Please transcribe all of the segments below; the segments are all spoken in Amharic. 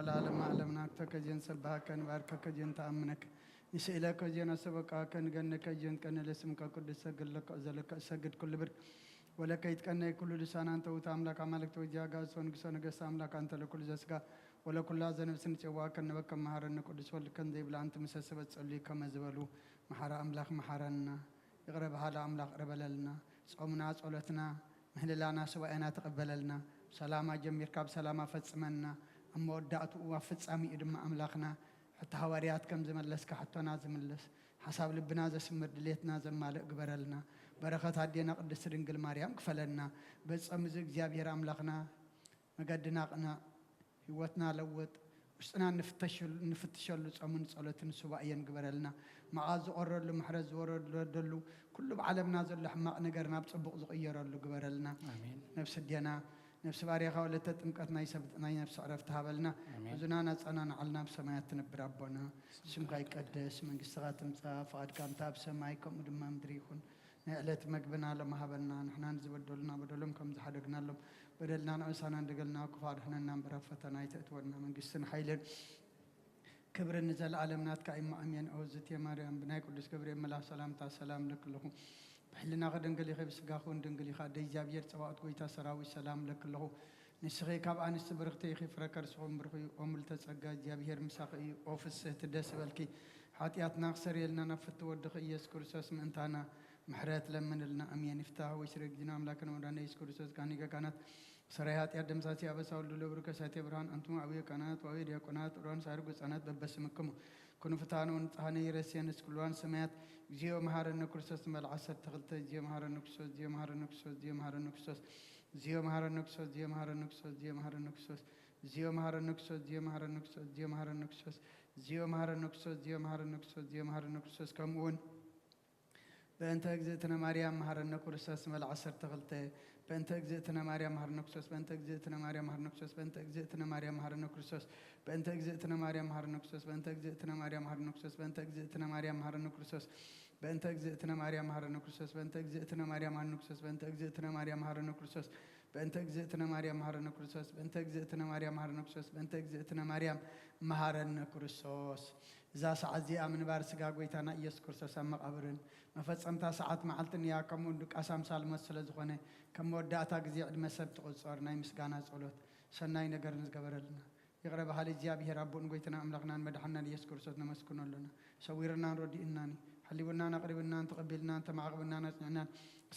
ولا علم علمناك تكجن سبحك نباركك جن تأمنك نسألك جن سبقك نجنك جن كن لاسمك قدس سجل لك أزلك سجد كل بر ولك يتكن كل لسان أنت وتأملك عملك توجاك سونك أملك أنت لكل زسك ولا كل هذا نفس نتواك نبك مهارنا قدس ولكن ذي بلا أنت مسسبت صلي كما زبلوا محار أملاك محارنا يقرب هذا أملاك قرب لنا صومنا صلاتنا مهللانا سواءنا تقبل لنا سلاما جمير كاب سلاما فتسمنا أما ودعت وفتسامي إدم أملاكنا حتى هواريات كم زملس كحتى نازم اللس حساب لبنا ذا سمر دليتنا زم مالك قبرلنا بركات هدينا قدس رنجل مريم كفلنا بس أمزق جابير أملاكنا مقدنا قنا هوتنا لوت وسنا نفتشل صمن صلاتنا سواء قبرلنا معاذ قرر له محرز ورد له كل بعالمنا زل حماق نجرنا بصبق صغير له قبرلنا آمين. نفس الدينا نفس باريخا ولا تتمكتنا يثبتنا نفس عرفتها بلنا وزنانا صنعنا علنا بسمايات نبر ربنا سمك يقدس من قصات مصاف فقد كان تاب سمايكم ودما مدريكم نقلت مقبنا لما هبلنا نحن نزبدلنا بدلمكم زحدقنا لهم بدلنا نعسانا ندقلنا كفار احنا نمبر فتنا يتأتورنا من قصن حيلن كبر النزل عالمنات كأيما أمين أوزت يا مريم بناي قدس كبري ملا سلام تا سلام لك لهم بحلنا غدن قلي خيب سقاخون دنقلي خا دي جابير سواء قويتا سراوي سلام لك له نسخي كاب عن استبرختي خي فركر سوم برخي أمل تسقى جابير مساقي أوفس تدس بالكي حاتيات ناقصر يلنا نفت ودخي يسكر ساس من انتانا محرات لمن لنا أمين افتاح ويشرق جنام لكن ودانا يسكر ساس كانت سريات يادم ساتي أبا ساول دلو بركة ساتي برهان أنتم أوي كانت وأوي ديا كانت وران سارق سانات ببسمكم كونوا فتانون تهاني رسيان سكولوان سمات جيو مهار النكرسوس مال عصر تغلت جيو مهار النكسوس جيو مهار النكسوس جيو مهار النكسوس جيو مهار النكسوس جيو مهار النكسوس جيو مهار النكسوس جيو مهار النكسوس جيو مهار النكسوس جيو مهار النكسوس جيو مهار النكسوس جيو مهار النكسوس جيو مهار النكسوس كمون بأنت أجزتنا مريم مهر النكرسوس مال عصر تغلت بأنت أجزتنا مريم مهر النكسوس بأنت أجزتنا مريم مهر النكسوس بأنت أجزتنا مريم مهر النكرسوس بأنت أجزتنا مريم مهر النكسوس بأنت أجزتنا مريم مهر النكسوس بأنت أجزتنا مريم مهر النكرسوس بأنت أجزتنا مريم مهر النكرسوس بأنت أجزتنا مريم مهر النكسوس بأنت أجزتنا مريم مهر النكرسوس بأنت أجزتنا مريم مهر النكرسوس بأنت أجزتنا مريم مهر النكرسوس بأنت أجزتنا مريم مهر النكرسوس إذا ساعة زي من بارس قاقويتنا إيس كرسوس أما قبرن ما فتصمتها ساعات معلتني يا كمون دك أسام سالمة سلزخونة كم ودعتا قزي عد مسبت قصار ناي مسقانا صولوت سناي نقر نزقبر لنا يقرب حالي جابه ربون قويتنا أملقنا مدحنا ليس كرسوس نمسكنا لنا سويرنا ردي إناني حليونا نقربنا تقبلنا تمعقبنا نسمعنا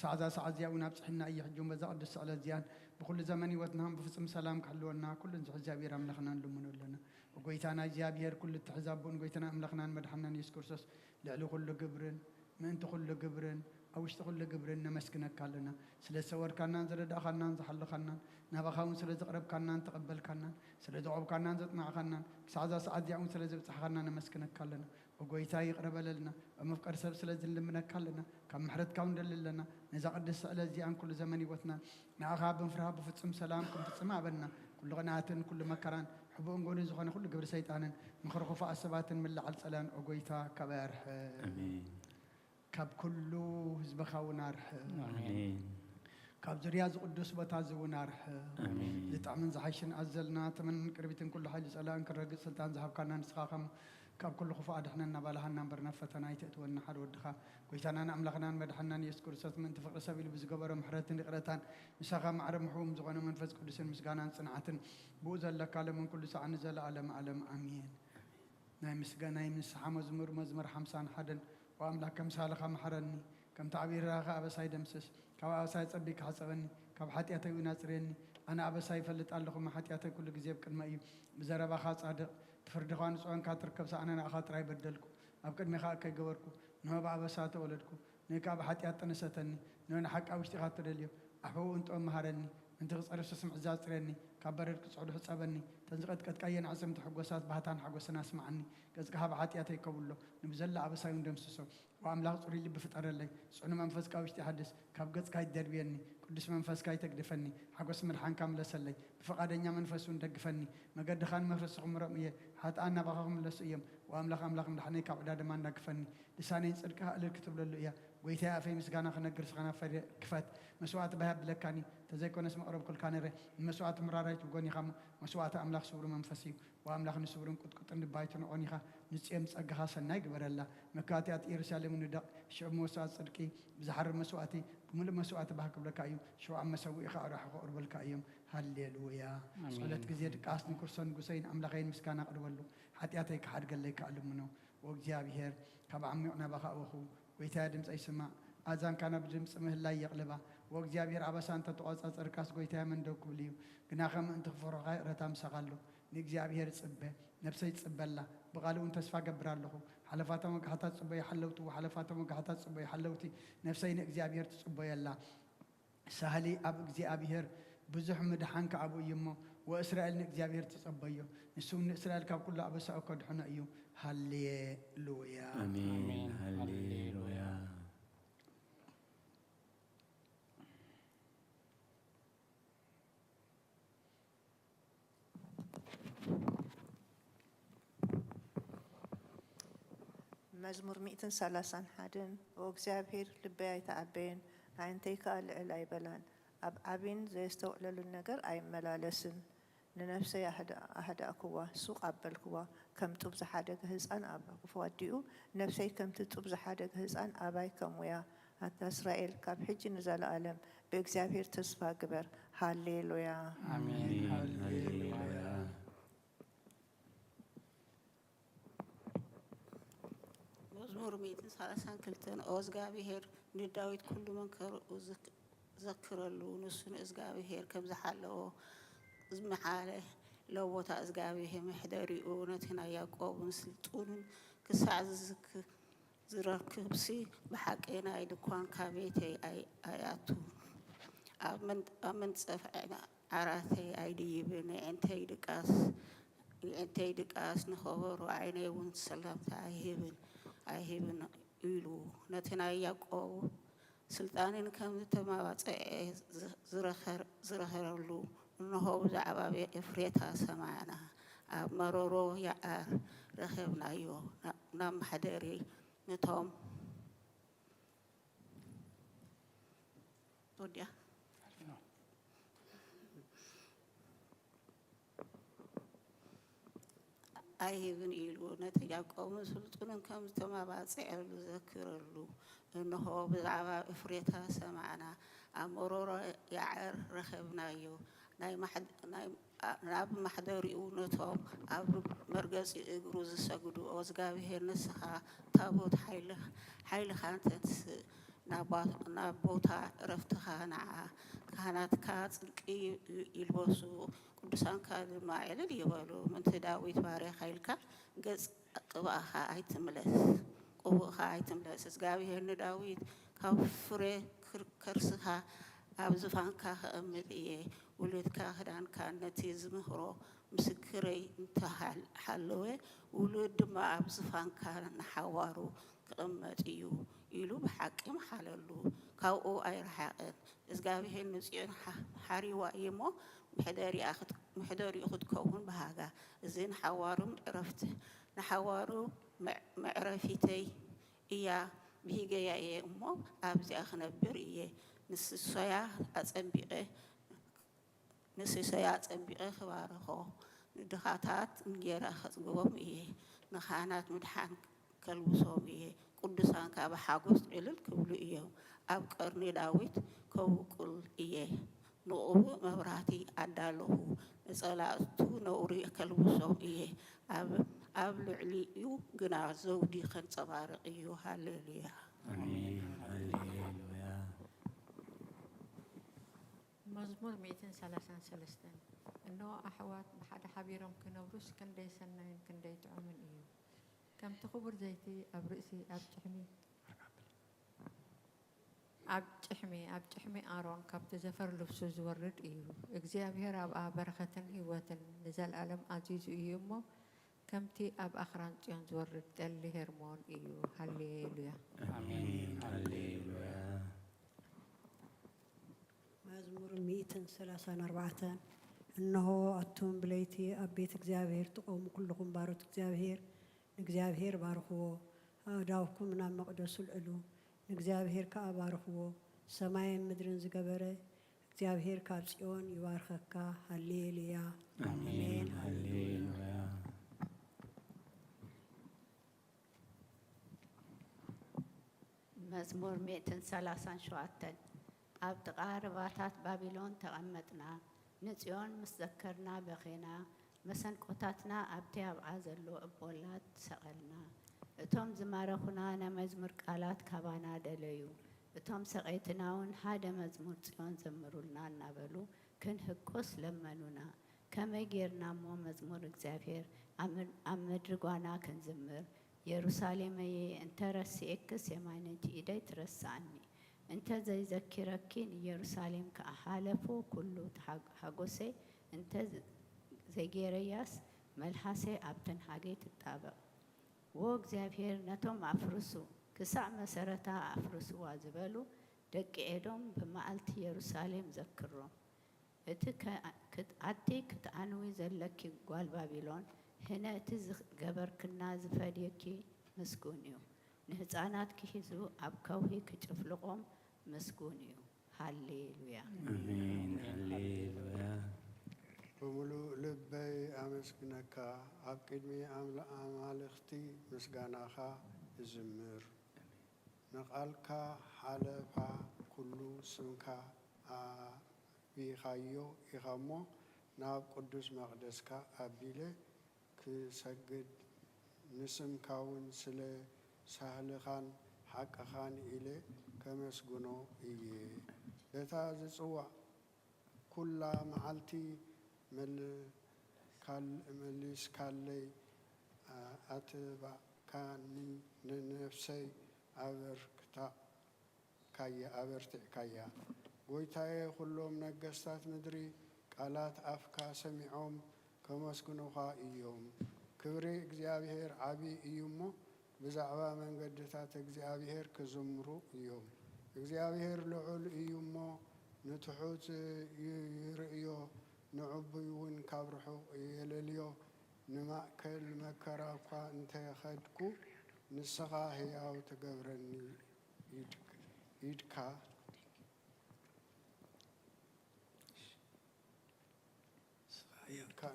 ساعة زياونا بصحنا أي حجوم بزا قدس على زيان بكل زمن وتنهم بفصم سلام كحلونا كل نزح جابير أملقنا لمن لنا وقويتنا جابير كل التحزاب بون قويتنا أملقنا مدحنا ليس كرسوس لعلو كل قبرن ما أنت كل قبرن أو اشتغل قبرن نمسكنا كلنا سلسة ور كنا نزل دخلنا نزحل خلنا نبخاون سلسة قرب كنا نتقبل كنا سلسة عب كنا نزتنا خلنا ساعة يعون سلسة بتحخنا نمسكنا كلنا وقويتا يقرب لنا ومفكر سلسة اللي منا كلنا كم محرت كون لنا نزق قدس على زيان كل زمن وثنا نعخاب فرها بفتسم سلام كم تسمع بنا كل غنات كل مكران حبون قول زخنا كل قبر سيطانا مخرخ فاء السبات من على سلام وقويتا كبار آمين كاب كله زبخا ونار آمين كاب زرياز قدس بتاز ونار آمين زتعمن زحشن أزلنا تمن قربتن كل حاجة سلام كرج سلطان زحب كنا نسخاهم كاب كل خفاء دحنا نبالها نمبر نفتنا يتأتون نحر ودخا كويتنا نملخنا مدحنا يسكر سات من تفقر سبيل بزجبر محرات نقرتان مسخا معرم حوم زغنا منفس قدس مسجانا صنعتن بوزل لك على من كل ساعة نزل علم آمين ناي مسجانا يمسح مزمر حمسان حدن وأملاك كم سالخ محرني كم تعبير راخا أبساي دمسس كم أبساي تصبيك حسبني كم حتياتي وناصرني أنا أبساي فلت الله ما حتياتي كل جزيب كلمة بزربا خاص عد تفردخان سؤال كاتر كبس أنا أخاطر راي بدلكم أبكر مخاك كي جوركم نهو بأبسات ولدكم نيكاب حتيات نستني نهو حق أوشتي خاطر اليوم أحبو أنت محرني أنت قصر سسم عزاز ترني كبرت كسعود حسابني تنزقت قد كاين عزم تحقوسات بهتان حقوسنا اسمعني قزق هاب حاتياتي كبلو نبزل أبساي وندمسسو وأملاك صوري اللي بفتر لي سعنو منفس كاوشتي حدث كاب قز كاي دربيني قدس منفس كاي تقدفني حقوس مرحان كامل سلي بفقادنيا منفس وندقفني ما قد خان منفس رمية حتى أنا بخاهم لسيم وأملاك مدحني كاب عداد ما ندقفني لساني صدقها اللي كتب له إياه ويتها في مسكانا خنقر سخنا كفات مسوات بهب لكاني تزيكون اسم أوروب كل كان مسوات مراريت وقوني خام مسوات أملاخ صبر منفسي وأملاخ نصبرن كنت نبايتون أونيخا نسيم سأجها سناي قبل الله مكاتيات إيرسالم ندق شو مسوات صدقي بزحر مسواتي بمل مسوات بهك بلكايو شو عم مسوي خارح أوروب الكايم هالليلويا صلت جزيد قاسن كرسون قسين أملاخين مسكانا أرولو حتياتك حد قال لك علمنو وجابي هير كبا عمي أنا بخا أخو ويتادم أي سماء أذان كان بدم سمه الله يقلبه وجابي رعبس أنت تقاس أركاس قويتها من دوك وليو قناخم أنت فور غير تام سقالو نجابي هير تصبه نفسي تصب الله بقالو أنت سفا قبر له حلفاته مقحطات تصبه يحلوتو وحلفاته مقحطات تصبه يحلوتي نفسي نجابي هير تصبه الله سهلي أب جابي هير بزح مدحان كأبو يمه وإسرائيل نجابي هير تصبيه نسون إسرائيل كاب كل أبس أكد حنا أيو هالليلويا آمين هالليلويا مزمور 131 وእግዚአብሔር ልበይ አይተዓበየን ዓይንተይ ከኣልዕል ኣይበላን ኣብ ዓቢን ዘየስተውዕለሉ ነገር ኣይመላለስን ንነፍሰይ ኣህዳእክዋ ሱቕ ኣበልክዋ ከም ጡብ ዝሓደገ ህፃን ኣብ ክፈዲኡ ነፍሰይ ከምቲ ጡብ ዝሓደገ ህፃን ኣባይ ከምውያ ኣታ እስራኤል ካብ ሕጂ ንዘለኣለም ብእግዚአብሔር ተስፋ ግበር ሃሌሉያ آمين هالليلويا مزمور 132 أوزغابيهر نداويت كل من ذكر له نسون أزغابيهر كم زحلو زمحاله لو وتا أزغابيهر محدري أونتنا يعقوب مسلطون كساز زركبسي بحقنا يدكوان كابيتي آياتو أمن صفعنا عراتي أيديبن أنتي دقاس نخبر وعيني ونسلم أيهبن إلو نتنا يعقوب سلطانين كم تماوات زرخرلو إنه زعبا إفريتا سمعنا مرورو يعار رخبنا يو نام حدري نتوم توديا أيهن إلو نتيجاكم سلطان كم تماوات عيلو ذكرلو إنه بزعبا إفريتا سمعنا مرورو يعار رخبنا يو ناب محدري ونتوم أب مرجس إجروز سجدو أوزغابيهر نسخة تابوت حيل خانتس نابوتا رفتها نع كانت كي يلبسو قدسان كاد ما على يقولوا من تداويت باري خيلك جز قباها أيتملس قباها أيتملس أزغابيهر نداويت كفرة كرسها أبزفان كاه أمديه ولد كاهدان كانت يزمهرو مسكري انتهى حلوه ولد ما أبزفان كان حوارو كأمديو يلو بحكم حللو كاو أي رحاقن إزقابيه النسيان حاري وإيمو محداري أخد كون بهاجا زين حوارو عرفته نحوارو معرفتي إيا بيجي يا أمو أبزي أخنبر إيه نسيسايا أتبعه نسيسايا أتبعه خوارخو ندخاتات نجيرا خطقوم إيه نخانات مدحان كالوسوم إيه قدسان كابا حاقوس إلل كولو إيه أبقرني داويت كوكول إيه نوبو مبراتي أدالوه نسالاتو نوري كالوسوم إيه أب لعليو قنا زودي خن صبارق إيه هالليليا آمين هالليلويا مزمور 133 إنه أحوات بحد حبيرهم كنبرس كندي سنين كندي تعمل إيه كم تخبر زيتي أبرئسي أبتحمي آرون كبت زفر لبسو زورد إيه إجزابير أب بركة هوة نزل ألم عزيز إيمو كمتي أب أخران تيان زورد اللي هرمون إيه هالليلويا آمين هالليلويا مزمور 134 إنه أتون بليتي أبيت إجزابير تقوم كلكم باروت إجزابير بارخو داوكم من مقدس العلو ንእግዚአብሔር ከኣባርኽዎ ሰማይን ምድርን ዝገበረ እግዚአብሔር ካብ ጽዮን ይባርከካ። ሃሌሉያ አሜን ሃሌሉያ። መዝሙር 137 ኣብ ጥቓ ርባታት ባቢሎን ተቐመጥና ንጽዮን ምስ ዘከርና በኺና መሰንቆታትና ኣብቲ ኣብዓ ዘሎ እቦላት ሰቐልና። እቶም ዝማረኹና ናመዝሙር ቃላት ካባና ደለዩ እቶም ሰቐይትና እውን ሓደ መዝሙር ጽዮን ዘምሩልና እናበሉ ክንህቆስ ለመኑና። ከመይ ጌርና እሞ መዝሙር እግዚአብሔር ኣብ ምድሪ ጓና ክንዝምር ኢየሩሳሌመየ እንተ ረሲኤክስ የማይነቲ ኢደይ ትረሳእኒ እንተ ዘይዘኪረኪ ኢየሩሳሌም ከሓለፎ ኩሉ ሓጎሰይ እንተ ዘይጌረያስ መልሓሴ ኣብተን ሃገይ ትጣበቕ። ወ እግዚአብሔር ነቶም ኣፍርሱ ክሳዕ መሰረታ ኣፍርሱዋ ዝበሉ ደቂ ኤዶም ብመዓልቲ ኢየሩሳሌም ዘክሮም። እቲ ኣቲ ክትዓንዊ ዘለኪ ጓል ባቢሎን ህነ እቲ ዝገበርክና ዝፈድየኪ ምስጉን እዩ። ንህፃናት ክሒዙ ኣብ ከውሂ ክጭፍልቆም ምስጉን እዩ። ሃሌሉያ አሜን ሃሌሉያ። بملوء لبي أمسكنك أبقدمي أمالختي مسجاناخا زمر نقالك حلفا كلو سنكا بيخايو إخامو ناب قدس مقدسك أبيله كسجد نسم كون سله سهل خان حق خان إله كمسجنو إيه لتازي سوا كل معلتي مليس كالي أتبع كاني ننفسي أبركتا كايا أبرتع كايا ويتاي كلهم نجستات مدري قالات أفكا سمعهم كمسكنوها إيوم كبري እግዚአብሔር عبي إيومو بزعبا من قدتات እግዚአብሔር كزمرو إيوم እግዚአብሔር لعل إيومو نتحوت يرئيو نعبيون كابرحو يلليو نمأكل مكراكا انت يخدكو نسخا هياو تقبرني يدكا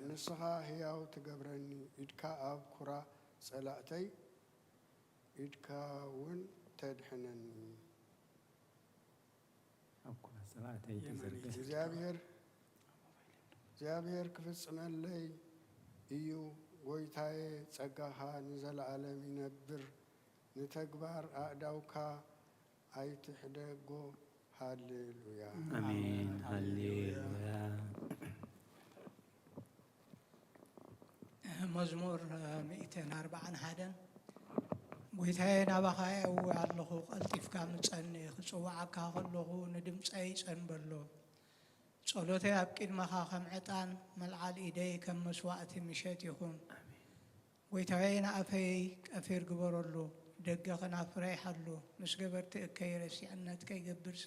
نسخا هياو تقبرني يدكا أب كرا صلاتي يدكا ون تدحنني أبكر صلاتي تزرقش እግዚአብሔር ክፍጽመለይ እዩ ጎይታዬ ጸጋኻ ንዘለዓለም ይነብር ንተግባር ኣእዳውካ ኣይትሕደጎ ሃሌሉያ አሜን ሃሌሉያ። መዝሙር 141 ጎይታዬ ናባኻ የእዊ ኣለኹ ቀልጢፍካ ምጸኒ ክጽዋዓካ ከለኹ ንድምፀይ ጸንበሎ ጸሎተይ ኣብ ቅድመኻ ከም ዕጣን መልዓል ኢደይ ከም መስዋዕቲ ምሸት ይኹን። ጎይታዬ ንኣፈይ ቀፊር ግበረሉ ደገ ኸናፍረይ ሓሉ ምስ ገበርቲ እከይ ረሲዕነት ከይገብርሲ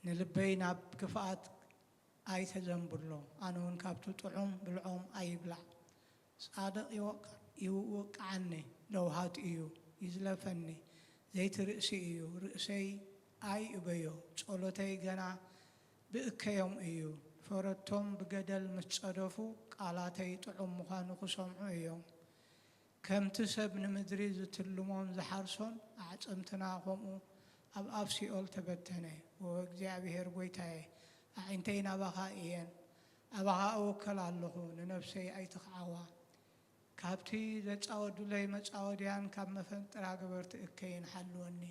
ንልበይ ናብ ክፍኣት ኣይተዘንብሎ ኣነ እውን ካብቲ ጥዑም ብልዖም ኣይብላዕ። ጻድቕ ይውቅዓኒ ለውሃት እዩ ይዝለፈኒ ዘይቲ ርእሲ እዩ ርእሰይ ኣይ እበዮ ጸሎተይ ገና ብእከዮም እዩ ፈረቶም ብገደል ምስ ጸደፉ ቃላተይ ጥዑም ምዃኑ ክሰምዑ እዮም። ከምቲ ሰብ ንምድሪ ዝትልሞም ዝሓርሶን ኣዕጽምትና ከምኡ ኣብ ኣፍ ሲኦል ተበተነ። ወእግዚአብሔር ጎይታዬ ኣዒንተይ ናባኻ እየን ኣባኻ እውከል ኣለኹ ንነፍሰይ ኣይትኽዓዋ። ካብቲ ዘጫወዱለይ መጫወድያን ካብ መፈንጥራ ገበርቲ እከይን ሓልወኒ።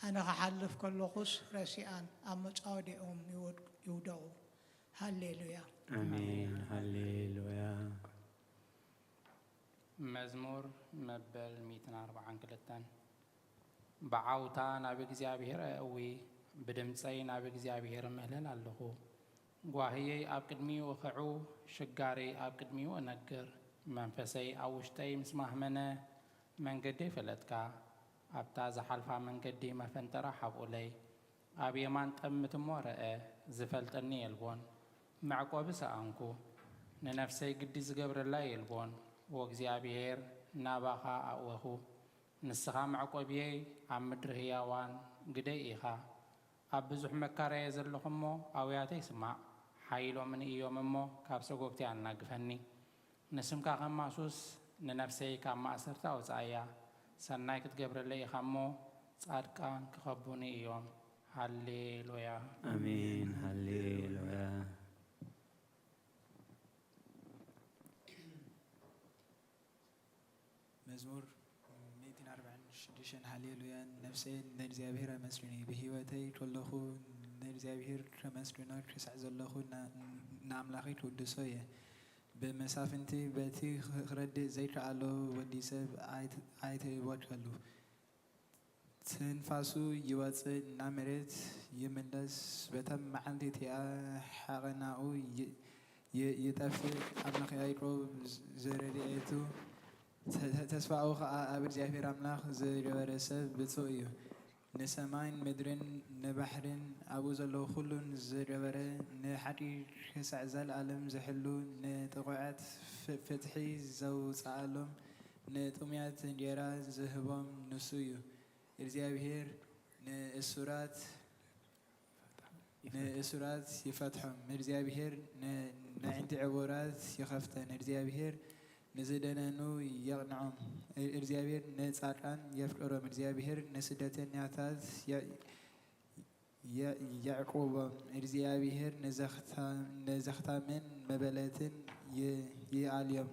ኣነ ክሓልፍ ከለኹስ ረሲኣን ኣብ መጫወዲኦም ይውደቑ። ሃሌሉያ አሜን ሃሌሉያ። መዝሙር መበል 142 ብዓውታ ናብ እግዚአብሔር እዊ ብድምፀይ ናብ እግዚአብሔር እምህለል ኣለኹ። ጓህየይ ኣብ ቅድሚኡ እኽዑ ሽጋረይ ኣብ ቅድሚኡ እነግር። መንፈሰይ ኣብ ውሽጠይ ምስ ማህመነ መንገደይ ፈለጥካ ኣብታ ዝሓልፋ መንገዲ መፈንጠራ ሓብኡለይ ኣብ የማን ጠምት እሞ ረአ ዝፈልጠኒ የልቦን መዕቆቢ ሰኣንኩ ንነፍሰይ ግዲ ዝገብረላ የልቦን። ወእግዚአብሔር ናባኻ ኣእወኹ ንስኻ መዕቆብየይ ኣብ ምድሪ ህያዋን ግደይ ኢኻ ኣብ ብዙሕ መካረየ ዘለኹ እሞ ኣውያተይ ስማዕ ሓይሎምን እዮም እሞ ካብ ሰጎብቲ ኣናግፈኒ ንስምካ ኸማሱስ ንነፍሰይ ካብ ማእሰርታ ኣውፃእያ ሰናይ ክትገብረለይ ኢኻ እሞ ጻድቃን ክኸቡኒ እዮም ሃሌሉያ አሜን ሃሌሉያ መዝሙር 146 ሃሌሉያ ነፍሰይ ንእግዚአብሔር ኣመስግኒ ብሂወተይ ከለኹ ንእግዚአብሔር ከመስግኖ ክሳዕ ዘለኹ ንኣምላኸይ ክውድሶ እየ ብመሳፍንቲ በቲ ክረድእ ዘይከኣሎ ወዲ ሰብ ኣይተይወከሉ ትንፋሱ ይወፅእ ናብ መሬት ይምለስ በተም መዓልቲ እቲኣ ሓቐናኡ ይጠፍእ ኣምላኽ ያዕቆብ ዘረድኤቱ ተስፋኡ ከዓ ኣብ እግዚአብሔር ኣምላኽ ዝገበረ ሰብ ብፁዕ እዩ ንሰማይን ምድርን ንባሕርን ኣብኡ ዘለዉ ኩሉን ዝገበረ ንሓቂ ክሳዕ ዘለኣለም ዝሕሉ ንጥቑዓት ፍትሒ ዘውፅኣሎም ንጥሙያት እንጀራ ዝህቦም ንሱ እዩ እግዚአብሔር ንእሱራት ይፈትሖም እግዚአብሔር ንዕንቲ ዕቡራት ይኸፍተን እግዚአብሔር ንዝደነኑ የቕንዖም እግዚአብሔር ንጻድቃን የፍቅሮም እግዚአብሔር ንስደተኛታት ያዕቆቦም እግዚአብሔር ንዘኽታምን መበለትን ይኣልዮም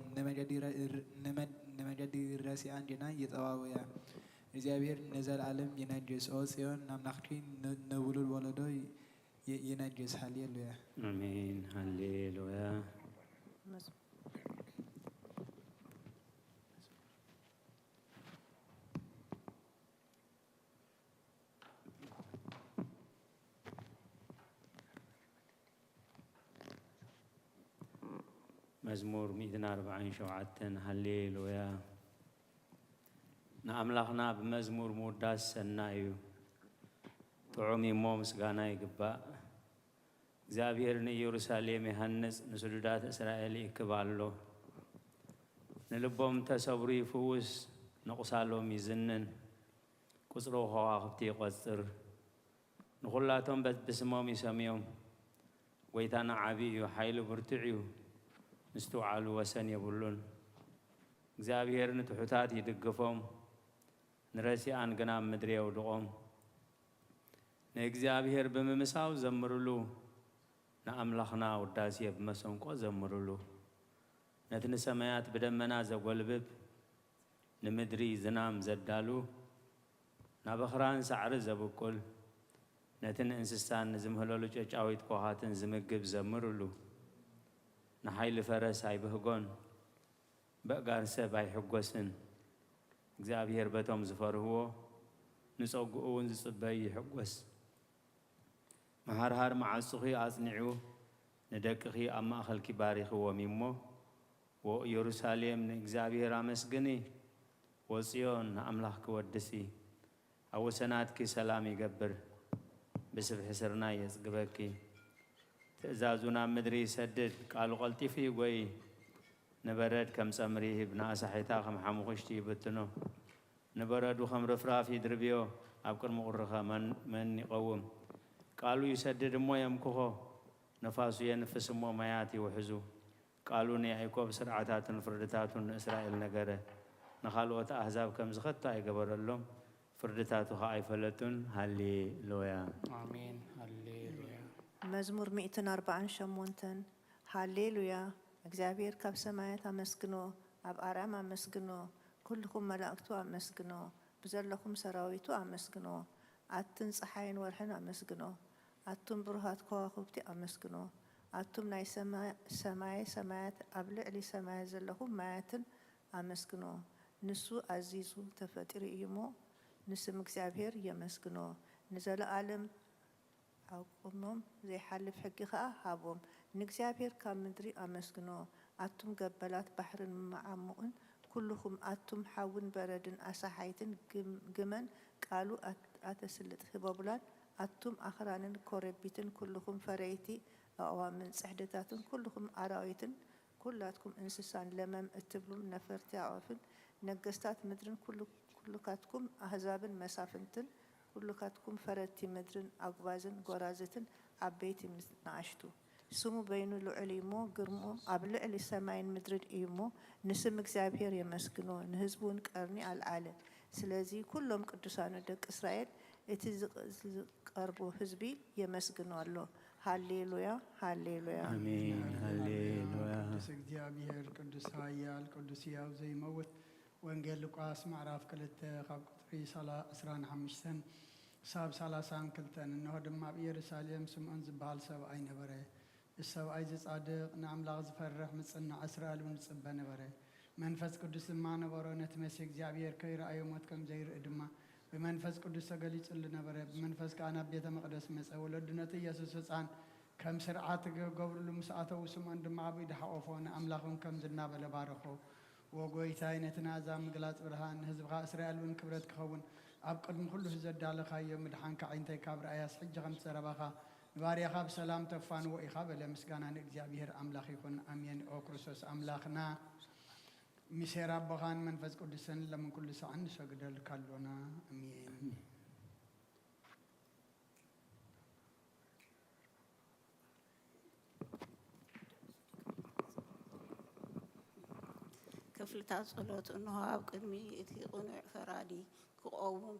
ንመንገዲ ረሲኣን ግና ይጠዋውያ እግዚአብሔር ንዘለዓለም ይነግስ ኦ ጽዮን ኣምላኽኪ ንውሉድ ወለዶ ይነግስ ሃሌሉያ አሜን ሃሌሉያ መዝሙር 147 ሃሌሉያ ንኣምላኽና ብመዝሙር ምውዳስ ሰናይ እዩ ጥዑም እሞ ምስጋና ይግባእ እግዚአብሔር ንኢየሩሳሌም ይሃንጽ ንስዱዳት እስራኤል ይክብ ኣሎ ንልቦም ተሰብሩ ይፍውስ ንቑሳሎም ይዝንን ቁጽሮ ከዋኽብቲ ይቖጽር ንኹላቶም በስሞም ይሰምዮም ጐይታና ዓብዪ እዩ ሓይሉ ብርቱዕ እዩ ምስትውዓሉ ወሰን የብሉን እግዚአብሔር ንትሑታት ይድግፎም ንረሲኣን ግና ምድሪ የውድቖም ንእግዚአብሔር ብምምሳው ዘምርሉ ንኣምላኽና ውዳሴ ብመሰንቆ ዘምርሉ ነቲ ንሰማያት ብደመና ዘጐልብብ ንምድሪ ዝናም ዘዳሉ ናብ ኣኽራን ሳዕሪ ዘብቁል ነቲ ንእንስሳን ንዝምህለሉ ጨጫዊት ኮኻትን ዝምግብ ዘምርሉ ንሓይሊ ፈረስ ኣይብህጎን በእጋር ሰብ ኣይሕጐስን እግዚአብሔር በቶም ዝፈርህዎ ንጸጉኡ እውን ዝጽበይ ይሕጐስ መሃርሃር መዓጽኺ ኣጽኒዑ ንደቅኺ ኣብ ማእኸልኪ ባሪኽዎም እሞ ወኢየሩሳሌም ንእግዚአብሔር ኣመስግኒ ወጽዮን ንኣምላኽ ክወድሲ ኣብ ወሰናትኪ ሰላም ይገብር ብስብሒ ስርናይ የጽግበኪ ትእዛዙ ናብ ምድሪ ይሰድድ ቃሉ ቐልጢፉ ይጐይ ንበረድ ከም ጸምሪ ይህብ ንኣሳሒታ ከም ሓሙኽሽቲ ይብትኖ ንበረዱ ከም ርፍራፍ ይድርብዮ ኣብ ቅድሚ ቁርኸ መን ይቐውም ቃሉ ይሰድድ እሞ የምክኾ ነፋሱ የንፍስ እሞ ማያት ይውሕዙ ቃሉ ንያዕቆብ ስርዓታትን ፍርድታቱን ንእስራኤል ነገረ ንኻልኦት ኣሕዛብ ከም ዝኸቶ ኣይገበረሎም ፍርድታቱ ኸ ኣይፈለጡን ሃሌሉያ አሜን ሃሌሉያ መዝሙር 148 ሃሌሉያ እግዚአብሔር ካብ ሰማያት ኣመስግኖ ኣብ ኣርያም ኣመስግኖ ኩልኩም መላእክቱ ኣመስግኖ ብዘለኹም ሰራዊቱ ኣመስግኖ ኣትን ፀሓይን ወርሕን ኣመስግኖ ኣቱም ብሩሃት ከዋኽብቲ ኣመስግኖ ኣቱም ናይ ሰማይ ሰማያት ኣብ ልዕሊ ሰማይ ዘለኹም ማያትን ኣመስግኖ ንሱ ኣዚዙ ተፈጢሩ እዩ እሞ ንስም እግዚአብሔር የመስግኖ ንዘለኣለም ኣቁሞም ዘይሓልፍ ሕጊ ከዓ ሃቦም ንእግዚአብሔር ካብ ምድሪ ኣመስግኖ ኣቱም ገበላት ባሕርን መዓሙቕን ኩልኩም ኣቱም ሓውን በረድን ኣሳሓይትን ግመን ቃሉ ኣተስልጥ ህበቡላን ኣቱም ኣኽራንን ኮረቢትን ኩልኩም ፈረይቲ ኣእዋምን ጽሕድታትን ኩልኩም ኣራዊትን ኩላትኩም እንስሳን ለመም እትብሉም ነፈርቲ ኣዕዋፍን ነገስታት ምድርን ኩልካትኩም ኣህዛብን መሳፍንትን ኩልካትኩም ፈረቲ ምድርን ኣጉባዝን ጎራዝትን ዓበይቲ ንኣሽቱ ስሙ በይኑ ልዑል እሞ ግርሞም ኣብ ልዕሊ ሰማይን ምድርን እዩ እሞ ንስም እግዚኣብሔር የመስግኖ ንህዝቡን ቀርኒ ኣልዓለ ስለዚ ኩሎም ቅዱሳኑ ደቂ እስራኤል እቲ ዝቀርቡ ህዝቢ የመስግኖ ኣሎ ሃሌሉያ ሃሌሉያ አሜን ሃሌሉያ ቅዱስ እግዚአብሔር ቅዱስ ኃያል ቅዱስ ሕያው ዘይመውት ወንጌል ሉቃስ ምዕራፍ 2 ካብ ቁጥሪ 25 ሳብ 32 እንሆ ድማ ኣብ ኢየሩሳሌም ስምዖን ዝበሃል ሰብኣይ ነበረ السبعي صادق نعملاق زفرح مصنع اسرائيل ونصبه نبره منفس قدوس ما نبره نتمسك እግዚአብሔር ከይራእዩ ሞት ከም ዘይርኢ ድማ በመንፈስ ቅዱስ ተገሊጽል ነበረ በመንፈስ ካህና ቤተ መቅደስ መጸ ወለድነት ኢየሱስ ሕፃን ከም ስርዓት ገብርሉ ምስአተው ስምዖን ድማ ኣብ ኢድ ሓቆፎን አምላኹን ከም ዝናበለ ባረኾ ወጎይታይ ነትናዛ ምግላጽ ብርሃን ህዝብኻ እስራኤልን ክብረት ክኸውን ኣብ ቅድሚ ኩሉ ዘዳለኻዮ ምድሓንካ ዓይንተይ ካብ ራእያስ ሕጂ ከም ተረባኻ ባሪያኻ በሰላም ተፋን ወኢኻ በለ ምስጋና ለእግዚአብሔር አምላክ ይሁን አሜን ኦ ክርስቶስ አምላክና ሚሴራ በኻን መንፈስ ቅዱስን ለምን ኩሉ ሰዓን ሰግደል ካሎና አሜን ክፍልታት ጸሎት እንሆ ኣብ ቅድሚ እቲ ቁኑዕ ፈራዲ ክቆውም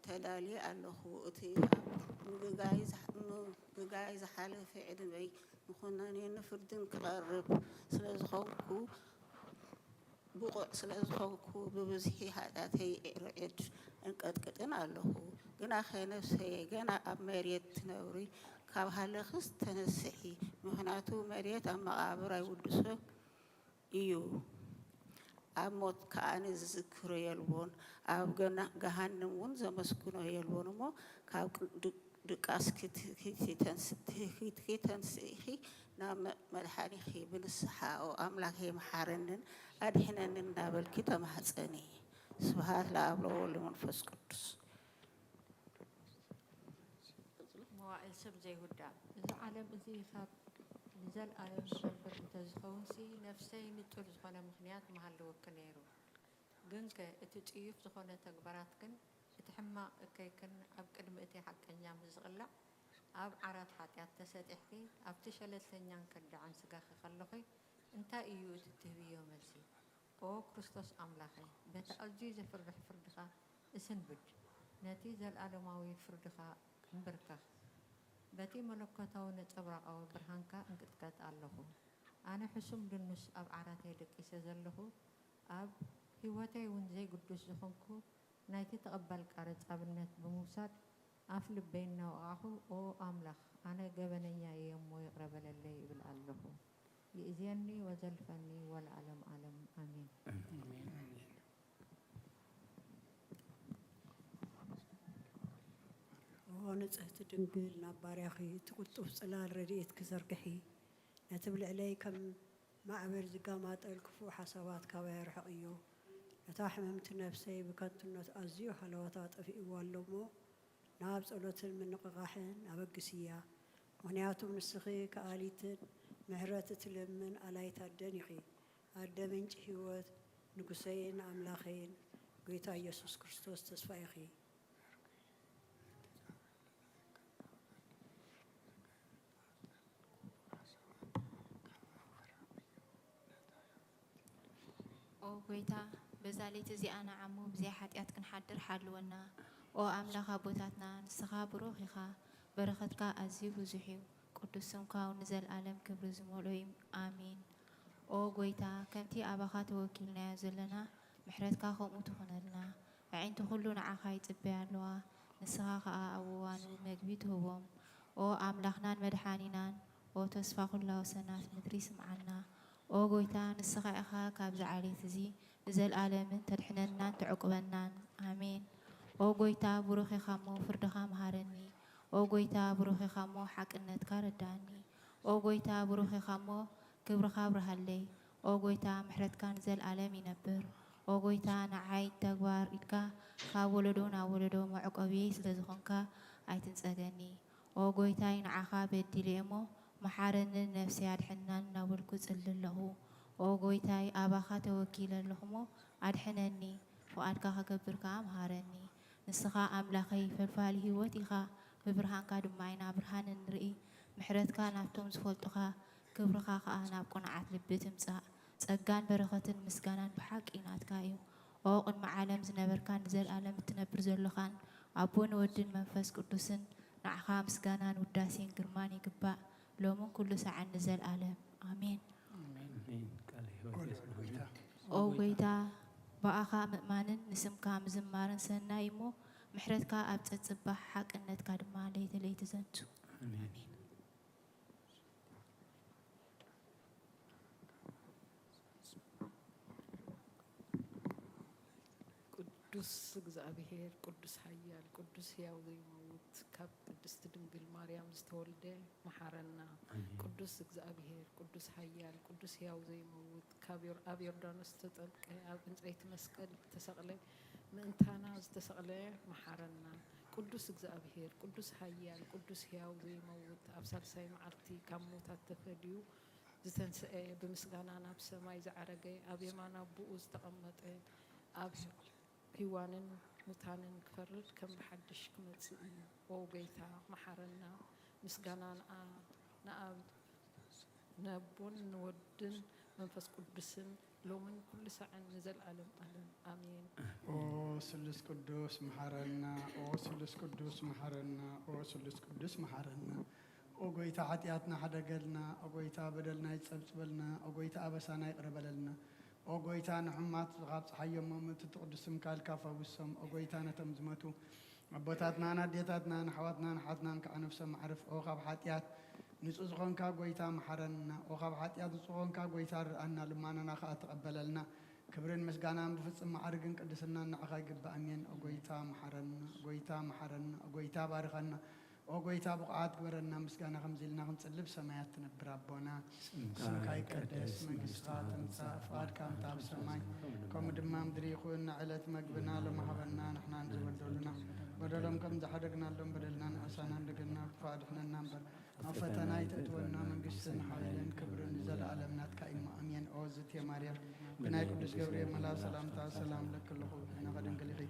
ተዳልየ ኣለኹ እቲ ምግጋይ ዝሓለፈ ዕድመይ ንኹነኔ ንፍርድን ክቐርብ ስለዝኾንኩ ብብዝሒ ሓጢአተይ ርዕድ እንቀጥቅጥን ኣለኹ ግና ኸነፍሰየ ገና ኣብ መሬት ትነብሪ ካብ ሃለኽስ ተነስሒ ምክንያቱ መሬት ኣብ መቓብር ኣይውድሶ እዩ ኣብ ሞት ከኣነ ዝዝክሮ የልቦን ኣብ ገሃንም እውን ዘመስግኖ የልቦን እሞ ካብ ድቃስ ክትተንስኢኺ ናብ መድሓኒኺ ብንስሓ ኣምላኽ የመሓረንን ኣድሕነንን እናበልኪ ተማህፀኒ ስብሃት ለኣብ ለወልድ ለመንፈስ ቅዱስ መዋዕል ሰብ ዘይውዳእ እዚ ዓለም እዚ ካብ ንዘለኣለም ዝነብር እንተዝኸውንሲ ነፍሰይ ንጡር ዝኾነ ምክንያት መሃለወክ ነይሩ ግን እቲ ፅዩፍ ዝኾነ ተግባራት ግን እቲ ሕማቕ እከይክን ኣብ ቅድሚ እቲ ሓቀኛ ምዝቕላዕ ኣብ ዓራት ሓጢአት ተሰጢሕኪ ኣብቲ ሸለልተኛን ከዳዕን ስጋኺ ከለኺ እንታይ እዩ እቲ ትህብዮ መልሲ ኦ ክርስቶስ ኣምላኸይ በቲ ኣዝዩ ዘፍርሕ ፍርድኻ እስንብድ ነቲ ዘለኣለማዊ ፍርድኻ እንብርከኽ በቲ መለኮታዊ ነፀብራቃዊ ብርሃንካ እንቅጥቀጥ ኣለኹ ኣነ ሕሱም ድኑስ ኣብ ዓራተይ ደቂሰ ዘለኹ ኣብ ህይወተይ እውን ዘይግዱስ ዝኾንኩ ናይቲ ተቐባል ቃረፅ ኣብነት ብምውሳድ ኣፍ ልበይ እናወቃኹ ኦ ኣምላኽ ኣነ ገበነኛ እየ እሞ ይቕረበለለይ ይብል ኣለኹ ይእዜኒ ወዘልፈኒ ወለዓለም ዓለም ኣሜን ንጽሕቲ ድንግል ናብ ባርያኺ ትቁጡፍ ጽላል ረድኤት ክዘርግሒ ነቲ ብልዕለይ ከም ማዕበል ዝጋማጠል ክፉእ ሓሳባት ካባይ ርሕቕ እዩ ነታ ሕመምቲ ነፍሰይ ብከንቱነት ኣዝዩ ሃለወታ ጠፊእዋ ኣሎ እሞ ናብ ጸሎትን ምንቕቓሕን ኣበግስያ ምክንያቱም ንስኺ ከኣሊትን ምሕረት እትለምን ኣላይት ኣደን ኢኺ ኣደ ምንጭ ህይወት ንጉሰይን ኣምላኸይን ጌታ ኢየሱስ ክርስቶስ ተስፋ ኢኺ ኦ ጎይታ በዛ ሌት እዚኣና ዓሞ ብዘይ ሓጢአት ክንሓድር ሓልወና ኦ ኣምላኽ ኣቦታትና ንስኻ ብሩኽ ኢኻ በረኸትካ ኣዝዩ ብዙሕ እዩ ቅዱስ ስምካ ንዘለኣለም ክብሪ ዝመልኦ እዩ ኣሜን ኦ ጎይታ ከምቲ ኣባኻ ተወኪልናዮ ዘለና ምሕረትካ ከምኡ ትኹነልና ኣዒንቲ ኩሉ ንዓኻ ይፅበያ ኣለዋ ንስኻ ከዓ ኣብ እዋኑ መግቢ ትህቦም ኦ ኣምላኽናን መድሓኒናን ኦ ተስፋ ኩላ ወሰናት ምድሪ ስምዓና ኦ ጎይታ ንስኻ ኢኻ ካብዚ ዓሌት እዚ ንዘለኣለምን ተድሕነናን ትዕቁበናን ኣሜን ኦ ጎይታ ብሩኽ ኢኻ እሞ ፍርድኻ መሃረኒ ኦ ጎይታ ብሩኽ ኢኻ እሞ ሓቅነትካ ረዳእኒ ኦ ጎይታ ብሩኽ ኢኻ እሞ ክብርኻ ብርሃለይ ኦ ጎይታ ምሕረትካ ንዘለኣለም ይነብር ኦ ጎይታ ንዓይ ተግባር ኢልካ ካብ ወለዶ ናብ ወለዶ መዕቆብየ ስለ ዝኾንካ ኣይትንፀገኒ ኦ ጎይታይ ንዓኻ በዲለ እሞ መሓረንን ነፍሰይ ኣድሕናን እናበልኩ ጽሊ ኣለኹ ኦ ጎይታይ ኣባኻ ተወኪለ ኣለኹ እሞ ኣድሕነኒ ፍቓድካ ክገብር ከዓ ምሃረኒ ንስኻ ኣምላኸይ ፈልፋሊ ህይወት ኢኻ ብብርሃንካ ድማ ኢና ብርሃን ንርኢ ምሕረትካ ናብቶም ዝፈልጡኻ ክብርኻ ከዓ ናብ ቁንዓት ልቢ ትምጻእ ጸጋን በረኸትን ምስጋናን ብሓቂ ናትካ እዩ ኦ ቅድሚ ዓለም ዝነበርካ ንዘለኣለም እትነብር ዘለኻን ኣቦን ወድን መንፈስ ቅዱስን ንዓኻ ምስጋናን ውዳሴን ግርማን ይግባእ ሎምን ኩሉ ሰዓት ንዘለኣለም ኣሜን ኦ ጎይታ በኣኻ ምእማንን ንስምካ ምዝማርን ሰናይ እሞ ምሕረትካ ኣብ ፀጽባሕ ሓቅነትካ ድማ ለይተለይቲ ዘንቱ ኣሜን ቅዱስ እግዚአብሔር ቅዱስ ኃያል ቅዱስ ሕያው ዘይመውት ካብ ቅድስት ድንግል ማርያም ዝተወልደ መሓረና ቅዱስ እግዚአብሔር ቅዱስ ኃያል ቅዱስ ሕያው ዘይመውት ካብ ኣብ ዮርዳኖስ ተጠምቀ ኣብ ዕንፀይቲ መስቀል ተሰቕለ ምእንታና ዝተሰቕለ መሓረና ቅዱስ እግዚአብሔር ቅዱስ ኃያል ቅዱስ ሕያው ዘይመውት ኣብ ሳልሳይ መዓልቲ ካብ ሞታት ተፈልዩ ዝተንስአ ብምስጋና ናብ ሰማይ ዝዓረገ ኣብ የማን ኣቦኡ ዝተቐመጠ ኣብ ህዋንን ሙታንን ክፈርድ ከም ብሓድሽ ክመጽእ እዩ ኦ ጌታ መሓረና ምስጋና ንኣብ ነቦን ንወድን መንፈስ ቅዱስን ሎምን ኩሉ ሰዓን ንዘለኣለም ዓለም ኣሜን ኦ ስሉስ ቅዱስ መሓረና ኦ ስሉስ ቅዱስ መሓረና ኦ ስሉስ ቅዱስ መሓረና ኦ ጎይታ ኃጢአትና ሓደገልና ኦ ጎይታ በደልና ይጸብጽበልና ኦ ጎይታ ኣበሳና ይቅረበለልና ኦ ጎይታ ንሕማት ካብ ፀሓዮም መምእቲ ትቅዱስም ካልካ ፈውሶም ኦ ጎይታ ነቶም ዝመቱ ኣቦታትና ኣዴታትና ንሓዋትና ንሓትናን ከዓ ነፍሶም ማዕርፍ ኦ ካብ ሓጢአት ንጹህ ዝኾንካ ጎይታ መሓረና ኦ ካብ ሓጢአት ንጹህ ዝኾንካ ጎይታ ርአና ልማናና ከዓ ተቐበለልና ክብርን ምስጋናን ብፍጽም ማዕርግን ቅድስናን ንዓኻ ይግባእ እሜን ኦ ጎይታ መሓረና ጎይታ መሓረና ጎይታ ባርኸና ኦ ጎይታ ብቕዓት ግበረና ምስጋና ከምዚ ኢልና ክንጽልብ ሰማያት ትነብር ኣቦና ስምካ ይቀደስ መንግስትካ ትምጻእ ፍቓድካ ምታ ኣብ ሰማይ ከምኡ ድማ ምድሪ ይኹን ዕለት መግብና ሎሚ ሃበና ንሕና ንዝበደሉና በደሎም ከም ዝሓደግናሎም በደልና ንእሳና እንደገና ክፋድሕነና እምበር ኣብ ፈተና ይተእትወና መንግስትን ሓይልን ክብርን ዘለኣለም ናትካ እዩ ኣሜን ኦ ዝቴ ማርያም ብናይ ቅዱስ ገብርኤል መልኣክ ሰላምታ ሰላም ለክልኹ ንኸድንግል ኢኺ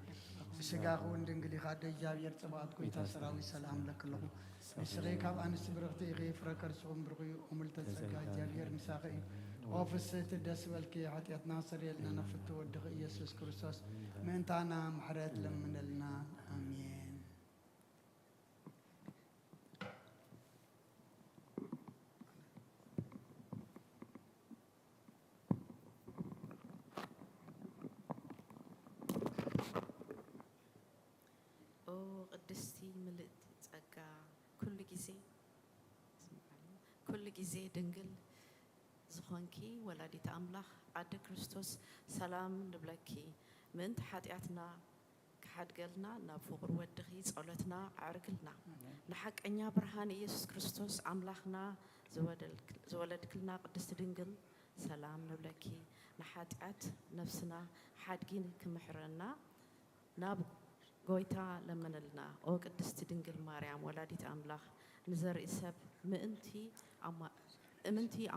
ብስጋኹ እውን ድንግል ኢኻ ደ እግዚኣብሔር ጽባቐት ጎይታ ሰራዊት ሰላም ለክልኹ ንስኺ ካብ ኣንስቲ ብርኽቲ ኢኺ ፍረ ከርስኹም ብርኺ እዩ እሙልተ ጸጋ እግዚኣብሔር ምሳኺ እዩ ኦ ፍስሕቲ ደስ በልኪ ኃጢአትና ሰሪየልና ነፍቲ ወድኺ ኢየሱስ ክርስቶስ ምእንታና ምሕረት ለምነልና ኣሜን ቅድስቲ ምልእቲ ጸጋ ኩሉ ጊዜ ድንግል ዝኾንኪ ወላዲት ኣምላኽ ዓዲ ክርስቶስ ሰላም ንብለኪ ምእንቲ ሓጢአትና ክሓድገልና ናብ ፍቑር ወድኺ ጸሎትና ኣዕርግልና ንሓቀኛ ብርሃን ኢየሱስ ክርስቶስ ኣምላኽና ዝወለድክልና ቅድስቲ ድንግል ሰላም ንብለኪ ንሓጢአት ነፍስና ሓድጊን ክምሕረና ናብ ጎይታ ለመነልና ኦ ቅድስቲ ድንግል ማርያም ወላዲት ኣምላኽ ንዘርኢ ሰብ ምእንቲ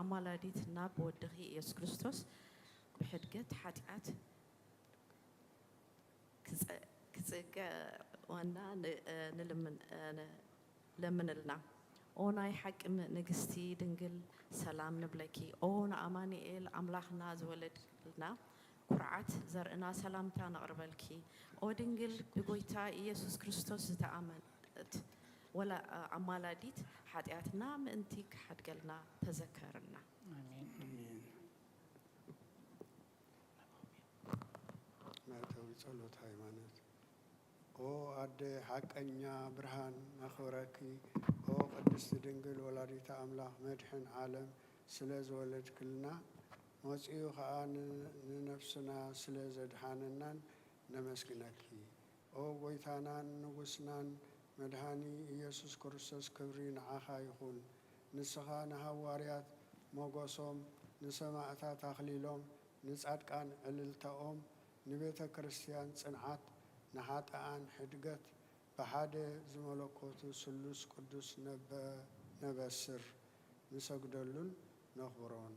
ኣማላዲት ናብ ወድኺ ኢየሱስ ክርስቶስ ብሕድገት ሓጢአት ክጽገወና ለምንልና ኦ ናይ ሓቂ ንግስቲ ድንግል ሰላም ንብለኪ ኦ ንኣማኒኤል ኣምላኽና ዝወለድልና ኩርዓት ዘርእና ሰላምታ ነቕርበልኪ ኦ ድንግል ብጎይታ ኢየሱስ ክርስቶስ ዝተኣመነት ወላ ኣማላዲት ሓጢአትና ምእንቲ ክሓድገልና ተዘከርና መእተዊ ጸሎት ሃይማኖት ኦ ኣደ ሓቀኛ ብርሃን ነኽብረኪ ኦ ቅድስቲ ድንግል ወላዲተ ኣምላኽ መድሕን ዓለም ስለ ዝወለድክልና መጺኡ ከዓ ንነፍስና ስለ ዘድሓነናን ነመስግነኪ ኦ ጎይታናን ንጉስናን መድሃኒ ኢየሱስ ክርስቶስ ክብሪ ንዓኻ ይኹን ንስኻ ንሃዋርያት ሞገሶም ንሰማዕታት ኣኽሊሎም ንጻድቃን ዕልልተኦም ንቤተ ክርስቲያን ጽንዓት ንኃጥኣን ሕድገት ብሓደ ዝመለኮቱ ስሉስ ቅዱስ ነበስር ንሰግደሉን ነኽብሮን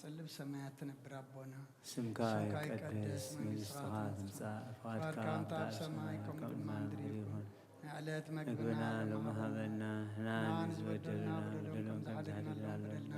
نصلي بسمايات تنبر ربنا ስምካ ይቀደስ መንግሥትኻ ትምጻእ ፈቃድካ ኣብ ሰማይ ከምኡ ድማ ምድሪ ይኹን ዕለት ምግብና ሎሚ ሃበና ንሕና ዝበደልና በደሎም ከም ዝሕድግና በደልና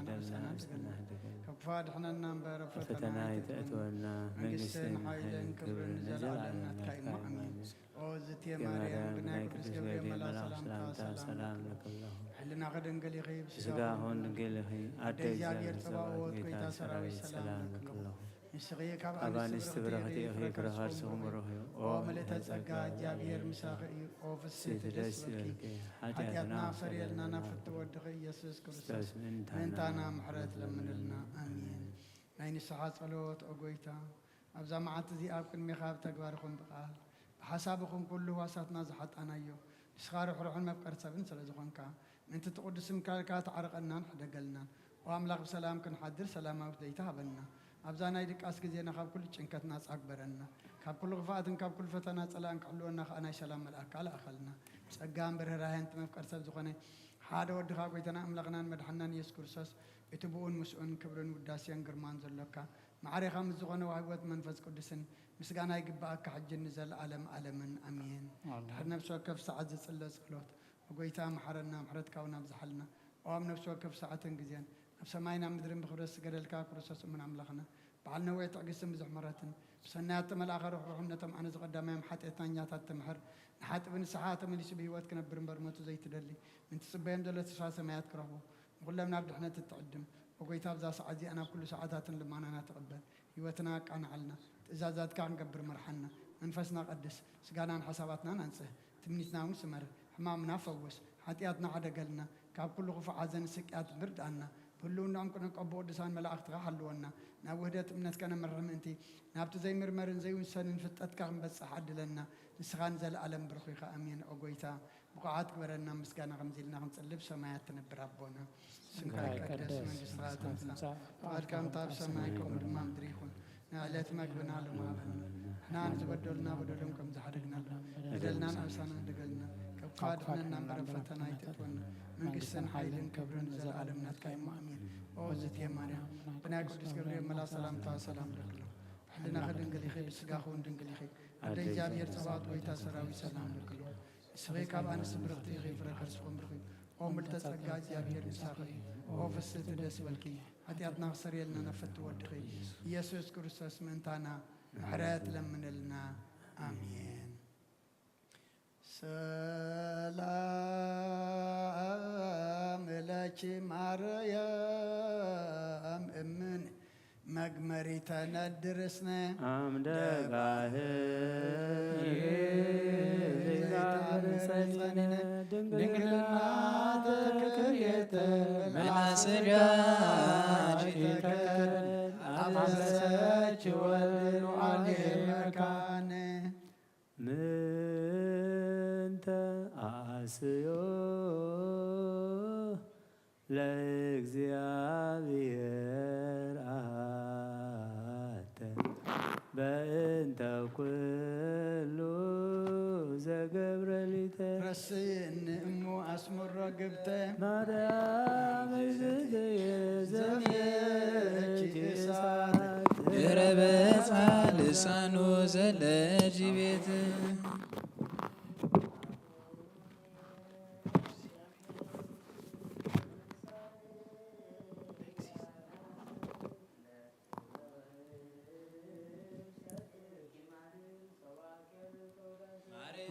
ካብ ክፉ ኣድሕነና እምበር ፈተና ይተእትወና መንግስትን ሓይልን ክብርን ንዘለኣለሙ ናትካ እዩ ኣሜን ኦ ዝትየ ማርያም ብናይ ቅዱስ ገብርኤል መልኣክ ሰላምታ ሰላም ለክለኹ ሕልና ከድንግል ኢኺ ብስጋ ኹን ድንግል ኢኺ ኣደ እግዚኣብሔር ፀባኦት ጎይታ ሰራዊት ሰላም ለክለኹ ንስኺ ካብ ኣንስቲ ብረኽቲ ኢኺ ብረኻርስኹም ብሩኽ እዩ ኦ ምልዕተ ጸጋ እግዚኣብሔር ምሳኺ እዩ ኦ ፍስሕቲ ደስ ይበልኪ ሓጢኣትና ሰሪየልና ናብ ፍቲ ወድኺ ኢየሱስ ክርስቶስ ምእንታና ምሕረት ለምንልና ኣሜን ናይ ንስሓ ጸሎት ኦ ጎይታ ኣብዛ መዓልቲ እዚ ኣብ ቅድሚኻ ብተግባርኹም ብቓል ብሓሳብኹም ኩሉ ህዋሳትና ዝሓጣናዮ ንስኻ ርሑሩሕን መፍቀሪ ሰብን ስለ ዝኾንካ ምእንቲ ትቕዱስም ካልካ ተዓርቐናን ሕደገልናን ኦ ኣምላኽ ብሰላም ክንሓድር ሰላማዊት ለይታ ሃበና ኣብዛ ናይ ድቃስ ግዜና ካብ ኩሉ ጭንቀትና ጻግበረና ካብ ኩሉ ክፍኣትን ካብ ኩሉ ፈተና ጸላእን ክሕልወና ከዓ ናይ ሰላም መልኣካ ለኣኸልና ጸጋን ብርህራሄን ትመፍቀር ሰብ ዝኾነ ሓደ ወድኻ ጎይታና ኣምላኽናን መድሓናን ኢየሱስ ክርስቶስ እቲ ብኡን ምስኡን ክብርን ውዳሴን ግርማን ዘሎካ ማዕሪኻ ምስ ዝኾነ ዋህወት መንፈስ ቅዱስን ምስጋና ይግባአካ ሕጂ ንዘለኣለም ዓለምን ኣሜን ድሕሪ ነፍሲ ወከፍ ሰዓት ዝጽለ ጸሎት ጎይታ መሓረና ምሕረትካ እውን ኣብዝሓልና ኦ ኣብ ነፍሲ ወከፍ ሰዓትን ግዜን ኣብ ሰማይና ምድርን ብክብረት ዝገደልካ ክርስቶስ እሙን ኣምላኽና በዓል ነዊሕ ትዕግስትን ብዙሕ ምሕረትን ብሰናያት ተመልኣኸ ርሕሩሕነቶም ኣነ ዝቐዳማዮም ሓጢአተኛታት ትምሕር ንሓጥቢ ንስሓ ተመሊሱ ብሂወት ክነብር እምበር ሞቱ ዘይትደሊ ምንቲ ጽበዮም ዘሎ ተስፋ ሰማያት ክረኽቡ ንኩሎም ናብ ድሕነት እትዕድም ወጎይታ ኣብዛ ሰዓት እዚኣ ናብ ኩሉ ሰዓታትን ልማናና ትቕበል ህይወትና ኣቃንዓልና ትእዛዛትካ ክንገብር መርሓና መንፈስና ቀድስ ስጋናን ሓሳባትናን አንጽህ ትምኒትና እውን ስመር ሕማምና ፈውስ ሓጢኣትና ሓደገልና ካብ ኩሉ ክፉእ ሓዘን ስቅያት ምርዳእና ህልውናኦም ክንቀቦ ቅዱሳን መላእኽትካ ሓልወና ናብ ውህደት እምነትካ ነመርሕ ምእንቲ ናብቲ ዘይምርመርን ዘይውሰንን ፍጠትካ ክንበፅሕ ዓድለና ንስኻ ንዘለኣለም ብርኹ ኢኻ ኣሜን ኦ ጎይታ ብቑዓት ግበረና ምስጋና ከምዚ ኢልና ክንጽልብ ሰማያት ትነብር ኣቦና ስምካ ይቀደስ መንግሥትካ ትምጻእ ፈቃድካ ኣብ ሰማይ ከምኡ ድማ ምድሪ ይኹን ንዕለት መግብና ሎሚ ሃበና ንሕና ንዝበደሉና በደሎም ከም ዝሓደግናሉ በደልናን ኣብሳና ንድገልና ካብ ክፉ ኣድሕነና እምበር ፈተና ይተእትወና መንግስትን ሓይልን ክብርን ዘለኣለም ናትካ እዩ ኣሜን ኦ ዝትየ ማርያም ብናይ ቅዱስ ገብርኤል መልኣክ ሰላምታ ሰላም ለክሎ ሕልና ከድንግል ኢኺ ብስጋኹ እውን ድንግል ኢኺ ኣደ እግዚኣብሔር ፀባኦት ጎይታ ሰራዊት ሰላም ለክሎ ንስኺ ካብ ኣንስቲ ብርኽቲ ኢኺ ፍረ ከርስኹም ብርኺ ኦ ምልዕተ ጸጋ እግዚኣብሔር ምሳኺ እዩ ኦ ፍስሕቲ ደስ ይበልኪ ሓጢኣትና ክሰሪየልና ነፈቲ ወድኺ ኢየሱስ ክርስቶስ ምእንታና ምሕረት ለምንልና ኣሜን ሰላም ለኪ ማርያም እምን መግመሪተ ነድርስነ አምደጋህ ዘይታንጸኒነ ድንግልና ተክርየተ መናስጋጅተከ አብሰች ወልዱ አሌ መካነ ምንተ አስዮ ለእግዚአብሔር አተ በእንተ ኩሉ ዘገብረ ሊተ ረስን እሙ አስመሮ ግብተ ማርያም እግዝእትየ ዘምየች እሳት ረበፃ ልሳኑ ዘለጅ ቤት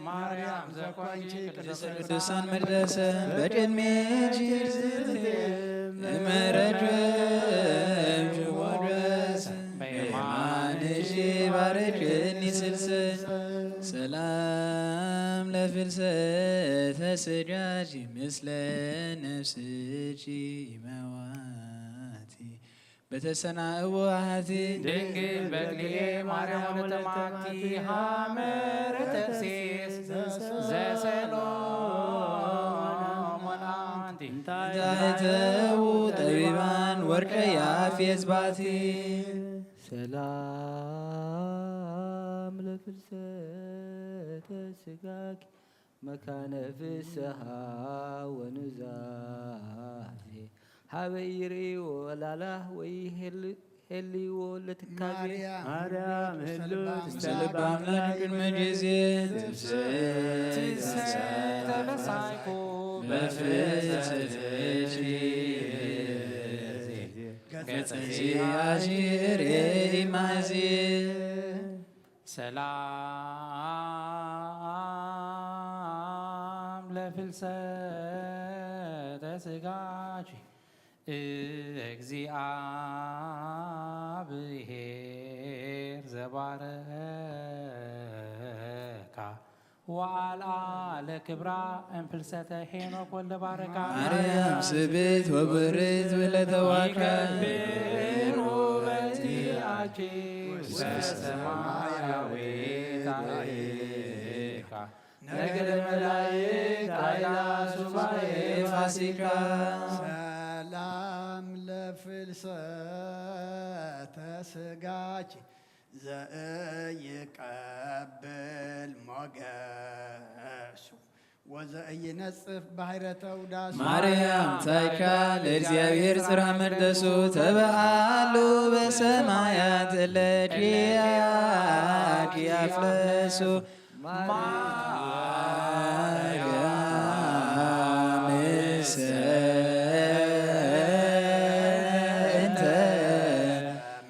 ማርያም ዘኮንቺ ቅዱሳን መድረሰ በቅድሜ መረድም ሽወድረስ በየማንሽ ባረክኒ ስልሰ ሰላም ለፍልሰተ ስጋጅ ምስለ ነፍስጂ መዋቲ በተሰናእዎ አሐቲ ድንግል በክልኤ ማርያም ወለተማቲ ሐመረ ተፍሴስ ዘሰሎሞን አንቲ ታይተው ጠቢባን ወርቀ ያፌዝ ባቲ ሰላም ለፍልሰተ ስጋኪ መካነ ፍስሓ ወኑዛዜ ሃበ ይርእዩ ወላላ ወይ ሄልይዎ ለትካዜ ማርያም ህሉት ምስለ አምላክ ቅድመ ጊዜ ተበሳይኩ በፍስሕትኪ ገጸቲ አሺር ማዚ ሰላም ለፍልሰተ ስጋች እግዚአብሔር ዘባረካ ወአልአ ለክብራ እንፍልሰተ ሄኖክ ወልደ ባረካ ማርያም ስብእት ወብርት ወለተዋካ በቲአኪ ወሰማያዊት አሌካ ነገደ መላእክት አእላፍ ሱባኤ ፋሲካ ሰላም ለፍልሰተ ስጋች ዘእይቀብል ሞገሱ ወዘእይነጽፍ ባሕረ ተውዳሱ ማርያም ታይካ ለእግዚአብሔር ጽርሐ መቅደሱ ተበአሉ በሰማያት ለኪያኪ ያፍለሱ ማርያም እንተ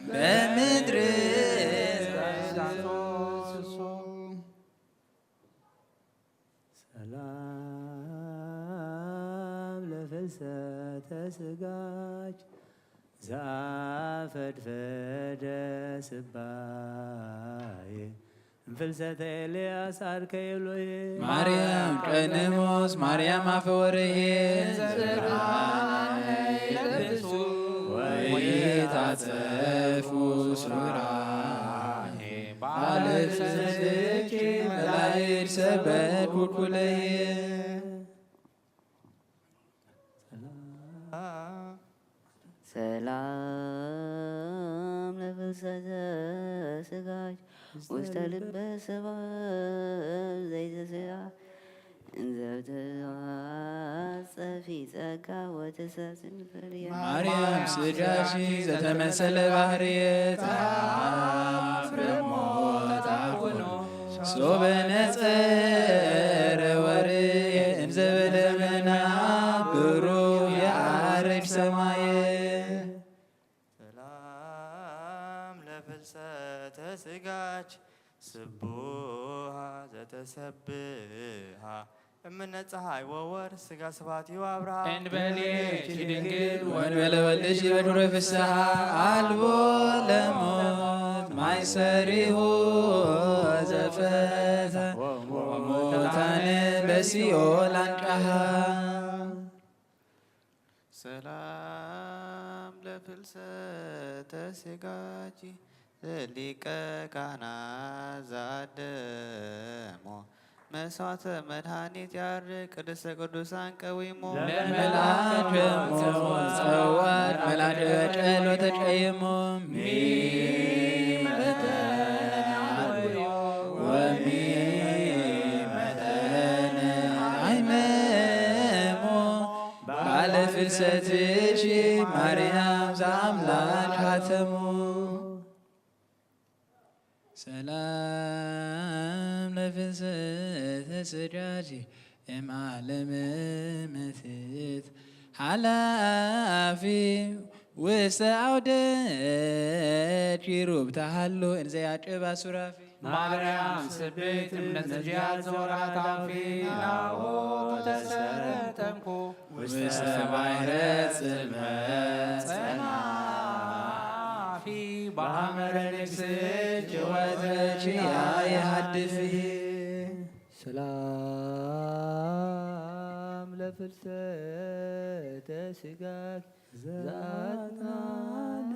በምድር ሰላም ለፍልሰተ ስጋች ዘአፈድፈደ ስባዬ እንፍልሰተ ኤልያስ አርከ ኤሎሄ ማርያም ቀንሞስ ማርያም አፈወርሄ ለብሱ ወይታጸፉ ሱራሄ ባለፍስሕትኪ መላእክት ሰበኩ ኩለየ ሰላም ለፍልሰተ ስጋች ውስተ ልበ ሰብእ ዘይተስዓ እንዘብትዋጸፊ ጸጋ ወተሳጽን ፍርያ ማርያም ስጋሺ ዘተመሰለ ባህርየት ፍረሞት አኩኖ ሶበ ነጸረ ወርየ እንዘበለመና ብሩህ የአርግ ሰማየ ሰላም ለፍልሰተ ስጋች ስቡሃ ዘተሰብሃ እምነ ፀሐይ ወወር ስጋ ስብሐቲሁ አብርሃ እንበሌች ድንግል ወንበለ ወልድሽ በዱረ ፍስሐ አልቦ ለሞት ማይሰሪሁ ዘፈተ ወሙታነ በሲኦል አንቀሃ ሰላም ለፍልሰተ ስጋች ሊቀ ካህናት ዘአደሞ መስዋዕተ መድኃኒት ያርግ ቅድስተ ቅዱሳን ቀዊሞ ለመልአከ ሞት ጸዋት መላከ ጨሎ ተቀይሞ ሚመተነ ወሚመተነ አይመሞ ባለ ፍልሰትሽ ማርያም ዘአምላክ ሀተሙ ሰላም ለፍልሰተ ስጋች እምዓለመ መትት ሓላፊ ውስተ አውደ ኪሩብ ተሃሎ እንዘ ያዕቅብ ሱራፊ ማርያም ስብእት እምነት ጽጌያት ዘወርኃታዊ ናሁ ተሰተምኩ ውስተ ባሕረ ጽልመት ጸናፊ በሐመረ ንግሥት ወተኪያ የሃድፍሂ ሰላም ለፍልሰተ ስጋች ዘአጥናነ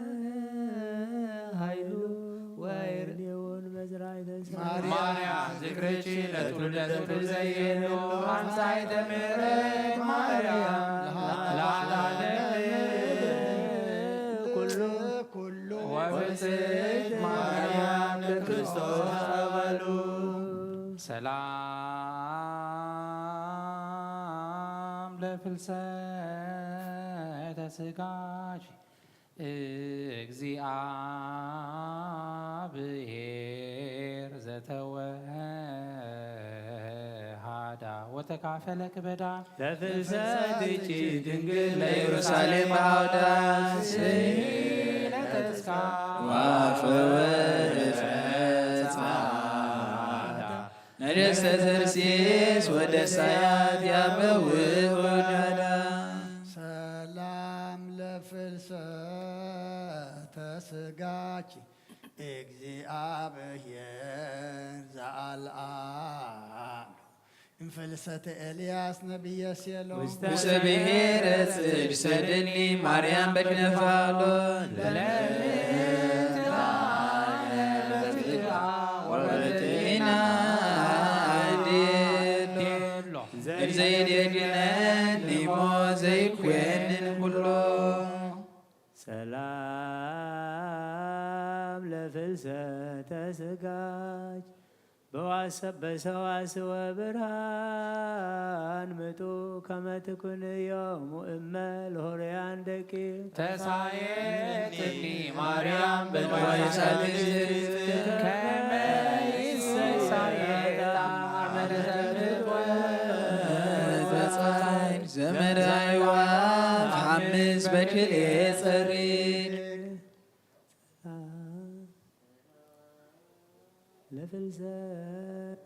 ኃይሉ ወይርሌውን መዝራዕተ ማርያም ዝክርኪ ለትውልደ ትውልድ ዘይሄሉ አንሳይተ ምሕረት ማርያም ኩሉ ወብፅዕት ማርያም ለክርስቶስ አበሉ ሰላም ለፍልሰተ ስጋች እግዚአብሔር ዘተወሃዳ ወተካፈለ ክበዳ ለፍልሰትኪ ድንግል ለኢየሩሳሌም አውዳ ለተስካ ዋፈወረፈ ነደስተ ተርሴስ ወደ ሳያት ያበውእ ወዳዳ ሰላም ለፍልሰተ ስጋች እግዚአብሔር ዘአልዓሉ እንፍልሰተ ኤልያስ ነቢየ ሴሎ ውስተ ብሔረ ጽድቅ ሰድኒ ማርያም በክነፋሎ ወበትኢና አዴሎ ዘይደግነን ኒሞ ዘይኮንን ኩሎ ሰላም ለፍልሰተ ስጋች በሰዋስወ ብርሃን ምጡ ከመ ትኩንዮሙ እመ ለሆርያን ደቂቅ ተሳየትኒ ማርያም በንዋየ ጻድቅ ከመ ይሳየት በፀሐይ ዘመረ አይዋፍ ሐምስ በክልኤ ጸሪቅ ለፍልሰት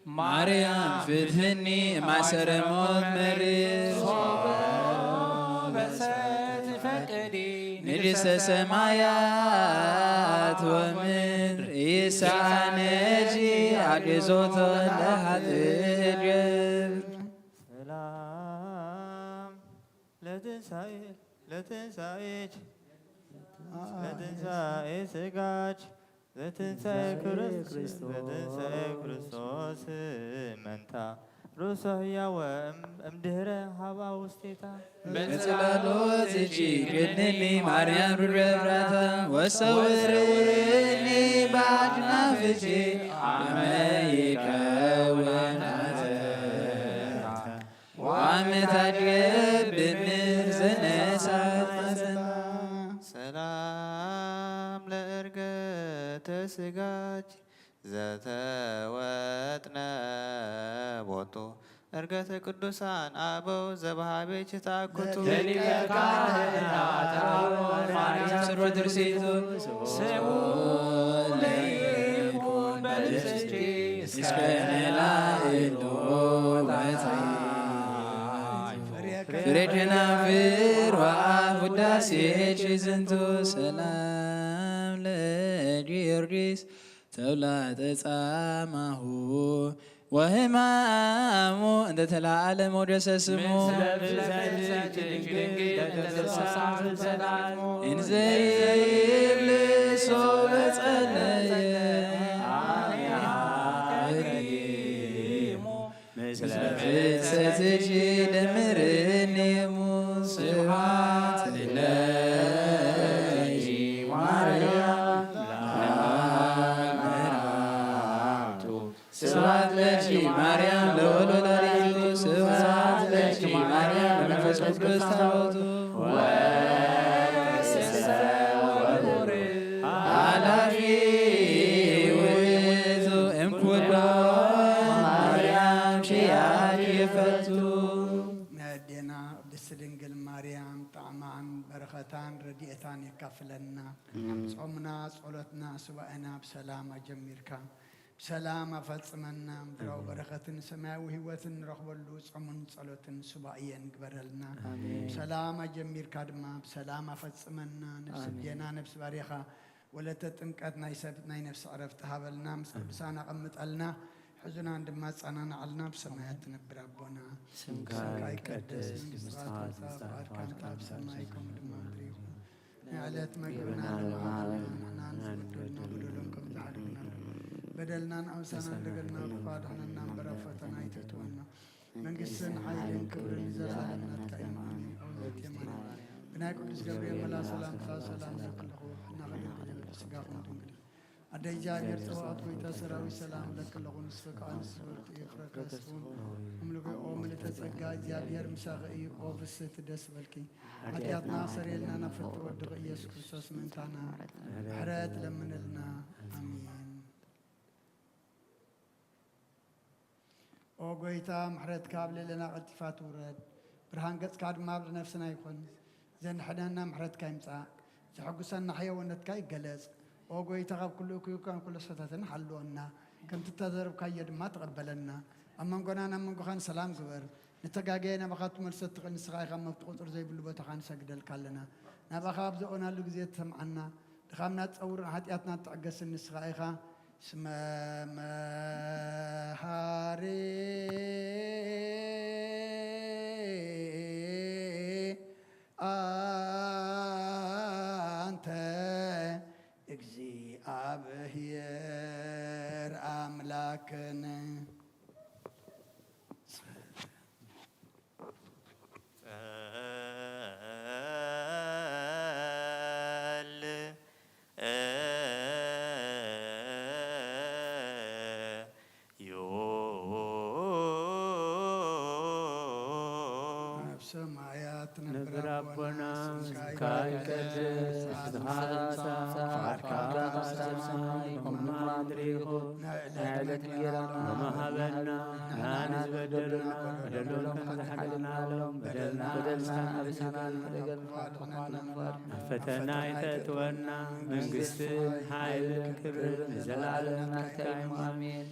ማርያም ፍትህኒ ማሰረ ሞት መሪር በሰት ፈቅዲ ንድስተ ሰማያት ወምድር ኢሳነጂ አግዞቶ ለኃጥእ ገብር ሰላም ለትንሣኤች ለትንሣኤ ስጋች ለትንሣኤ ክርስቶስ መንታ ርእሶ ሕያወ እምድኅረ ሀባ ውስቴታ በጸሎት እጂ ግንኒ ማርያም ርብረብራታ ወሰውርኒ በአድናፍጂ አመ ይከውን አዘራ ወአመታድገብ ብምር ዘነሳት ማሰና ሰላም ለእርገተ ስጋች ዘተወጥነ ቦቶ እርገተ ቅዱሳን አበው ዘባሃቤች ታኩቱ ሊቀ ካህናት አሮን ማርያም ስሮ ድርሲቱ ስሙ ለይኩን በልብስኪ እስከ ነላእሎ ፍሬ ከናፍር ወአፍ ውዳሴች ዝንቱ ሰላም ለጊዮርጊስ ተውላጠ ጻማሁ ወህማሙ እንደ ተላዓለ ሞገሰ ስሙ እንዘ ይብልሶ በጸለየ ምስለ ፍልሰትኪ ደምርኒሙ ስብሐት ለኪ ማርያም ስብሐት ለኪ ማርያም ለወለላዲቱ ስብሐት ለኪ ማርያም ለመንፈስ ቅዱስ ታቦቱ ወስሰ ወቡር ኃላፊ ውእቱ እምኩሎ ማርያም ኪያኪ ፈቱ ነዴና ቅድስት ድንግል ማርያም ጣዕማን በረኸታን ረድኤታን የካፍለና ጾምና ጸሎትና ሱባኤና ብሰላም አጀሚርካ ብሰላም አፈጽመና ምድራዊ በረኸትን ሰማያዊ ህይወትን ንረኽበሉ ጾሙን ጸሎትን ሱባኤን ግበረልና ብሰላም አጀሚርካ ድማ ብሰላም አፈጽመና ነፍስ ዴና ነፍስ ባሪኻ ወለተ ጥምቀት ናይ ነፍሲ ዕረፍቲ ሃበልና ምስ ቅዱሳን አቐምጠልና ሕዙናን ድማ ጸናንዓልና ብሰማያት ትነብር አቦና ስምካ ይቀደስ መንግሥትካ ትምጻእ ፈቃድካ ኣብ ሰማይ ከምኡ ድማ ምድሪ ይኹን ንዕለት መግብና ንሃበና ንዝበደልና በደሎም ከም ዝሓድግና በደልናን ኣምሳና እንደገልና ክፋድሕነና እምበረ ፈተና ይተትወና መንግስትን ሓይልን ክብርን ዘለዓለም ናትካ እዩ ኣውዘት የማን ብናይ ቅዱስ ገብርኤል መላ ሰላምታ ሰላም ዘክልኹ እናኸደድ ስጋኹም ድንግል أدي جابر توات ويتا سراوي سلام لك لغون سفقان سورت إخرك سفون أملك أوم لتسقى جابر مساغي قوفس تدس بلكي حديات ناصر يلنا نفت ودغ يسوع كريستوس من تانا حرات لمن لنا آمين أو قويتا محرت كابل لنا قلتفات ورد برهان قد كاد ما بنفسنا يكون زين حدانا محرت كايمسا زحقسنا حيوانات كاي جلس أو قويتا غاب كله كيوكان كل صفتنا حلونا كم تتذرب كايد ما تقبلنا أما نقولنا من قخان سلام قبر نتجاجينا بخاطر مرست قن سقاي خم تقطر زي بلوبة خان سجد الكلنا نبخاب زونا لجزيت سمعنا خامنا تصور حتياتنا تعجس النسقاي خا اسمه مهاري أنت اجزي أبهير أملاكنا نبرابنا كاي كدس هذا فاركا سماي وما أدريه نعلت جرا وما هبنا نانز بدلنا بدلنا حدنا لهم بدلنا أبسنا فتنا يتتونا من قست حيل كبر زلالنا كايم آمين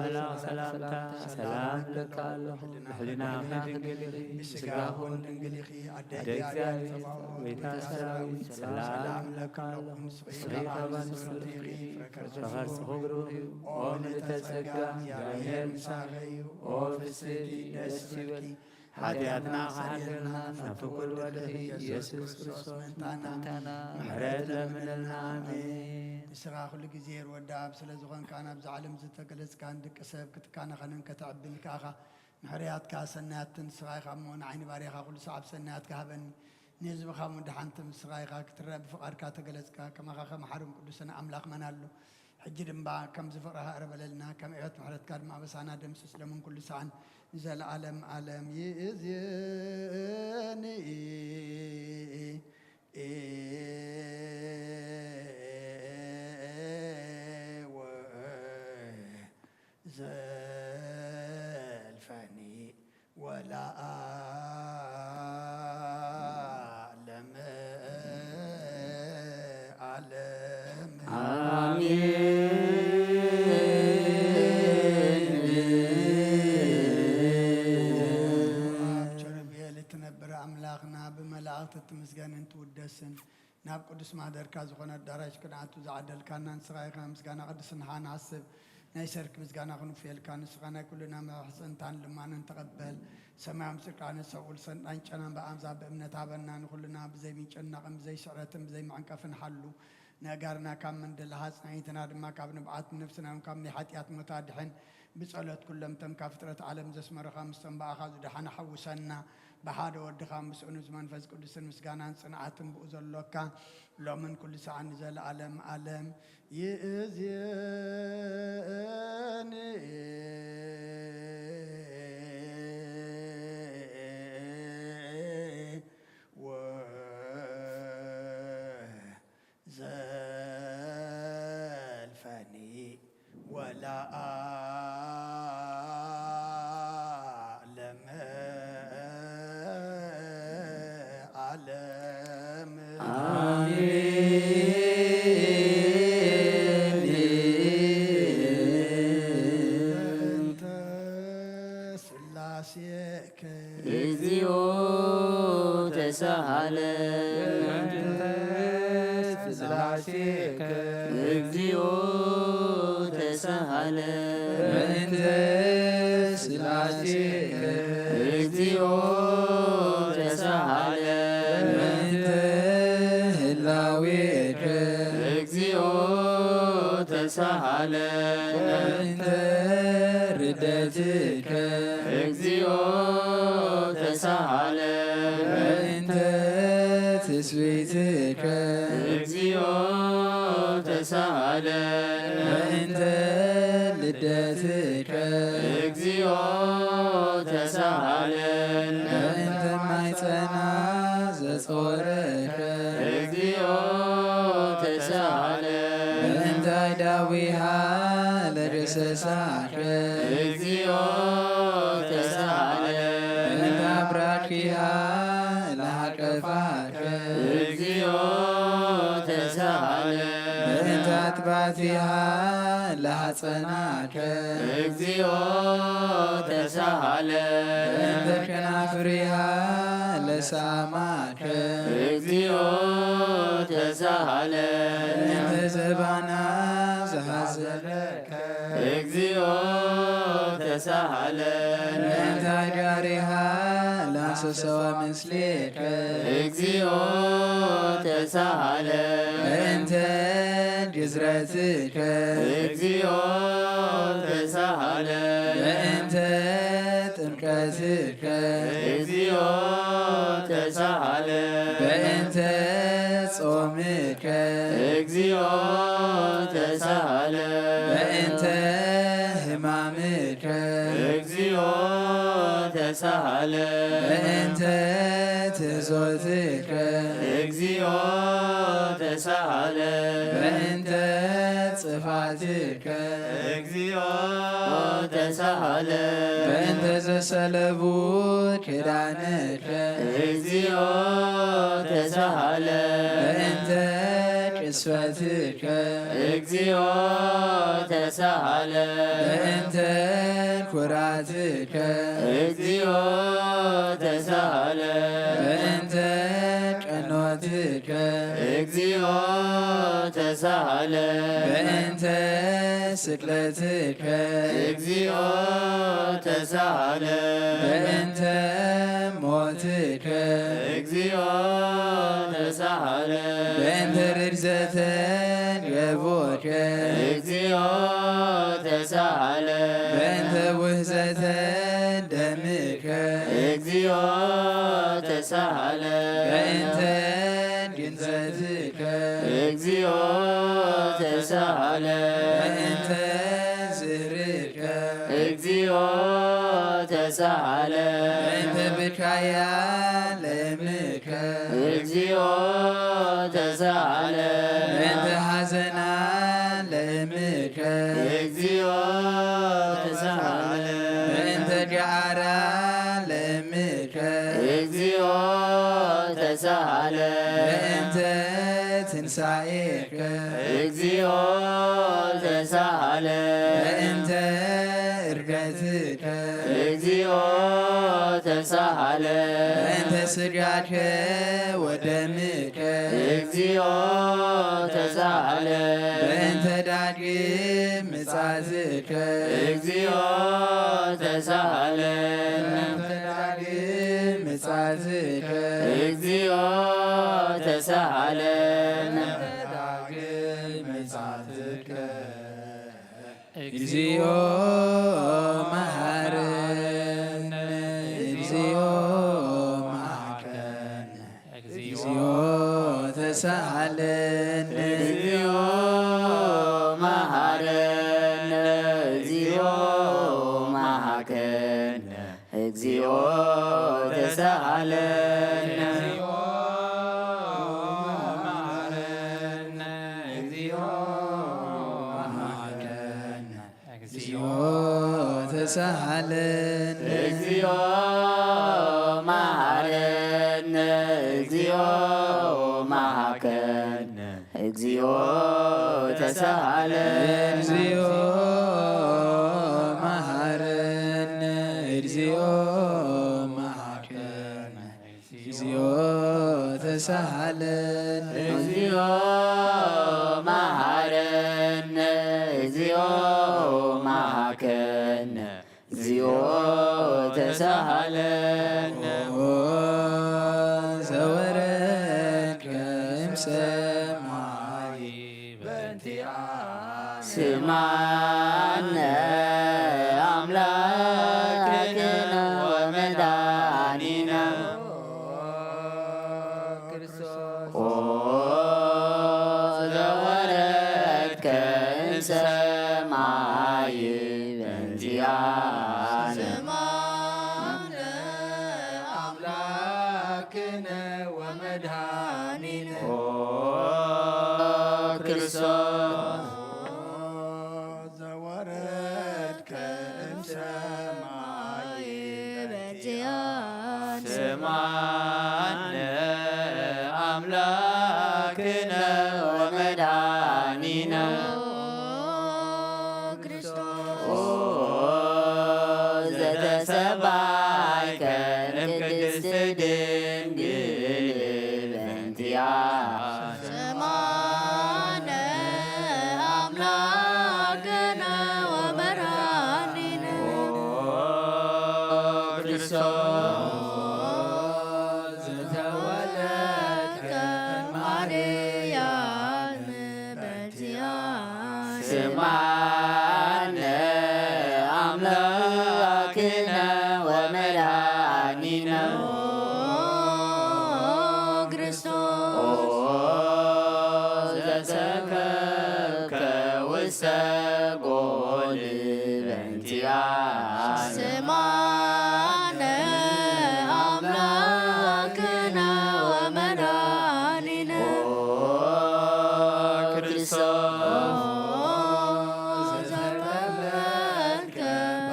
ألا سلامتا سلام لك أهلنا دنجلي سقاهون دنجلي أدعي ويتا سراوي سلام لك سريخا بانسوري فغر سغروه ومن تسقى جاهر مساغي وفسدي دستيوك حدياتنا غادرنا نفقل ودهي يسوس كريستوس منتانا محرد لمن الآمين سرا كل جزير وداب سلازغان كان بزعلم زتقلس كان دك سبب كان خنن كتعبن كاخا محريات كاسنات سراي خمون عين باريخا كل صعب سنات كهبن نزب خمون دحنتم سراي كترب فقر كاتقلس كما خا محرم قدسنا املاك منالو حجر با كم زفرها اربللنا كم ايات محرت كاد ما بسانا دمسس لمن كل سان زل عالم عالم يزيني زلفني ولا أعلم أملاخنا تمسجن أنت ودسن ناب قدس ما در كاز خنا دراج كنا أنتو زعدل كنا نسرائي خنا مسجنا قدسن حان عصب نيسرك مسجنا خنو فيل كان سخنا كلنا ما حسن تان لما نتقبل سمع مسكنا سؤول سن أنشنا بأمزاب بأمنة عبنا نقولنا بزي من جنا قم زي شرتم بزي معنكفن حلو نجارنا كم من دلهاس نعيتنا دم كابن بعات نفسنا وكم نحاتيات متادحين بسألت كلهم تم كفترة عالم زسم رقم استنباع خذ دحنا حوسنا بحاد ودخام بسأنو زمان فاز كل سن مسجانا صنعتم بأذل لك لو من كل ساعة نزل عالم عالم يزيني زلفني ولا أعلم ተሳሃለ እግዚኦ ተሳሃለ እግዚኦ ተሳሃለ እግዚኦ ተሳሃለ ردتك እግዚኦ ተሳሃለ تسويتك እግዚኦ ተሳሃለን በእንተ ልደትከ እግዚኦ ተሳሃለን በእንተ ማይጸና ዘጾረከ እግዚኦ ተሳሃለን በእንተ ዳዊሃ ለደሰሳከ እግዚኦ ተሳሃለን በእንተ አብራኪሃ ለሃቀፋከ እግዚኦ ተሳሃለን በእንተ አጥባቲሃ ለሐጸናከ እግዚኦ ተሳሃለን በእንተ ከናፍሪሃ ለሳማከ እግዚኦ ተሳሃለን በእንተ ዘባና ዘሐዘለከ እግዚኦ ተሳሃለን በእንተ አዳሪሃ ላሰሰዋ ምስሌከ እግዚኦ ተሳሃለን በእንተ ጅዝረትከ እግዚኦ ተሳሃለን በእንተ ጥምቀትከ እግዚኦ ተሳሃለን በእንተ ጾምከ እግዚኦ ተሳሃለን በእንተ ሕማምከ እግዚኦ ተሳሃለን በእንተ ትዞትከ እግዚኦ ተሳሃለን በእንተ ጽፋትከ እግዚኦ ተሳሃለን በእንተ ዘሰለቡ ኪዳንከ እግዚኦ ተሳሃለን በእንተ ቅስፈትከ እግዚኦ ተሳሃለን በእንተ ኩራትከ እግዚኦ ተሳሃለን በእንተ ቀኖትከ እግዚኦ ተሳሃለን በእንተ ስቅለትከ እግዚኦ ተሳሃለን በእንተ ሞትከ እግዚኦ ተሳሃለን በእንተ ርድዘተ ገቦከ እግዚኦ ተሳሃለን በእንተ ውህዘተ ደምከ እግዚኦ ተሳሃለን በእንተ ግንዘትከ እግዚኦ ተሳሃለን በእንተ ዝህርከ እግዚኦ ተሳሃለን በእንተ ብካያ ለእምከ እግዚኦ ተሳሃለን በእንተ ሐዘና ለእምከ እግዚኦ ተሳሃለን በእንተ ገዓራ ለእምከ እግዚኦ ተሳሃለን በእንተ ትንሣኤከ እግዚኦ ተሳሃለን በእንተ እርገትከ እግዚኦ ተሳሃለን በእንተ ሥጋከ ወደምከ እግዚኦ ተሳሃለን በእንተ ዳግም ምጻትከ እግዚኦ ተሳሃለን በእንተ ዳግም ምጻትከ እግዚኦ ተሳሃለን ዳግም ምጻትከ እግዚኦ መሐረነ እግዚኦ መሐረነ እግዚኦ ተሳሃለነ እግዚኦ መሐረነ እግዚኦ መሐከነ እግዚኦ ተሳሃለን እግዚኦ ተሳሃለነ እግዚኦ መሐረነ እግዚኦ መሐከነ እግዚኦ ተሳሃለን እግዚኦ መሐረነ እግዚኦ መሐከነ እግዚኦ ተሳሃለነ እግዚኦ መሐረነ እግዚኦ መሐከነ እግዚኦ ተሳሃለን ዘወረድከ እምሰማይ በእንቲአነ ስማነ አምላክነ ወመድኃኒነ ኦ ዘወረድከ ሰማይ በዚያን ስማነ አምላክነ ወመድኃኒነ ዘተሰባይከ እምቅድስት ድንግል በእንቲአነ ሰማነ አምላክነ ወመድኃኒነ ክርስቶስ ዘተወለድከ እማርያም በዚያን ስማነ አምላክነ ወመድኃኒነ ክርስቶስ ዘተከልከ ውስተ ጎል በእንቲአነ ስማነ አምላክነ ወመድኃኒነ ክርስቶስ ዘተወለድከ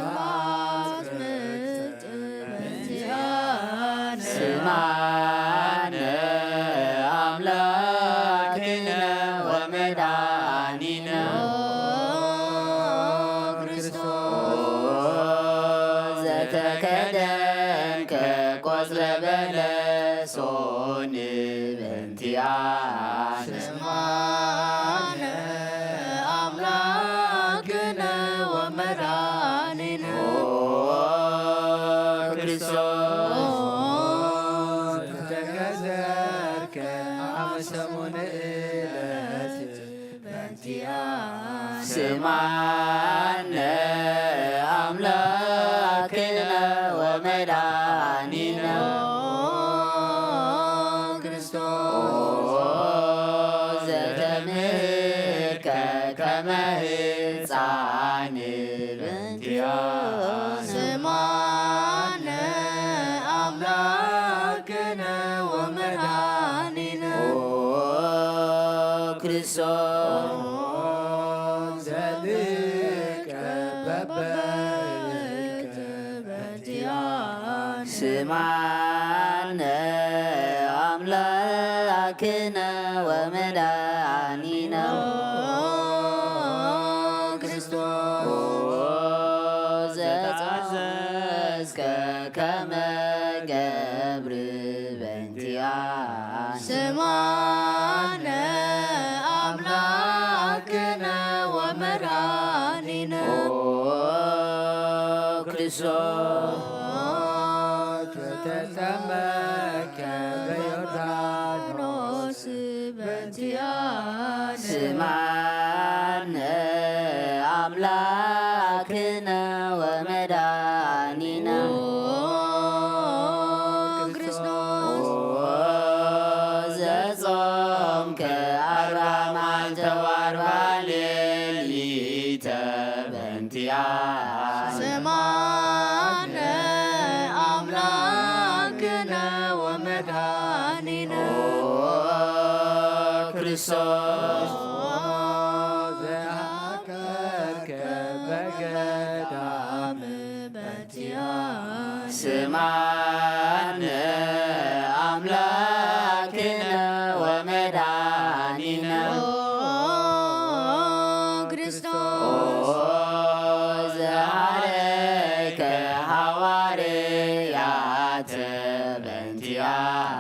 በአጽምዕት በእንቲአነ ስማነ አምላክነ ወመድኃኒነ ክርስቶስ ዘተከደንከ ቆጽለ በለሶን በእንቲአነ ስማነ አምላክነ ወመድኃኒነ ክርስቶስ ዘተገዘርከ አመሰሙን ዕለት በእንቲአነ ስማነ አምላክነ ወመድኃኒነ ክርስቶስ ዘተምህርከ ከመ ሕፃን በእንቲአነ ስማነ አምላክነ ወመድኃኒነ ክርስቶስ ዘልቀ በበርከ በእንቲአነ ስማነ አምላክነ ወመድኃኒነ ክርስቶስ ዘተአዘዝከ ከመ ገብር በእንቲአነ ስማነ አምላክነ ወመድኃኒነ ክርስቶስ ተጠመቀ በዮርዳኖስ በእንቲአነ ስማነ አምላክነ ወመድኃኒነ ክርስቶስ ዘጾምከ አርባ መዓልተ ወአርባ ሌሊተ በእንቲአነ ስማነ አምላክነ ወመድኃኒነ ክርስቶስ ዘአከርከ በገዳም በእንቲአነ ስማነ አምላክነ ወመድኃኒነ ክርስቶስ ዘአረከ ሐዋርያተ በእንቲአነ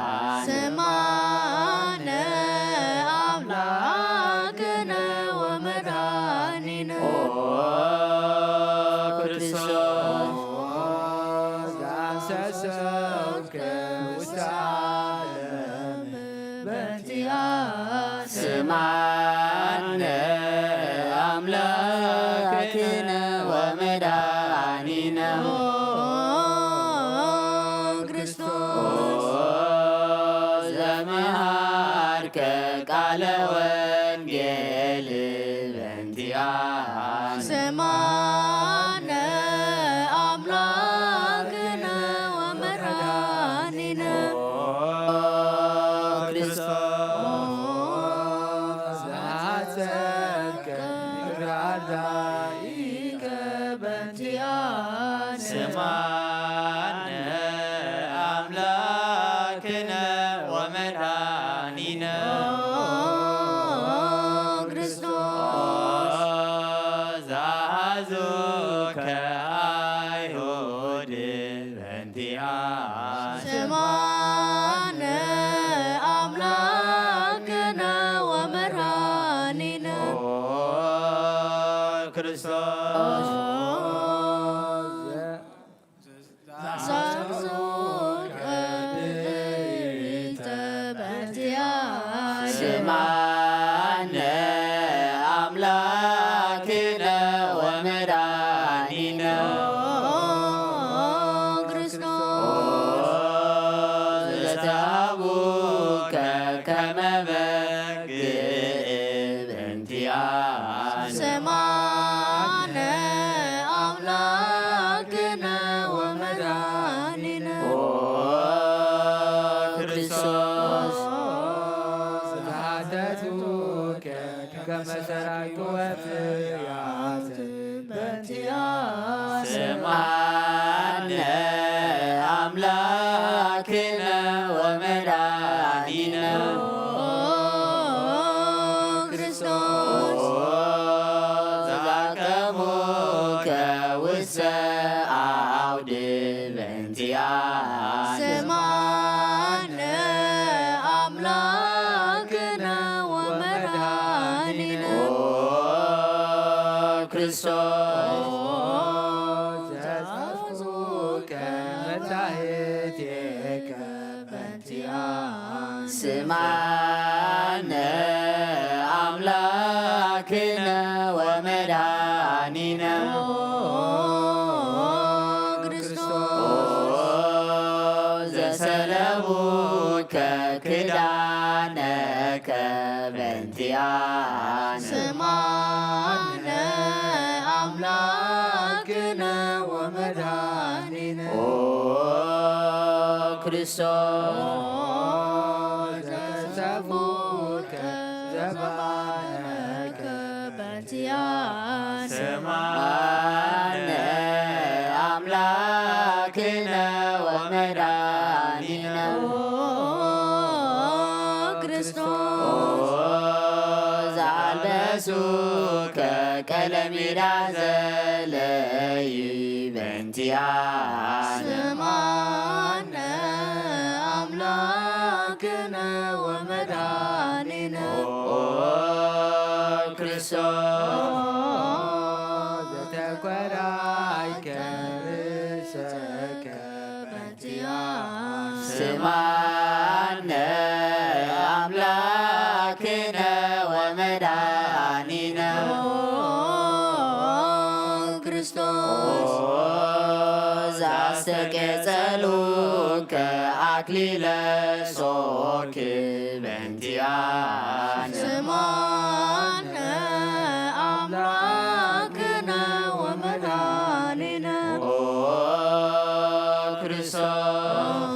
ስማነ አምላክነ ወመድኃኒነ ክርስቶስ ዘአንሰሰብከ ውስተ ዓለም በእንቲአነ ስማነ አምላክነ ወመድኃኒነ ክርስቶስ ዘመሃርከ ቃለ ወንጌል በእንቲአነ ስማነ አምላክነ ወመድኃኒነ ክርስቶስ ዘአጸድቀ እግረ አርዳኢከ በእንቲአነ ስማነ አምላክነ ወመድኃኒነ ክርስቶስ ዘአሐዙከ አይሁድ በእንቲአነ ስማነ አምላክነ ወመድኃኒነ ክርስቶስ ስማነ አምላክነ ወመድኃኒነ ክርስቶስ ዘተሃቡከ ከመ በግዕ በእንቲአነ ስማነ አምላክነ ወመድኃኒነ ክርስቶስ ዘሐተቱከ ከመ ሰራዩ ወፍያት በእንቲአነ ስማነ አምላክነ ወመድኃኒነ ክርስቶስ ዘአቅሙከ ውስተ አውድ በእንቲአነ ስማነ አምላክነ ወመድኃኒነ ክርስቶስ ዘጻፉከ መታሕቴከ በእንቲአነ ስማነ አምላክነ ወመድኃኒነ ክርስቶስ ዘሰለቡከ ክዳነከ በእንቲአነ ስማነ አምላክነ ወመድኃኒነ ክርስቶስ ዘጸፉከ ዘባነከ በእንቲአነ ስማነ አምላክነ ወመድኃኒነ ክርስቶስ ዘአልበሱከ ቀለሚዳ ዘለይ በእንቲአነ ስማነ አምላክነ ወመድኃኒነ ክርስቶስ ዘተኰራይከ ርእሰከ በእንቲአነ ስማነ አምላክነ ወመድኃኒነ ክርስቶስ ዘአስተቄጸሉከ አክሊለ ሦክ በእንቲአነ ስማነ አምላክነ ወመድኃኒነ ክርስቶስ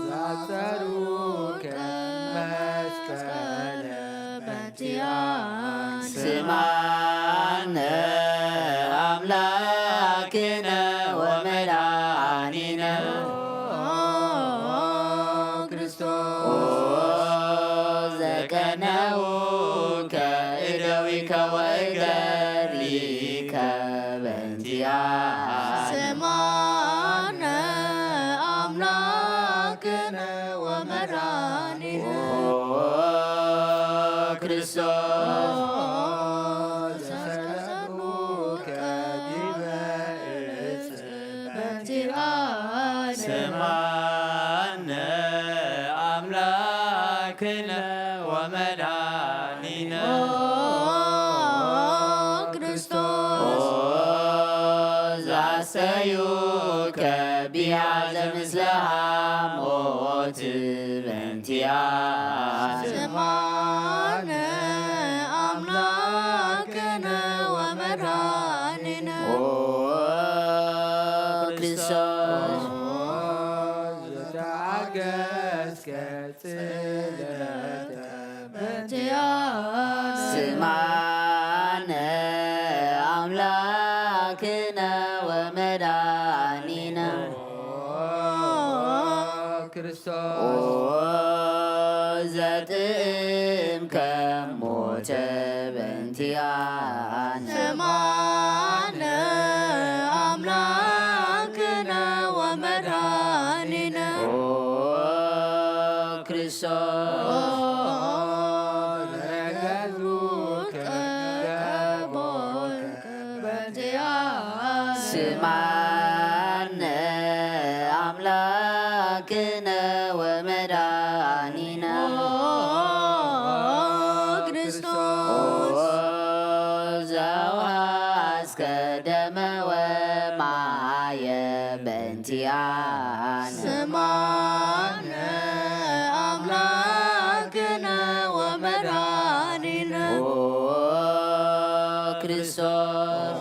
ዘአጸሩከ መስቀለ በእንቲአነ ስማነ አምላክነ ወመድኃኒነ ክርስቶስ ዘቀነውከ እደዊከ ወእገሪከ በእንቲአነ ስማነ አምላክነ ወመድኃኒነ ክርስቶስ ዘሰቀሉከ ዲበ ዕፅ በእንቲአነ ስማነ አምላክነ ወመድኃኒነ ክርስቶስ ዘአሰዩከ ቢያዘ ምስለ ሐሞት በእንቲአነ ስማነ አምላክነ ወመድኃኒነ ክርስቶስ ዘተአገሥከ ጽልለተ በእንቲአነ ስማነ አምላክነ ወመድኃኒነ ወመድኃኒነ ክርስቶስ ዘጥምከ ሞተ በእንቲአነ ስማነ አምላክነ ወመድኃኒነ ክርስቶስ ረገዙከ ገቦርከ በእንቲአነ ስማነ አምላክነ ወመድኃኒነ ክርስቶስ ዘውሃስከ ደመ ወማየ በእንቲአነ ስማነ አምላክነ ወመድኃኒነ ክርስቶስ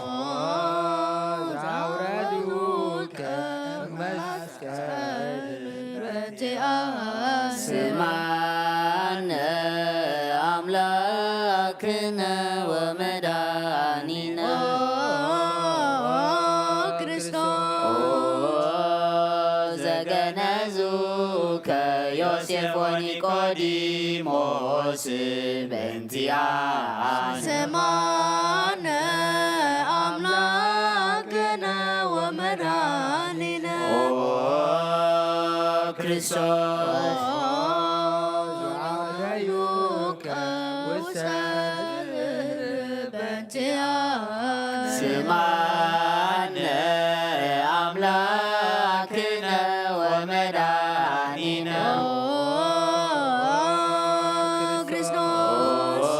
አውረዱከ መስቀል በእንቲአነ ስማነ አምላክነ ወመድኃኒነ ክርስቶስ ዘገነዙከ ዮሴፍ ወኒቆዲሞስ በእንቲአነ ስማነ አምላክነ ወመድኃኒነ ክርስቶስ አረዩከ ውስተ በእንቲአነ ስማነ አምላክነ ወመድኃኒነ ክርስቶስ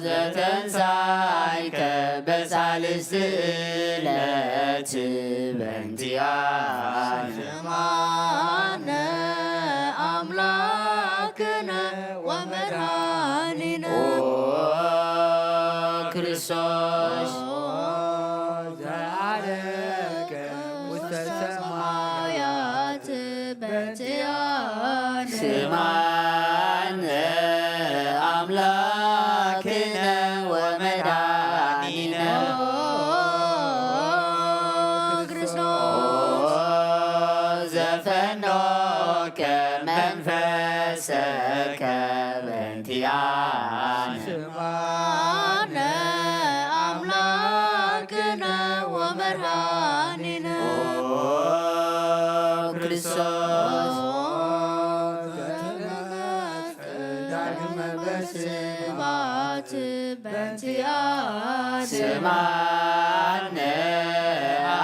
ዘተንሣእከ በሳልስት ዕለት በእንቲአነ ስማነ አምላክነ ወመድኃኒነ ክርስቶስ ዘአረገ ውስተ ሰማያት በእንቲአነ ስማነ አምላክነ ወመድኃኒነ ክርስቶስ ዘፈኖከ መንፈሰከ በእንቲአነ ስማነ አምላክነ ወመድኃኒነ ክርስቶስ ዳግመ በስብሐት በእንቲአነ ስማነ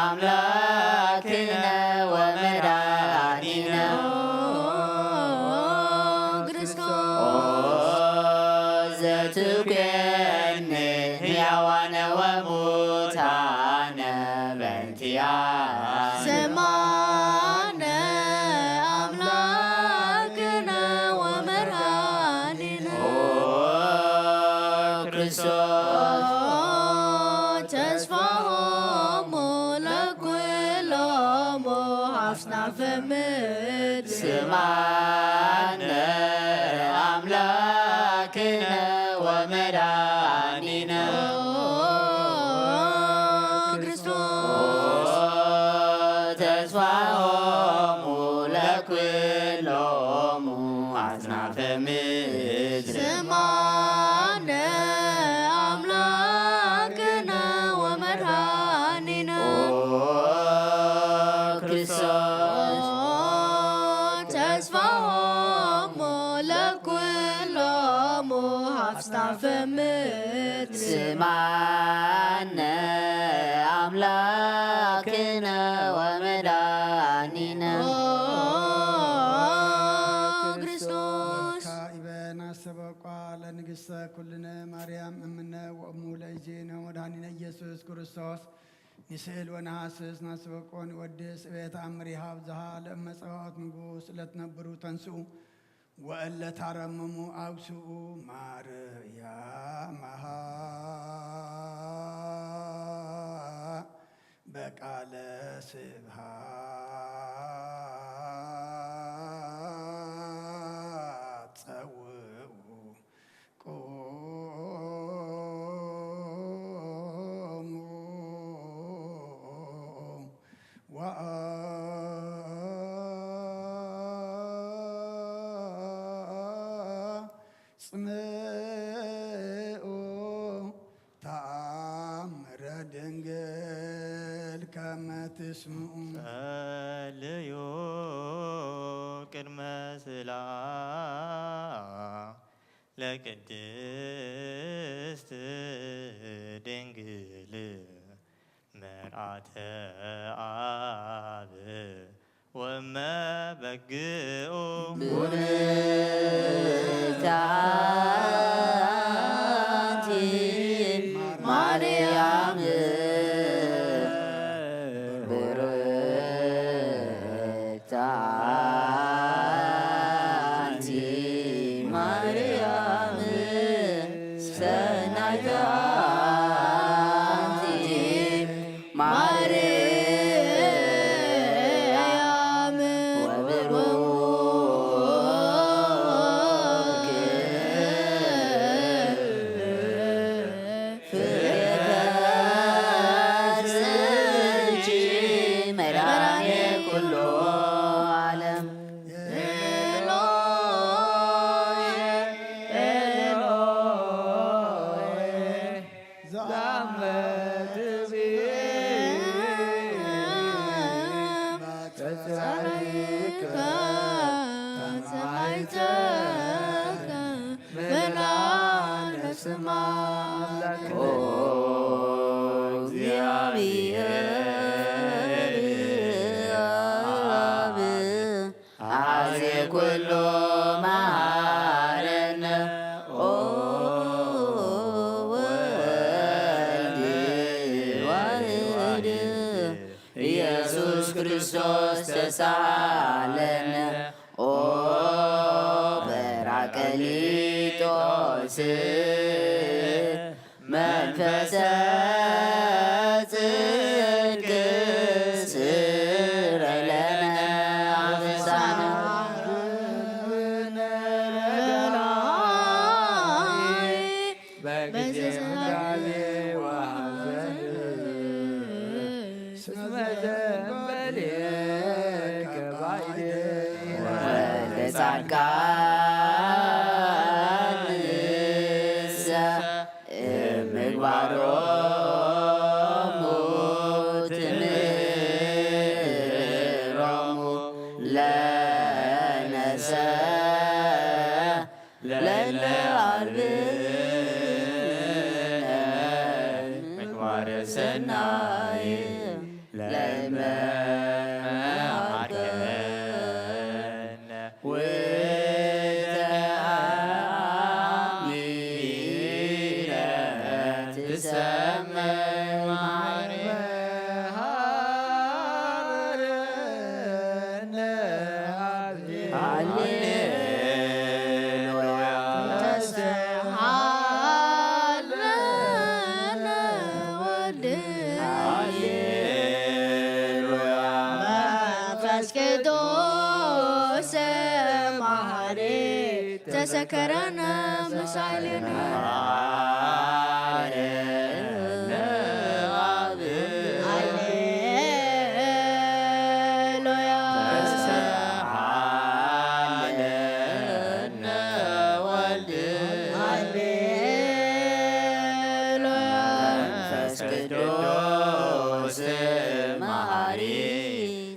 አምላክነ ወመድኃኒነ ክርስቶስ ዘትኮን ሕያዋነ ወሙታነ በእንቲአነ ስማነ አምላክነ ወመድኃኒነ ክርስቶስ ተስፋሆሙ ለኵሎሙ አጽናፈ ምድር ስማነ አምላክነ ወመድኃኒነ ክርስቶስ ተስፋሆሙ ለኵሎሙ አጽናፈ ምድር ስማነ አምላክነ ወመድኃኒነ ክርስቶስ ተስፋሆሙ ለኵሎሙ አጽናፈ ምድር ስማነ አምላክነ ወመድኃኒነ ክርስቶስ ካኢበን አሰበቋ ለንግሥተ ኩልነ ማርያም እምነ ወእሙ ለእዜነ ወድኃኒነ ኢየሱስ ክርስቶስ ንስእል ወነሐስስ ናስበቆን ወድስ ቤተ አምሪሃ ብዝሃ ለእመ ጸባኦት ንጉሥ ለትነብሩ ተንስኡ ወእለ ታረመሙ አውስኡ ማርያምሃ በቃለ ስብሐት ጸውዑ ቆሙ ጽምኡ ተአምረ ድንግል ከመ ትስምዑ ጸልዩ ቅድመ ስላ ለቅድስት ድንግል መርዓተ አብ ወመ በግኡ ቡርክት አንቲ ማርያም ቡርክት አንቲ ማርያም ሰናይተ አንቲ ማርያም ወብሩክ ፍሬ ከርስኪ መድኃኔ ኩሉ ዓለም እግዚአብሔር አብ አዜ ኩሉ መሐረነ ወልድ ዋሕድ ኢየሱስ ክርስቶስ ተሳለነ ኦ በራቀሊጦስ መንፈሰ ጽድቅ ስረይ ለነ አበሳነ በጊዜ ምዳቤ ወሐዘን እስመ ዘእንበሌከ ባዕድ ወልደ ጻድቃን እምግባሮሙ ትምህሮሙ ለነሰ ለለ አልብነ ምግባረ ሰናይ ለመሃርከነ ወተአሚረ ትሰመይ ማርያም ሃሌሉያ ተሰሃለነ ወልድ ሃሌሉያ መንፈስ ቅዱስ መሐሪ ተሰከረነ ምሳሌነ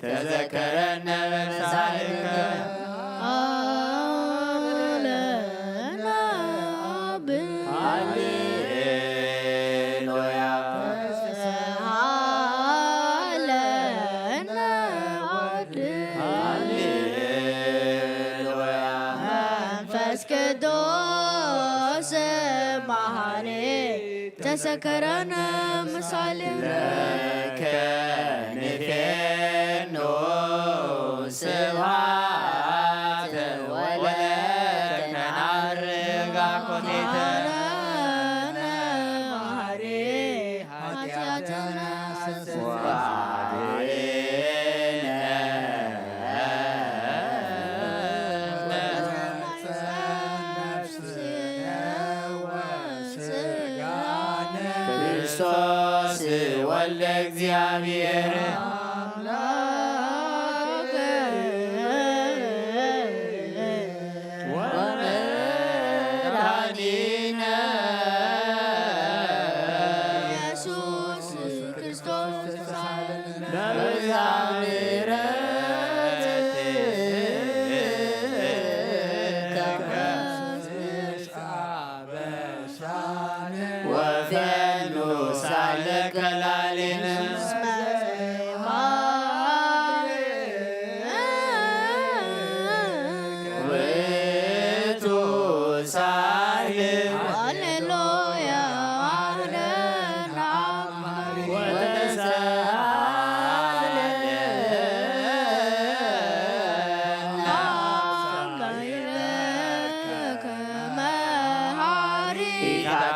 ተዘከረነ በምሳሌከ አለነ አብ ሃሌሉያ ተሰሃለነ ወልድ ሃሌሉያ መንፈስ ቅዱስ መሐሪ ተሰከረነ ምሳሌነ ከንፌኖ ስብሐት ወለከ ናርጋ ኮቴተ መሐሪ ኃጢአተነ ክርስቶስ ወልደ እግዚአብሔር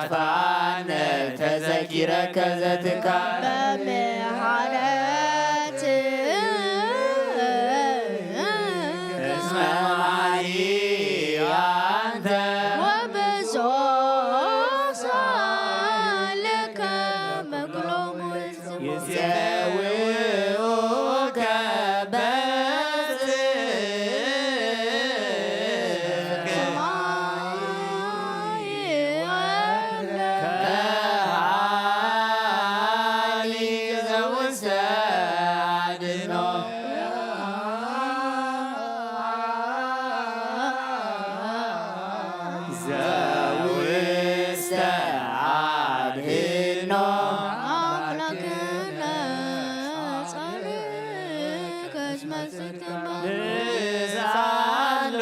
አፋነ ተዘኪረከ ዘትካል በምሕረት እስመ ማሪ አንተ ወብዙሕ ሳልከ መግሎሙ ይፄውኡከ ከሃሊ ዘውስተ አድኅኖ ዘውስተ አድኅኖ አምላክነ ጻድቅ እስመ ትትባረክ ንሳሎ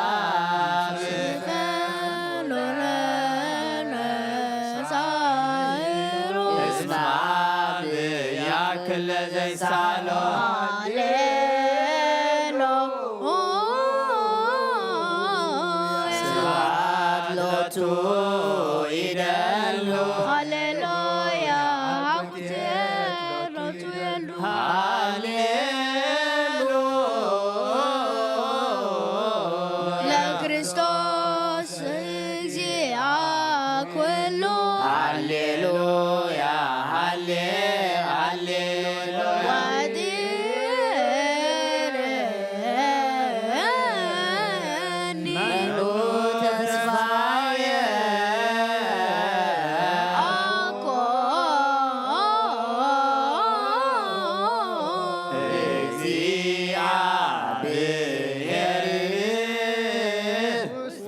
ለአብ ሎለነ ጻይሩ እስመ አብ ያክል ለዘይሳሎ ስብሐት ሎቱ ይደሉ ሃሌሉያ ሀብቴ ሎቱ የሉ ለክርስቶስ እግዚአ ኩሉ ሃሌሉያ ሃሌ ሃሌሉያ ወዲርኒ መኑ ተስፋየ አኮ እግዚአብሔር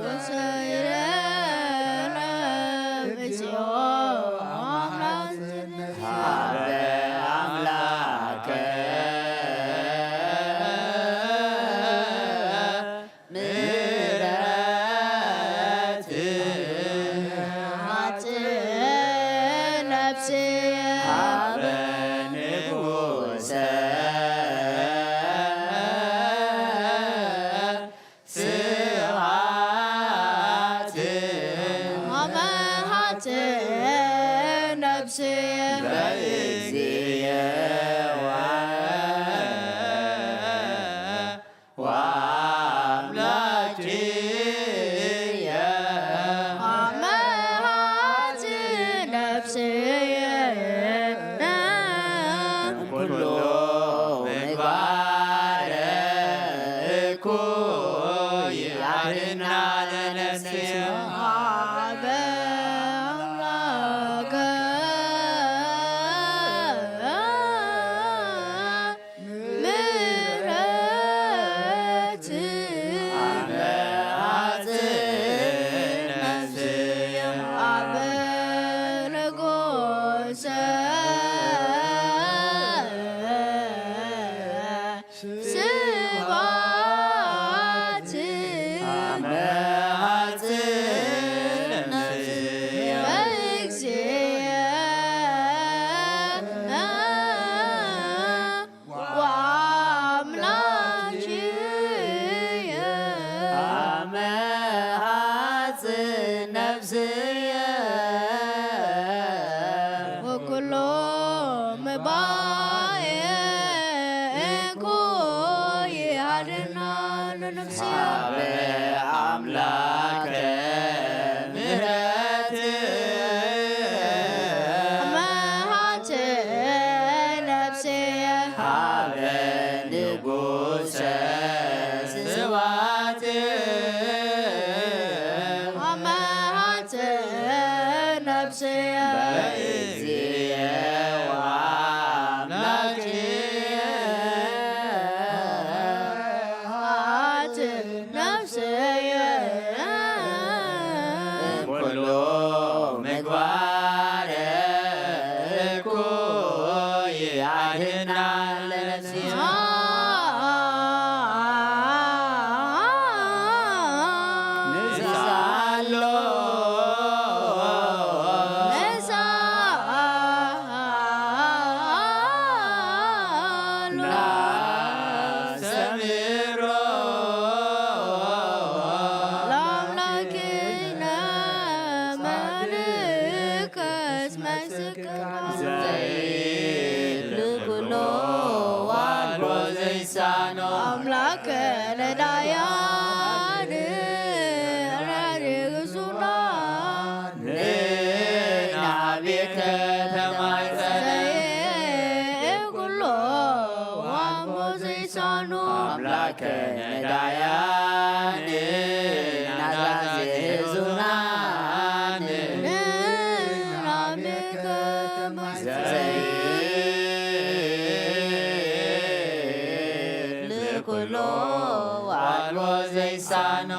ወሰይረነ እግዚኦ አምላክነ ሀበ አምላከ ምሕረት ነፍሴ ሀበ ንጉሠ ስብሐት አመሃት ነፍሴ በእግዚእ ወአምላክየ አመሃት ነፍሴ ኩሉ ምግባረ እኩይ ያድኅና ለነፍሴ ሀበ አምላከ ዙፋኑ አምላከ ነዳያን ናዛዜ ዙናን ንራብከ ለኩሎ ዋልዎ ዘይሳኖ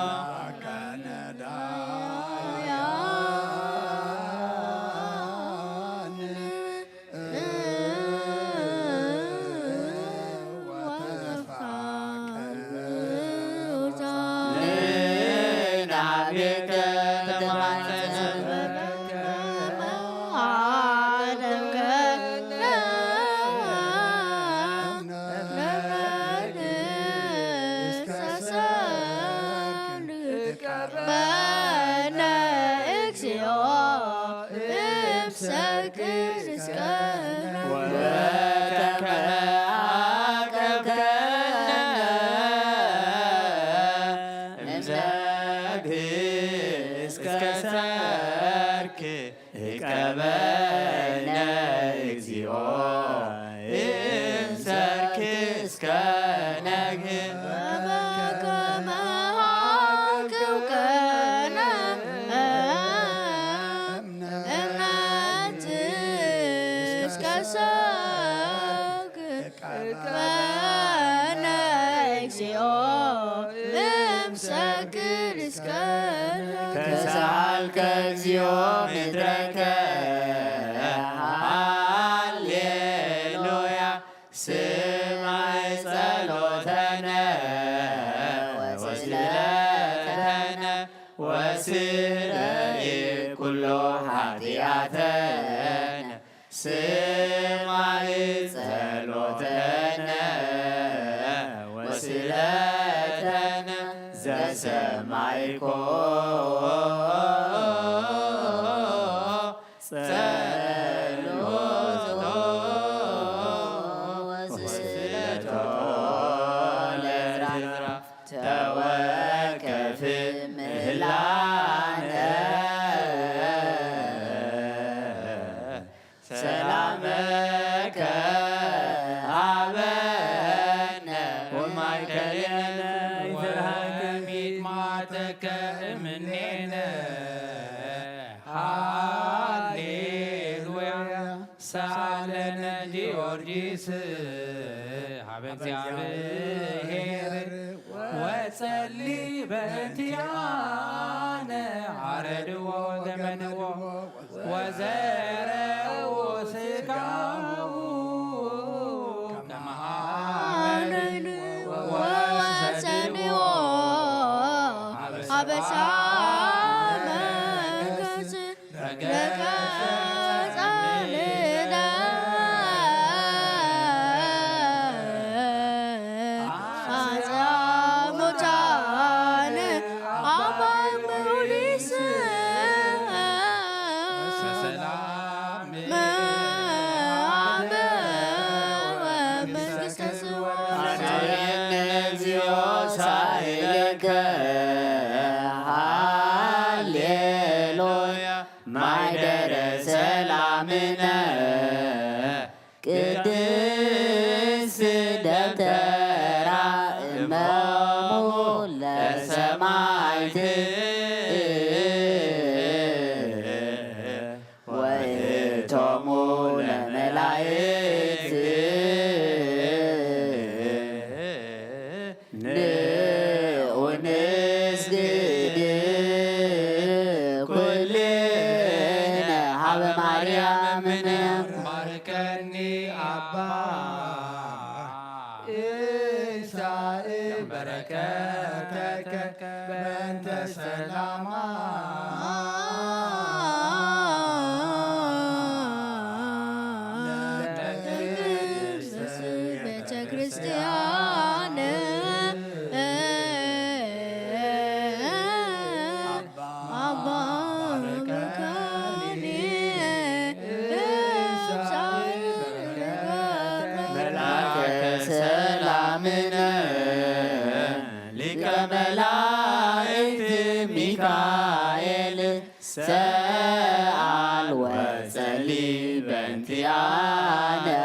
سأل وسلي بنتيانا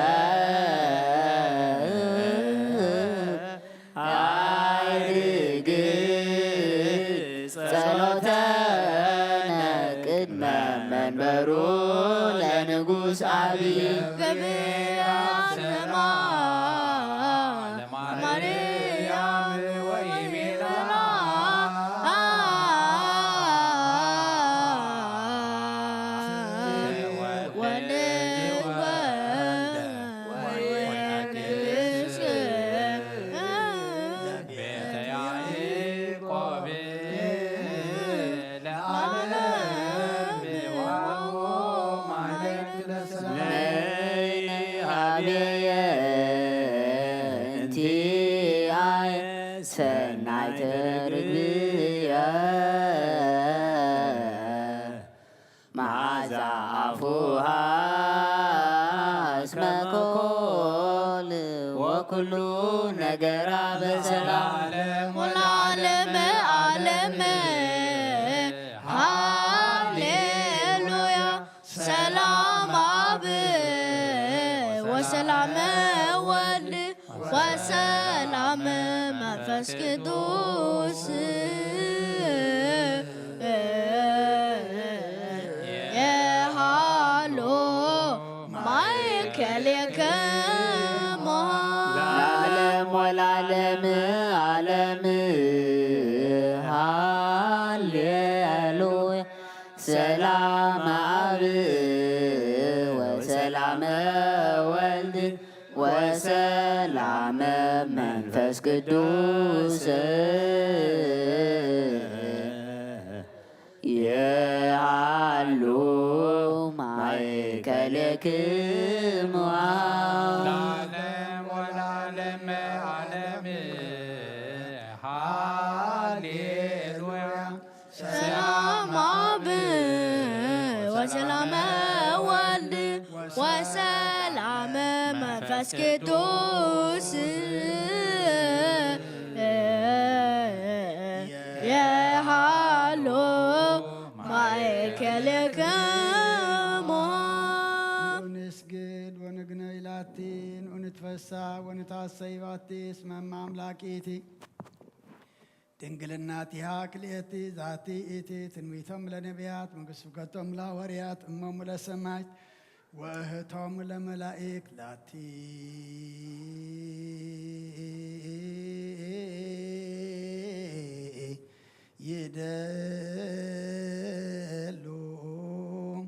كل نجر بسلام والعالم عالم هاليلويا سلام أبي وسلام ولي وسلام منفس قدوس يا هالو مايكل يا والعالم عالم هاليلويا سلام أبي وسلام ولد وسلام منفس قدوس يعلو معك لكم سلام أبي وسلام ولد وسلام منفس قدوس يا هالو مايكلك ونسجد ونقنى إلاتين ونتفسع ونتعصي باتي اسم أملاكيتي تنقلناتها كليتي ذاتي إيتي تنويتهم لنبيات مقصفقتهم لوريات أمهم لسمايت وأهتهم لملائك لاتي يدلو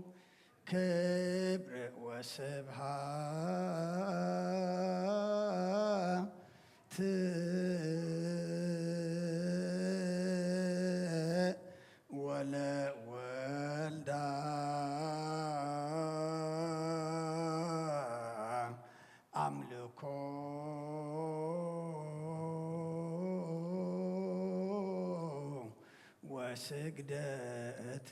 كبر وسبحات ولا والدا أملكو وسجدت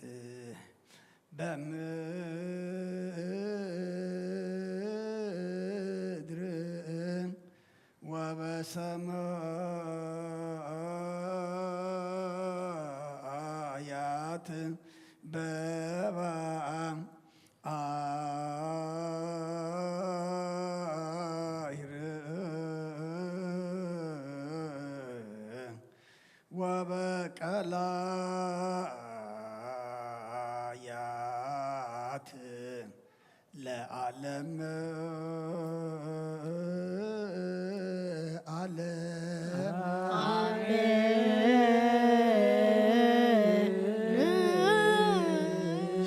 بمدر وبسمايات بابا وبقلايات لعالم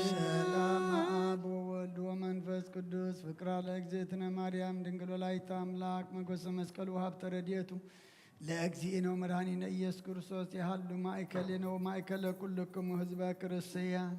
ሰላም አብ ወወልድ ወመንፈስ ቅዱስ ፍቅር ለእግዝእትነ ማርያም ድንግል ወላዲተ አምላክ መጎሰ መስቀሉ ሀብተ ረድኤቱ ለእግዚእነ ወመድኃኒነ ኢየሱስ ክርስቶስ የሃሉ ማእከሌነ ወማእከለ ኩልክሙ ህዝበ ክርስቲያን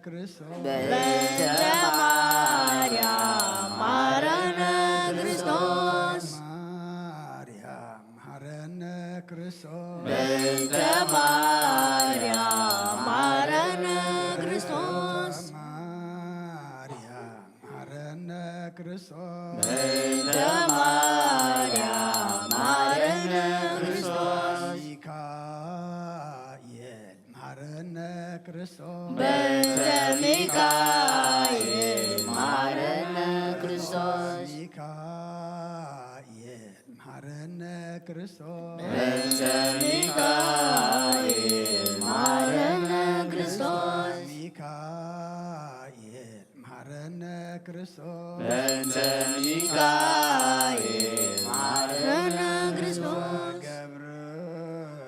ክርስቶስ በእንተ ማርያም መሐረነ ክርስቶስ ማርያም መሐረነ ክርስቶስ በእንተ ማርያም መሐረነ ክርስቶስ ማርያም መሐረነ ክርስቶስ በእንተ ማርያም መሐረነ ክርስቶስ ሚካኤል መሐረነ ክርስቶስ በእንተ ሚካኤል መሐረነ ክርስቶስ ሚካኤል መሐረነ ክርስቶስ በእንተ ሚካኤል መሐረነ ክርስቶስ ሚካኤል መሐረነ ክርስቶስ በእንተ ሚካኤል መሐረነ ክርስቶስ ገብርኤል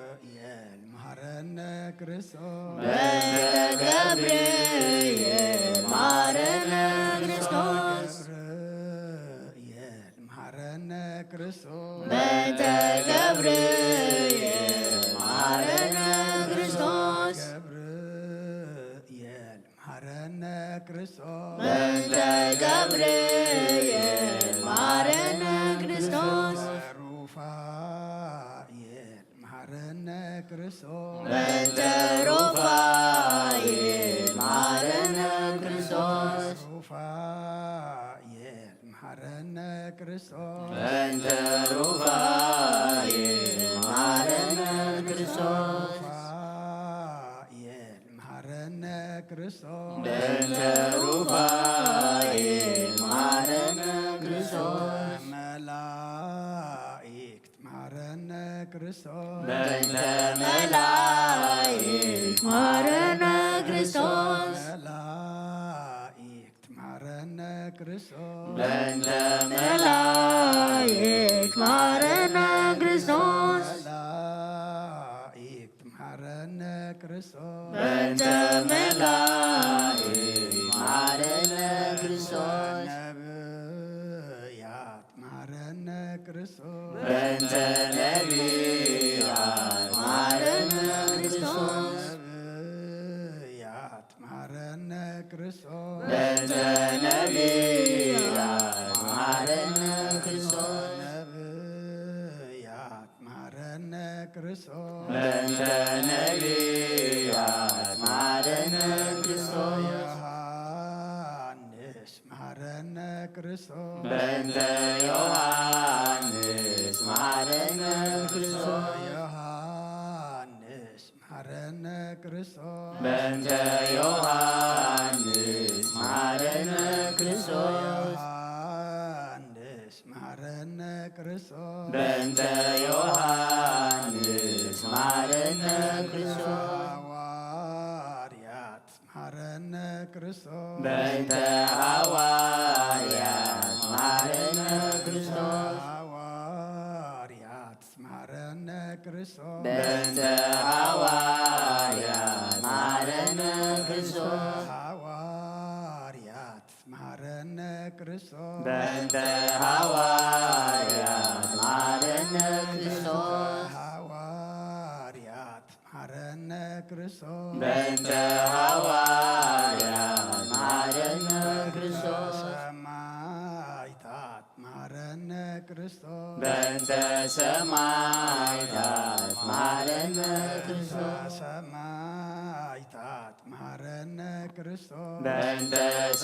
መሐረነ ክርስቶስ በእንተ ገብርኤል መሐረነ ክርስቶስ ገብርኤል መሐረነ ክርስቶስ በእንተ ገብርኤል መሐረነ ክርስቶስ ገብርኤል መሐረነ ክርስቶስ በእንተ ገብርኤል መሐረነ ክርስቶስ ሩፋኤል መሐረነ ክርስቶስ በእንተ ሩፋኤል መሐረነ ክርስቶስ ሩፋኤል መሐረነ ክርስቶስ በእንተ ሩፋኤል መሐረነ ክርስቶስ ሩፋኤል መሐረነ ክርስቶስ በእንተ ሩፋኤል መሐረነ ክርስቶስ መላእክት መሐረነ ክርስቶስ በእንተ መላእክት መሐረነ ክርስቶስ መላእክት መሐረነ ክርስቶስ በእንተ መላእክት መሐረነ ክርስቶስ መላእክት መሐረነ ክርስቶስ በእንተ መላእክት መሐረነ ክርስቶስ ነቢያት መሐረነ ክርስቶስ በእንተ ነቢያት መሐረነ ክርስቶስ ነቢያት መሐረነ ክርስቶስ በእንተ ነቢያት መሐረነ ክርስቶስ ነቢያት መሐረነ ክርስቶስ በእንተ ነቢያት መሐረነ ክርስቶስ ዮሐንስ መሐረነ ክርስቶስ በእንተ ዮሐንስ መሐረነ ክርስቶስ ዮሐንስ መሐረነ ክርስቶስ በእንተ ዮሐንስ መሐረነ ክርስቶስ ዮሐንስ መሐረነ ክርስቶስ በእንተ ዮሐንስ መሐረነ ክርስቶስ ሐዋርያት መሐረነ ክርስቶስ በእንተ ሐዋርያት መሐረነ ክርስቶስ ሐዋርያት መሐረነ ክርስቶስ በእንተ ሐዋርያት መሐረነ ክርስቶስ ሐዋርያት መሐረነ ክርስቶስ በእንተ ሐዋርያት መሐረነ ክርስቶስ ሐዋርያት መሐረነ ክርስቶስ በእንተ ሐዋርያት መሐረነ ክርስቶስ ሰማዕታት መሐረነ ክርስቶስ በእንተ ሰማዕታት መሐረነ ክርስቶስ ሰማዕታት መሐረነ ክርስቶስ በእንተ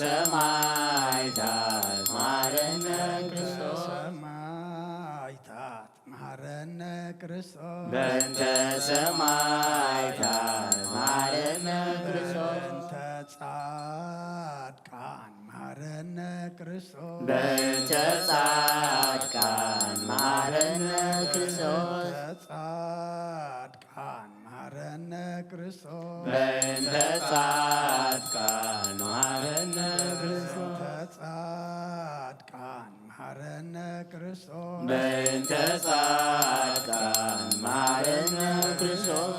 ሰማዕታት መሐረነ ክርስቶስ ሰማዕታት መሐረነ ክርስቶስ በእንተ ሰማዕታት መሐረነ ክርስቶስ በእንተ ጻድቃን መሐረነ ክርስቶስ በእንተ ጻድቃን መሐረነ ክርስቶስ ጻድቃን መሐረነ ክርስቶስ በእንተ ጻድቃን መሐረነ ክርስቶስ ጻድቃን መሐረነ ክርስቶስ በእንተ ጻድቃን መሐረነ ክርስቶስ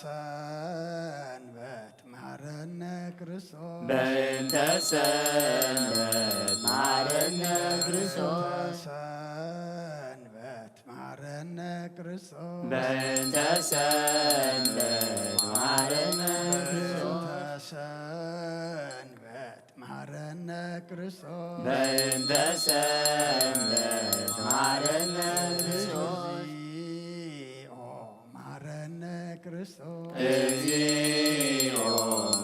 ሰንበት መሐረነ ክርስቶስ በእንተ ሰንበት መሐረነ ክርስቶስ ሰንበት መሐረነ ክርስቶስ በእንተ ሰንበት መሐረነ ክርስቶስ مارنا كريستوس بنت سنبت مارنا كريستوس مارنا كريستوس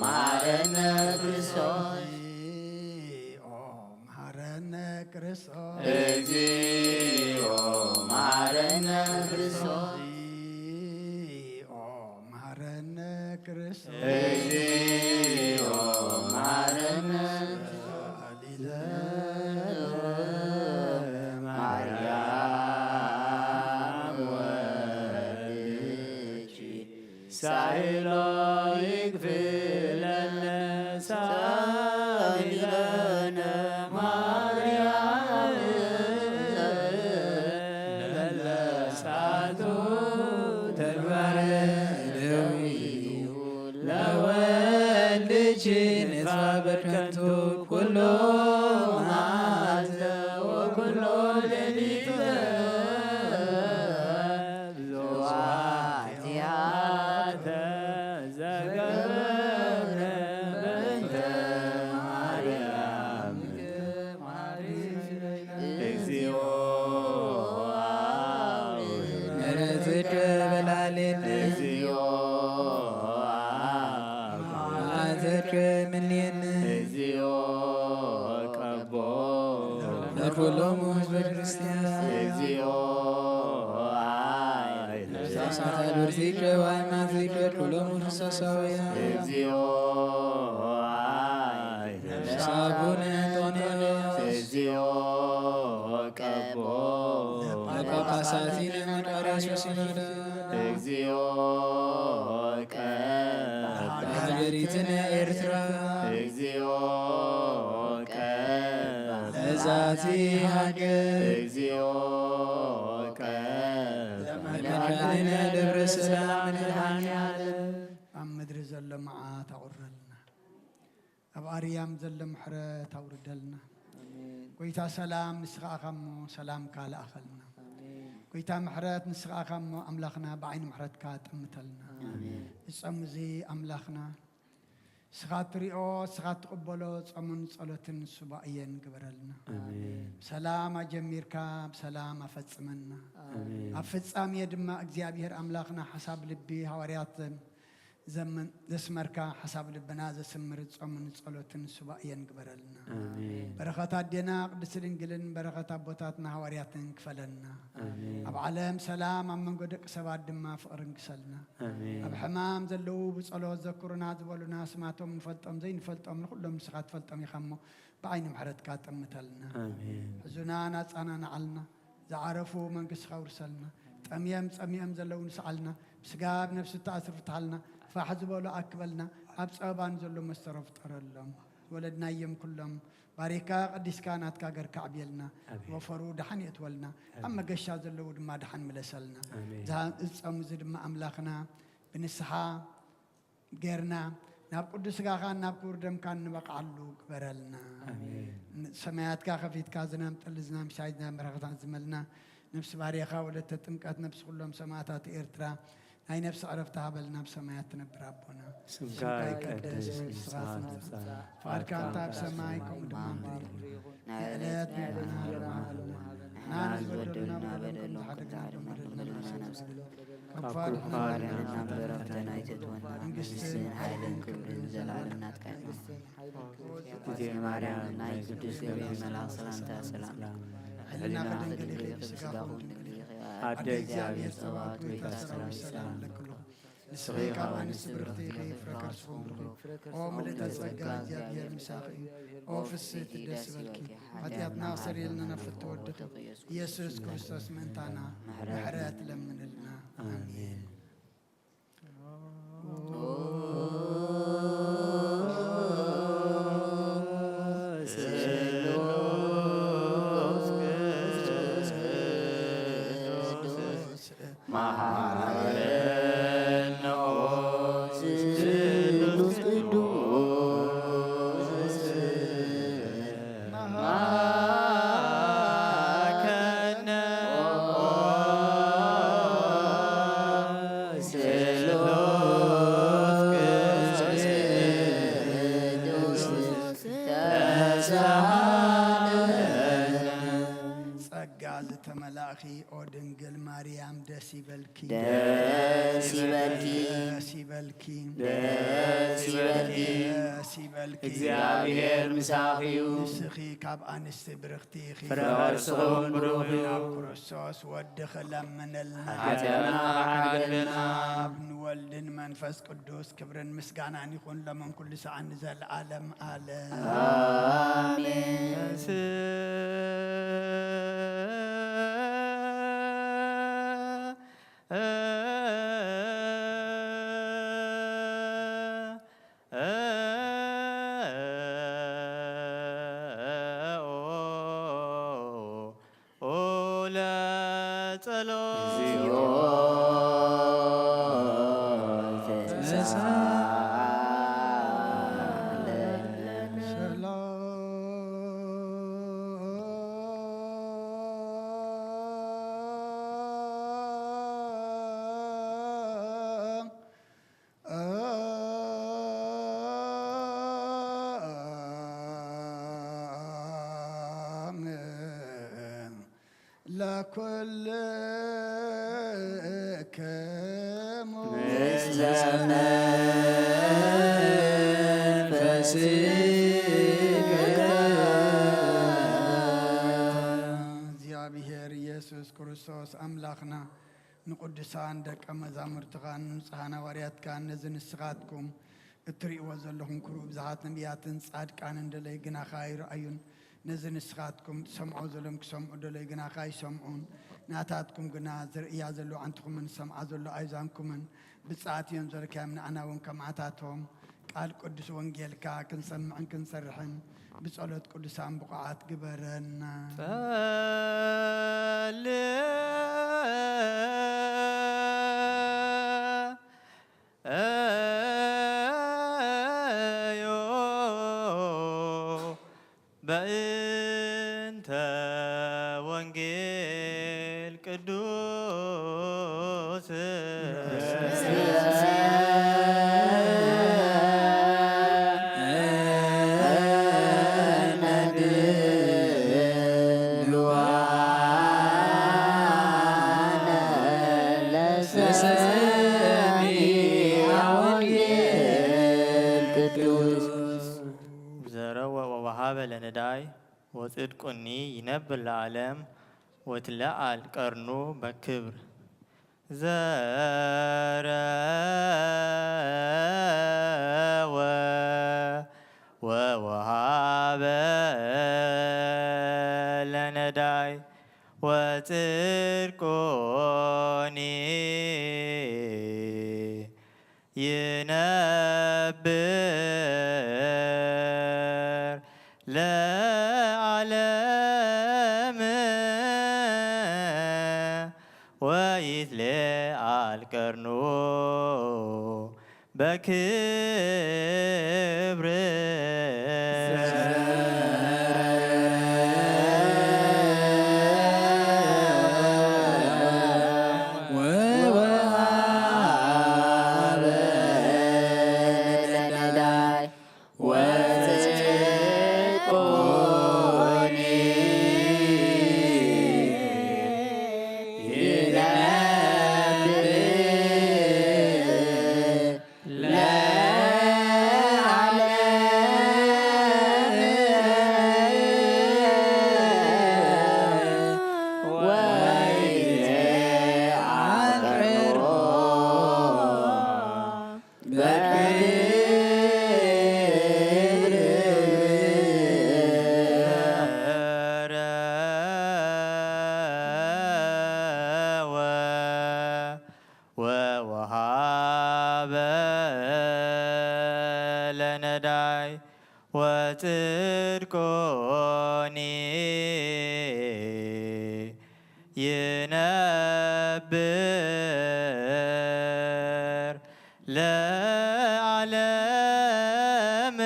مارنا كريستوس مارنا كريستوس مارنا كريستوس مارنا كريستوس مارنا مريم ولدي سائلو يكفي لنا سائلنا مريم للا ساتو تبردوي لولدك نتفابر كنتو كله معزة وكله لليت كلهم حزب الكريستيان ساعة الذكر وما ذكر كلهم خصوصاوية صابون أنطونيو لقاقاساتين مقاريس وسنودا حجريتنا إرترا ذاتي حقك مكاننا دبر السلام الحاني أم مدري زل معا تغرلنا أب أريام زل محرة توردلنا كويتا سلام نسخة خمو سلام كالا أخلنا كويتا محرات نسخة خمو أملاخنا بعين محرات كات أمتلنا اسمزي أملاخنا سخات ريو سخات قبلو صمن صلوتن سبايين قبرلنا سلام جميركا سلام أفصمنا أفصام يدما እግዚአብሔር أملاخنا حساب لبي حواريات زمن زسمركا حساب لبنا زسمر صمن صلوتن سبايين قبرلنا بركات دينا قدس الانجلن بركات ابوتاتنا حوارياتن كفلنا اب عالم سلام من قدق سبات دما فقرن كسلنا اب حمام زلو بصلوت ذكرنا زبلنا سمعتهم نفلطم زين نفلطم كلهم سخات فلطم يخمو بعين محرت كاتمتلنا حزنانا صانانا علنا زعرفوا من قس خورسلنا طميم زلو نسالنا بسقاب نفس التاثر فتحلنا فحزبوا أكبلنا أبصابان زلوا مسترف ترلهم ولدنا يم كلهم باريكا قديس كانت كاجر كعبيلنا وفرو دحن يتولنا أما قشا زلوا دما دحن ملسلنا زان إصام زد ما أملاخنا بنسحا غيرنا ناب قدس كان ناب كوردم كان نبقعلو كبرلنا سمايات كا خفيت كازنا متلزنا مشايدنا مرغتان زملنا نفس باريكا ولدت تمكات نفس كلهم سماتات إيرترا هاي نفس عرفتها بلنا بسمايات نبر ربنا سمكاي قدس فاركان تاب سمايكم دمامري نعلات بنا نانس بدلنا بدلنا حدقنا بدلنا كفار فارنا برفتنا يتتونا نجسين حيلن كبرن زلالم ناتكاين وزي مريم ناي قدس جبريل ملاك سلامتا سلام حلنا قدن قليل بسقاهم أدى እግዚአብሔር ጸባዖት ወይታሰራዊ ሰላም ንስኺካ ወንስብርቲ ከይፍረከርስኹም ኦ ምልዕተ ጸጋ እግዚአብሔር ምሳኺ ኦ ፍስሕቲ ደስ በልኪ ኃጢአትና ሰሪልና ነፍት ተወድቱ ኢየሱስ ክርስቶስ ምእንታና ምሕረት ለምንልና አሜን Sa ደስ ይበልኪ ደስ ይበልኪ ደስ ይበልኪ ደስ ይበልኪ ደስ ይበልኪ እግዚአብሔር ምሳኺዩ ንስኺ ካብ ኣንስቲ ብርኽቲ ኢኺ ፍረ ከርስኹን ብሩኽ እዩ ክርስቶስ ወዲ ክለምነልና ሓጢአትና ሓድገና ኣብ ንወልድን መንፈስ ቅዱስ ክብርን ምስጋናን ይኹን ለመን ኩሉ ሰዓት ንዘለዓለም ዓለም አሜን ለኩልክሙ ምስለ መንፈስከ እግዚአብሔር ኢየሱስ ክርስቶስ አምላኽና ንቅዱሳን ደቀ መዛሙርትኻ ንንጹሓን ሐዋርያትካ ነዚ ንስኻትኩም እትሪእዎ ዘለኹም ክቡር ብዙሓት ነቢያትን ጻድቃንን ደለይ ግናኻ ይረአዩን ነዚ ንስኻትኩም ትሰምዖ ዘሎም ክሰምዑ ደለይ ግናኻ ይሰምዑን ናታትኩም ግና ዝርእያ ዘሎ ዓንትኹምን ሰምዓ ዘሎ ኣይዛንኩምን ብፅዓት እዮም ዘለካዮም ንኣና እውን ከምዓታቶም ቃል ቅዱስ ወንጌልካ ክንሰምዕን ክንሰርሕን ብጸሎት ቅዱሳን ብቑዓት ግበረና በእንተ ወንጌል ቅዱስ ለነዳይ ወጽድቁኒ ይነብር ለዓለም ወትለዓል ቀርኑ በክብር ዘረወ ወወሃበ ለነዳይ ወጽድቁኒ ይነብር ለዓለም ወይትለዓል ቀርኑ በክብር ወወሃበ ለነዳይ ወጽድቁኒ ይነብር ለዓለም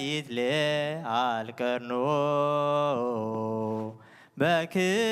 ወይትለዓል ቀርኑ በክብር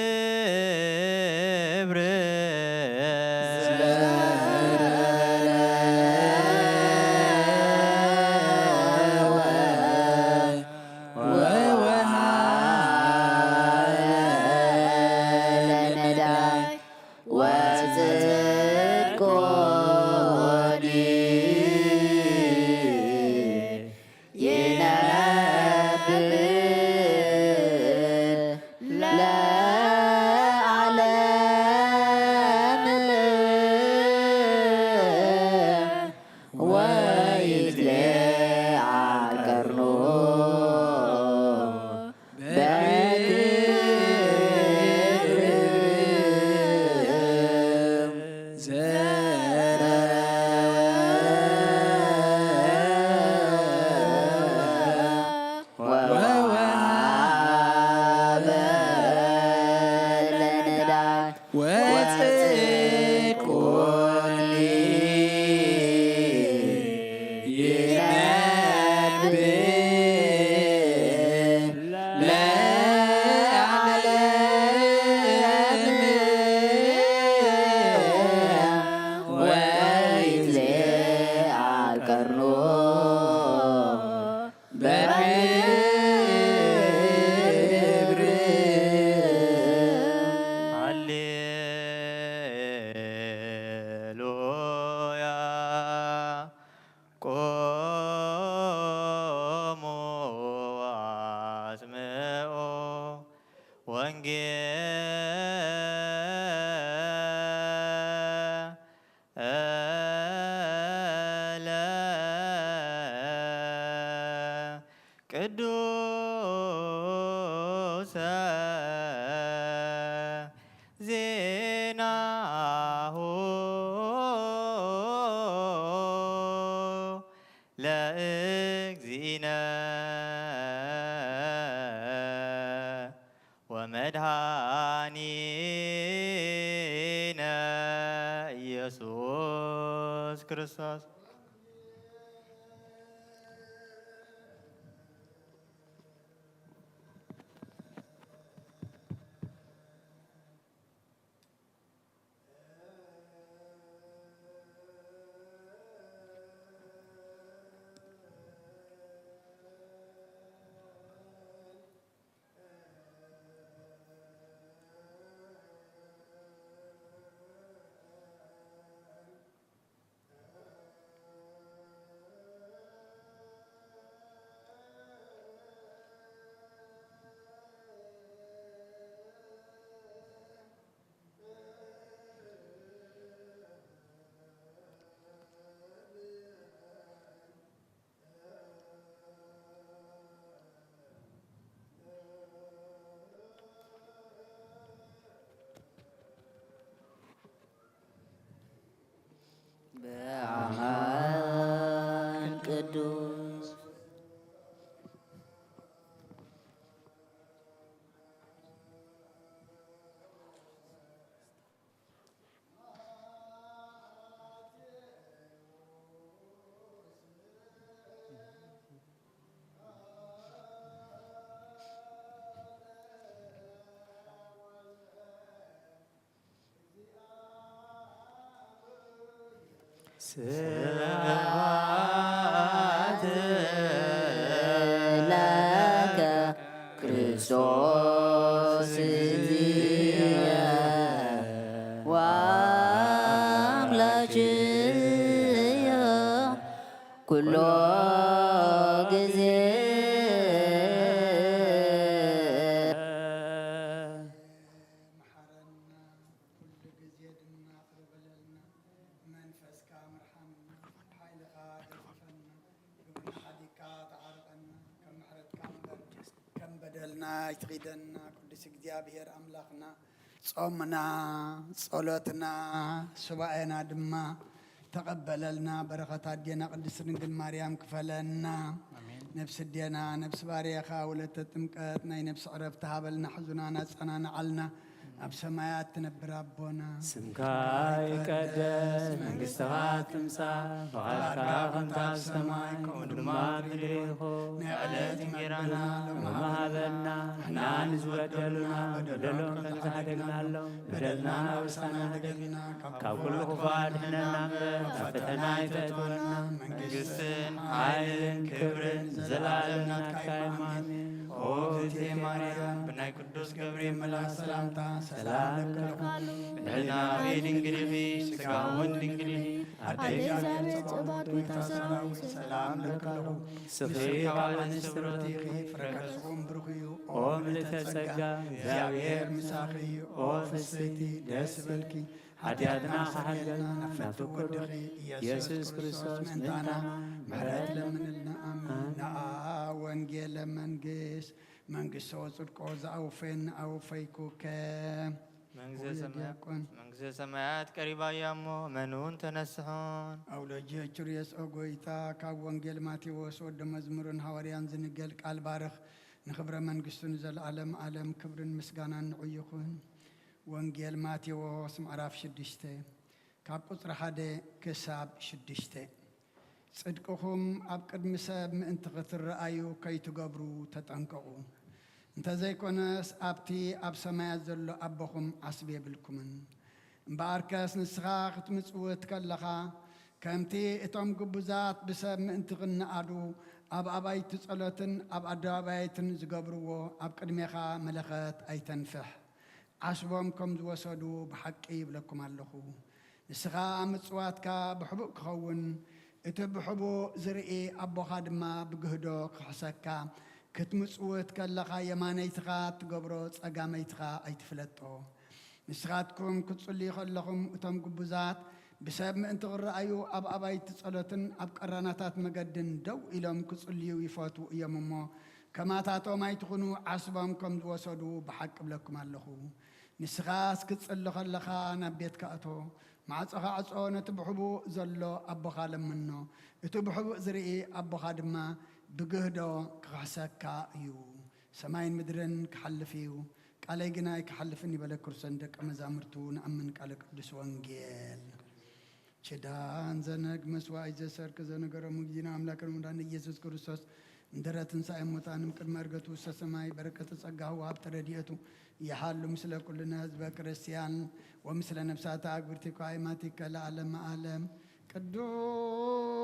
ወጽድቁኒ ቅዱሰ ዜናሁ ለእግዚእነ ወመድኃኒነ ኢየሱስ ክርስቶስ በአማን ቅዱስ ስብሐት ለከ ክርስቶስ እግዚእ ወአምላክየ ኩሎ ጊዜ ይትቂደና ቅዱስ እግዚአብሔር አምላኽና ጾምና ጸሎትና ሱባኤና ድማ ተቀበለልና በረኸት አዴና ቅድስት ድንግል ማርያም ክፈለና ነፍስ እዴና ነፍስ ባርያኻ ወለተ ጥምቀት ናይ ነፍሲ ዕረፍቲ ሃበልና ሕዙናና ጸናንዓልና ኣብ ሰማያት ትነብር ኣቦና ስምካ ይቀደስ መንግሥትኻ ትምጻእ ፈቓድካ ከምቲ ኣብ ሰማይ ከምኡ ድማ ኣብ ምድሪ ይኹን ንዕለት እንጀራና ሎሚ ሃበና ንሕና ንዝበደሉና በደሎም ከምዝሓደግናሎም በደልና ናብርሳና ንገድና ካብ ኩሉ ክፉእ ኣድሕነና እምበር ካብ ፈተና ይፈትወና መንግሥትን ሓይልን ክብርን ዘለዓለም ናትካ እዩ ኣሜን ኦ እግዝእትየ ማርያም ብናይ ቅዱስ ገብርኤል መልአክ ሰላምታ ሰላም ለክሙ ንሕናዊ ድንግል ኢኺ ሥጋውን ድንግል ኢኺ አደይ እግዚአብሔር ጽባት ጌታ ሰራዊት ሰላም ለክለኹ ስኺ ካብ አንስቲ ብርክቲ ኢኺ ፍረ ከርሥኦም ብሩኽ እዩ ኦ ምልዕተ ጸጋ እግዚአብሔር ምሳኺ እዩ ኦ ፍስቲ ደስ በልኪ ኃጢአትና ካሕገልና ናፍቲ ወድኺ ኢየሱስ ክርስቶስ ምእንታና ምሕረት ለምንልና አሜን ንአ ወንጌለ መንግሥት መንግሥቶ ጽድቆ ዝአውፈን አውፈይኩከ መንግሥተ ሰማያት ቀሪባ እያሞ መኑን ተነስሖን አውሎጅ ርየስ ጎይታ ካብ ወንጌል ማቴዎስ ወደ መዝሙርን ሐዋርያን ዝንገል ቃል ባርኽ ንኽብረ መንግሥቱን ዘለዓለም ዓለም ክብርን ምስጋናን ንዑ ይኹን ወንጌል ማቴዎስ ምዕራፍ 6 ካብ ቁፅሪ 1 ክሳብ 6 ጽድቅኹም ኣብ ቅድሚ ሰብ ምእንቲ ክትረአዩ ከይትገብሩ ተጠንቀቑ እንተዘይኮነስ ኣብቲ ኣብ ሰማያት ዘሎ ኣቦኹም ዓስቢ የብልኩምን እምበኣርከስ ንስኻ ክትምጽውት ከለኻ ከምቲ እቶም ግቡዛት ብሰብ ምእንቲ ክነኣዱ ኣብ ኣባይቲ ጸሎትን ኣብ ኣደባባያትን ዝገብርዎ ኣብ ቅድሜኻ መለኸት ኣይተንፍሕ ዓስቦም ከም ዝወሰዱ ብሓቂ ይብለኩም ኣለኹ ንስኻ ምጽዋትካ ብሕቡእ ክኸውን እቲ ብሕቡእ ዝርኢ ኣቦኻ ድማ ብግህዶ ክሕሰካ ክትምጽውት ከለኻ የማነይትኻ ትገብሮ ጸጋመይትኻ ኣይትፍለጦ ንስኻትኩም ክትጽልዩ ከለኹም እቶም ግቡዛት ብሰብ ምእንቲ ክረአዩ ኣብ ኣባይቲ ጸሎትን ኣብ ቀራናታት መገድን ደው ኢሎም ክጽልዩ ይፈቱ እዮም እሞ ከማታቶም ኣይትኹኑ ዓስቦም ከም ዝወሰዱ ብሓቂ ብለኩም ኣለኹ ንስኻስ ክትጽሊ ከለኻ ናብ ቤትካ እቶ ማዕጾኻ ዕጾ ነቲ ብሕቡእ ዘሎ ኣቦኻ ለምኖ እቲ ብሕቡእ ዝርኢ ኣቦኻ ድማ ብግህዶ ክሕሰካ እዩ ሰማይን ምድርን ክሓልፍ እዩ ቃለይ ግና ኣይክሓልፍን ይበለ ክርስቶስ ደቀ መዛሙርቱ ንኣምን ቃለ ቅዱስ ወንጌል ችዳን ዘነግ መስዋዕት ዘሰርክ ዘነገረሙ ጊዜና ኣምላክን ወዳን ኢየሱስ ክርስቶስ እንድረ ትንሣኤ ሙታንም ቅድመ ዕርገቱ ውስተ ሰማይ በረከተ ጸጋሁ ወሀብተ ረድኤቱ يحل مثل كل حزب كريستيان ومثل نفسات أكبرتك وعيماتك لعالم عالم قدوس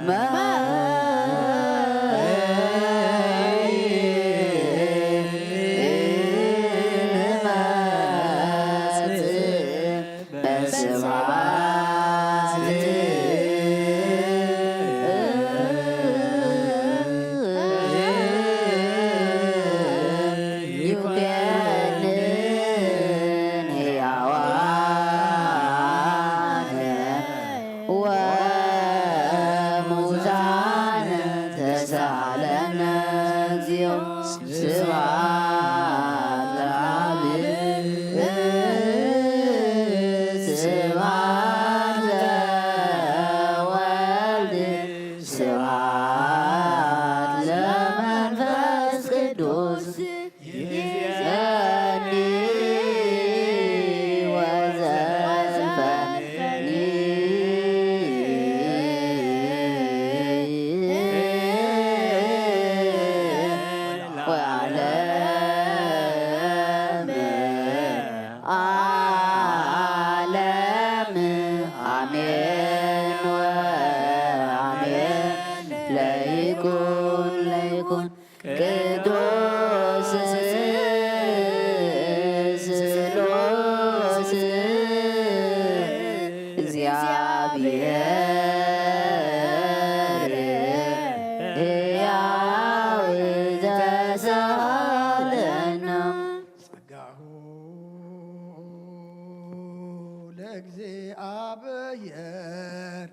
ما وموزعنا تسالنا زيو سبعات العبيد سبعات الولد سبعات لمنفس قدوس يزيني ለእግዚአብሔር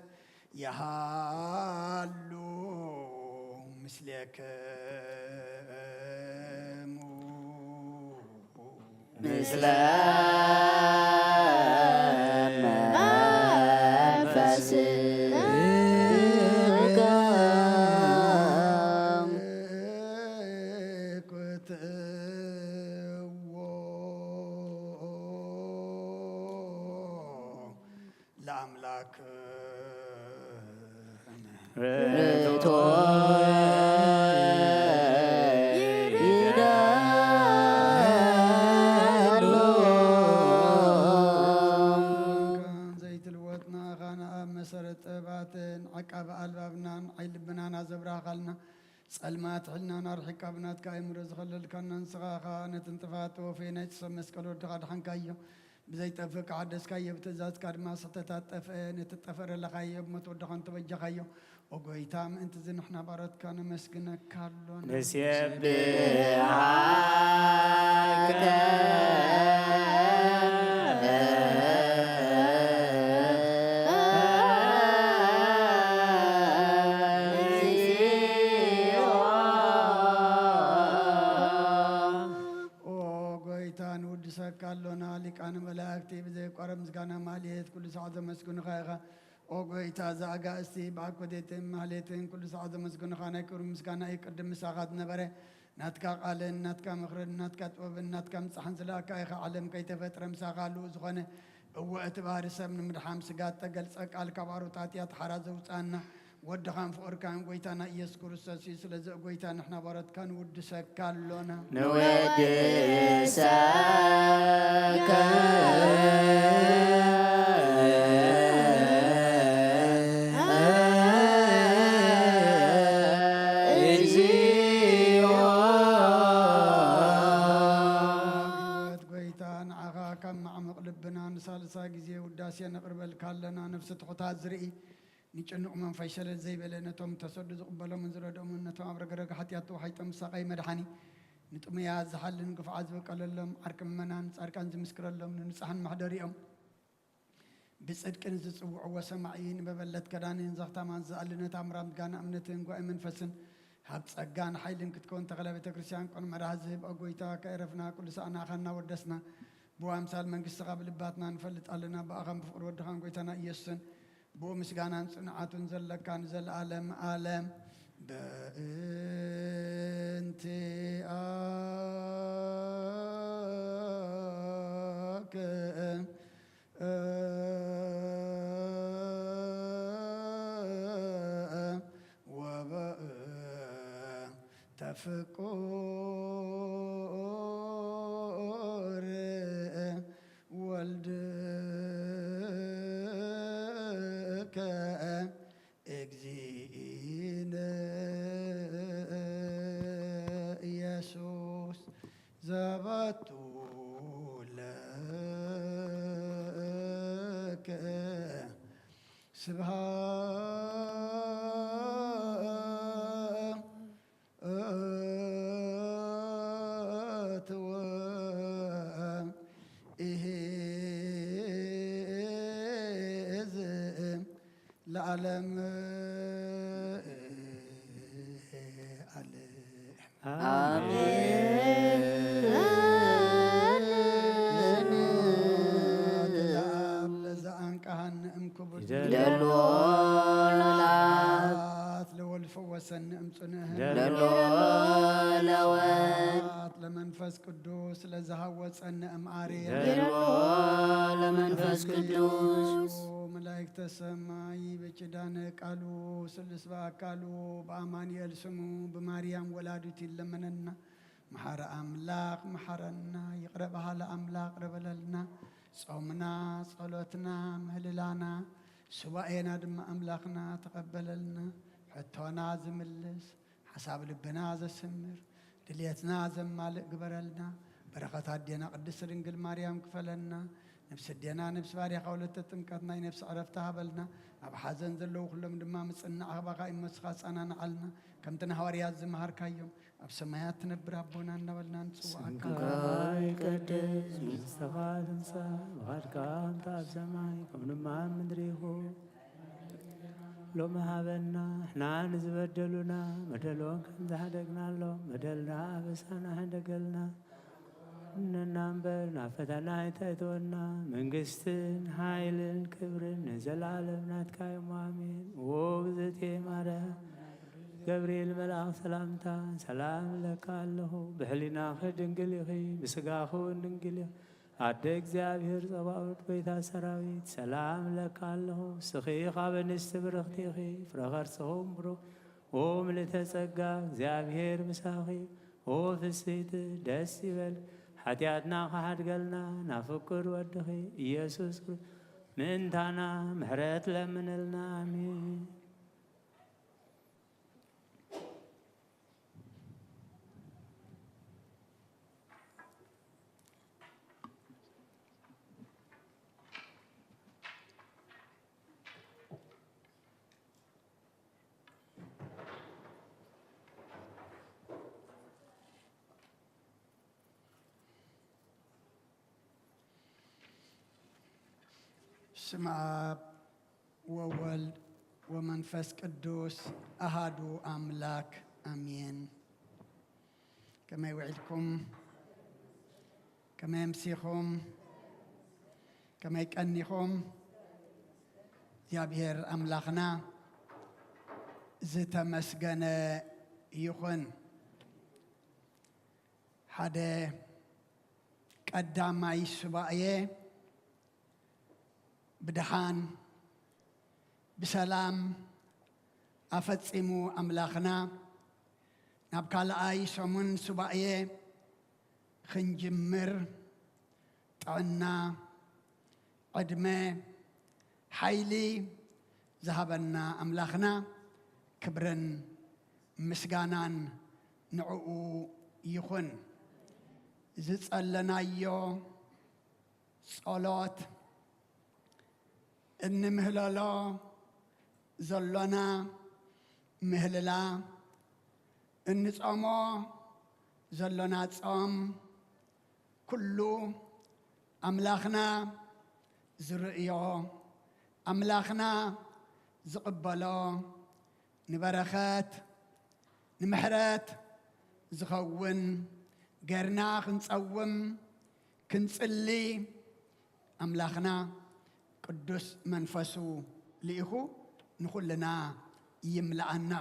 ያሃሉ ምስሌክሙ ምስለ መንፈስከ ለአምላክ ርቶ ዘይትልወጥና ኻነ ኣብ መሰረት ጥበባትን ዓቃበ ኣልባብናን ዓይልብናን ኣዘብራኻልና ጸልማት ሕልናን ኣርሒቃ ብናትካ ኣእምሮ ዝኸለልካና ንስኻ ኸ ነቲ እንጥፋት ወፌ ናይ ጽሰብ መስቀል ወድኻ ድሓንካዮ ብዘይጠፍእ ክዓደስካዮ ብትእዛዝካ ድማ ስሕተታት ጠፍአ ነቲ ጠፈረለኻዮ ብሞት ወድኻ እንተበጀኻዮ ወጎይታ ምእንቲ እዚ ንሕና ባሮትካ ነመስግነካ ኣሎና ንሴብሓከ ሰካሎና ሊቃነ መላእክቲ ብዘይቋረ ምስጋና ማልየት ኩሉ ሰዓት ዘመስግኑኻ ኢኻ ኦ ጎይታ ዘኣጋእስቲ ብኣኮቴትን ማህሌትን ኩሉ ሰዓት ዘመስግኑኻ ናይ ክብሪ ምስጋና እዩ ቅድም ምሳኻ ዝነበረ ናትካ ቃልን ናትካ ምኽርን ናትካ ጥበብን ናትካ ምፅሓን ዝለኣካ ኢኻ ዓለም ከይተፈጥረ ምሳኻ ልኡ ዝኾነ እወ እቲ ባህሪ ሰብ ንምድሓም ስጋ ተገልፀ ቃል ካብ ኣሩጣት እያ ተሓራ ዘውፃና ወድኻን ፍቕርካን ጎይታና ኢየሱስ ክርስቶስ እዩ ስለዚ ጎይታ ንሕና ባሮትካ ንውድሰካ ኣሎና ንወድሰከ እግዚኦ ጎይታ ንዓኻ ካብ ማዕምቕ ልብና ንሳልሳ ግዜ ውዳሴ ነቕርበልካ ኣለና ነፍሲ ትሑታት ዝርኢ ንጭንቕ መንፈስ ሸለል ዘይበለ ነቶም ተሰዱ ዝቕበሎምን ዝረድኦምን ነቶም ኣብ ረገረገ ሓጢኣት ተዋሒጦም ሳቃይ መድሓኒ ንጥሙያት ዝሓልን ግፍዓት ዝበቀለሎም ዓርቂ ምእመናን ጻድቃን ዝምስክረሎም ንንጹሓን ማሕደሪኦም ብጽድቅን ዝጽውዕዎ ሰማዒ ንበበለት ከዳንን ዘኽታማን ዝኣልነ ታምራት ምስጋና እምነትን ጓኢ መንፈስን ሃብ ጸጋን ሓይልን ክትከውን ተኸለ ቤተ ክርስቲያን ቆን መርሃ ዝህብ ጎይታ ከዕረፍና ኩሉ ሰዓና ኻና ወደስና ብኣምሳል መንግሥትኻ ብልባትና ንፈልጥ ኣለና ብኣኻን ብፍቕሪ ወድኻን ጎይታና ኢየሱስን بو مسجانا صنعات زلك كان زل عالم عالم بنت تفكر ولد اجزينا يسوس زبطوا لك سبحات ለዓለም ለዘአንቀሃን እምክቡድ ለወልፎ ወሰን እምጽንህ ለመንፈስ ቅዱስ ለዘሃወፀን እምአርያ ለመንፈስ ቅዱስ መላእክተ ሰማይ በኪዳነ ቃሉ ስልስ በአካሉ በአማኑኤል ስሙ በማርያም ወላዲት ይለመነና መሐረ አምላክ መሐረና ይቅረበሃ ለአምላክ ቅረበለልና ጾምና ጸሎትና ምህልላና ሱባኤና ድማ አምላክና ተቀበለልና ሕቶና ዝምልስ ሓሳብ ልብና ዘስምር ድልየትና ዘማልእ ግበረልና በረኸት አዴና ቅድስት ድንግል ማርያም ክፈለና ነፍስ ዴና ነፍስ ባርያኻ ወለተ ጥምቀት ናይ ነፍሲ ዕረፍቲ ሃበልና ኣብ ሓዘን ዘለዉ ኩሎም ድማ ምፅናዕ ኣኽባኻ ይመስኻ ፃናንዓልና ከምቲ ንሃዋርያት ዝመሃርካዮም ኣብ ሰማያት ትነብር ኣቦና እናበልና ንፅዋዓካ ይቀድስ መንግሥትኻ ትምጻእ ፈቃድካ እንተ ኣብ ሰማይ ከም ድማ ኣብ ምድሪ ይኹን ሎሚ ሃበና ንሕና ንዝበደሉና በደሎን ከም ዝሓደግናሎም በደልና ኣበሳና ሓደገልና እንና እምበር ናብ ፈተና ኣይተእትወና መንግስትን ሓይልን ክብርን ንዘለዓለም ናትካ እዮም ኣሜን። ወግዝእትየ ማርያም ገብርኤል መልኣኽ ሰላምታ ሰላም ለካ ኣለኹ ብሕሊናኺ ድንግል ኢኺ ብስጋኺ እውን ድንግል ኢኺ ኣደ እግዚኣብሔር ጸባኦት ጎይታ ሰራዊት ሰላም ለካ ኣለኹ ስኺ ኻብ እንስቲ ብርኽቲ ኢኺ ፍረኸርስኹም ብሩኽ ኦ ምልዕተ ጸጋ እግዚኣብሔር ምሳኺ ኦ ፍስሕቲ ደስ ይበል ሓጢኣትና ኸሓድገልና ናብ ፍቁር ወድኺ ኢየሱስ ምእንታና ምሕረት ለምንልና ኣሜን። ስመ አብ ወወልድ ወመንፈስ ቅዱስ አሃዱ አምላክ አሜን። ከመይ ውዒልኩም ከመይ ኣምሲኹም ከመይ ቀኒኹም እግዚአብሔር ኣምላኽና ዝተመስገነ ይኹን። ሓደ ቀዳማይ ሱባኤ ብድሓን ብሰላም ኣፈጺሙ ኣምላኽና ናብ ካልኣይ ሰሙን ሱባኤ ክንጅምር ጥዕና ዕድመ ሓይሊ ዝሃበና ኣምላኽና ክብርን ምስጋናን ንዕኡ ይኹን። ዝጸለናዮ ጸሎት እንምህለሎ ዘሎና ምህልላ እንጾሞ ዘሎና ጾም ኩሉ ኣምላኽና ዝርእዮ ኣምላኽና ዝቕበሎ ንበረኸት ንምሕረት ዝኸውን ገርና ክንጸውም ክንጽሊ ኣምላኽና ቅዱስ መንፈሱ ልኢኹ ንኹልና ይምልአና።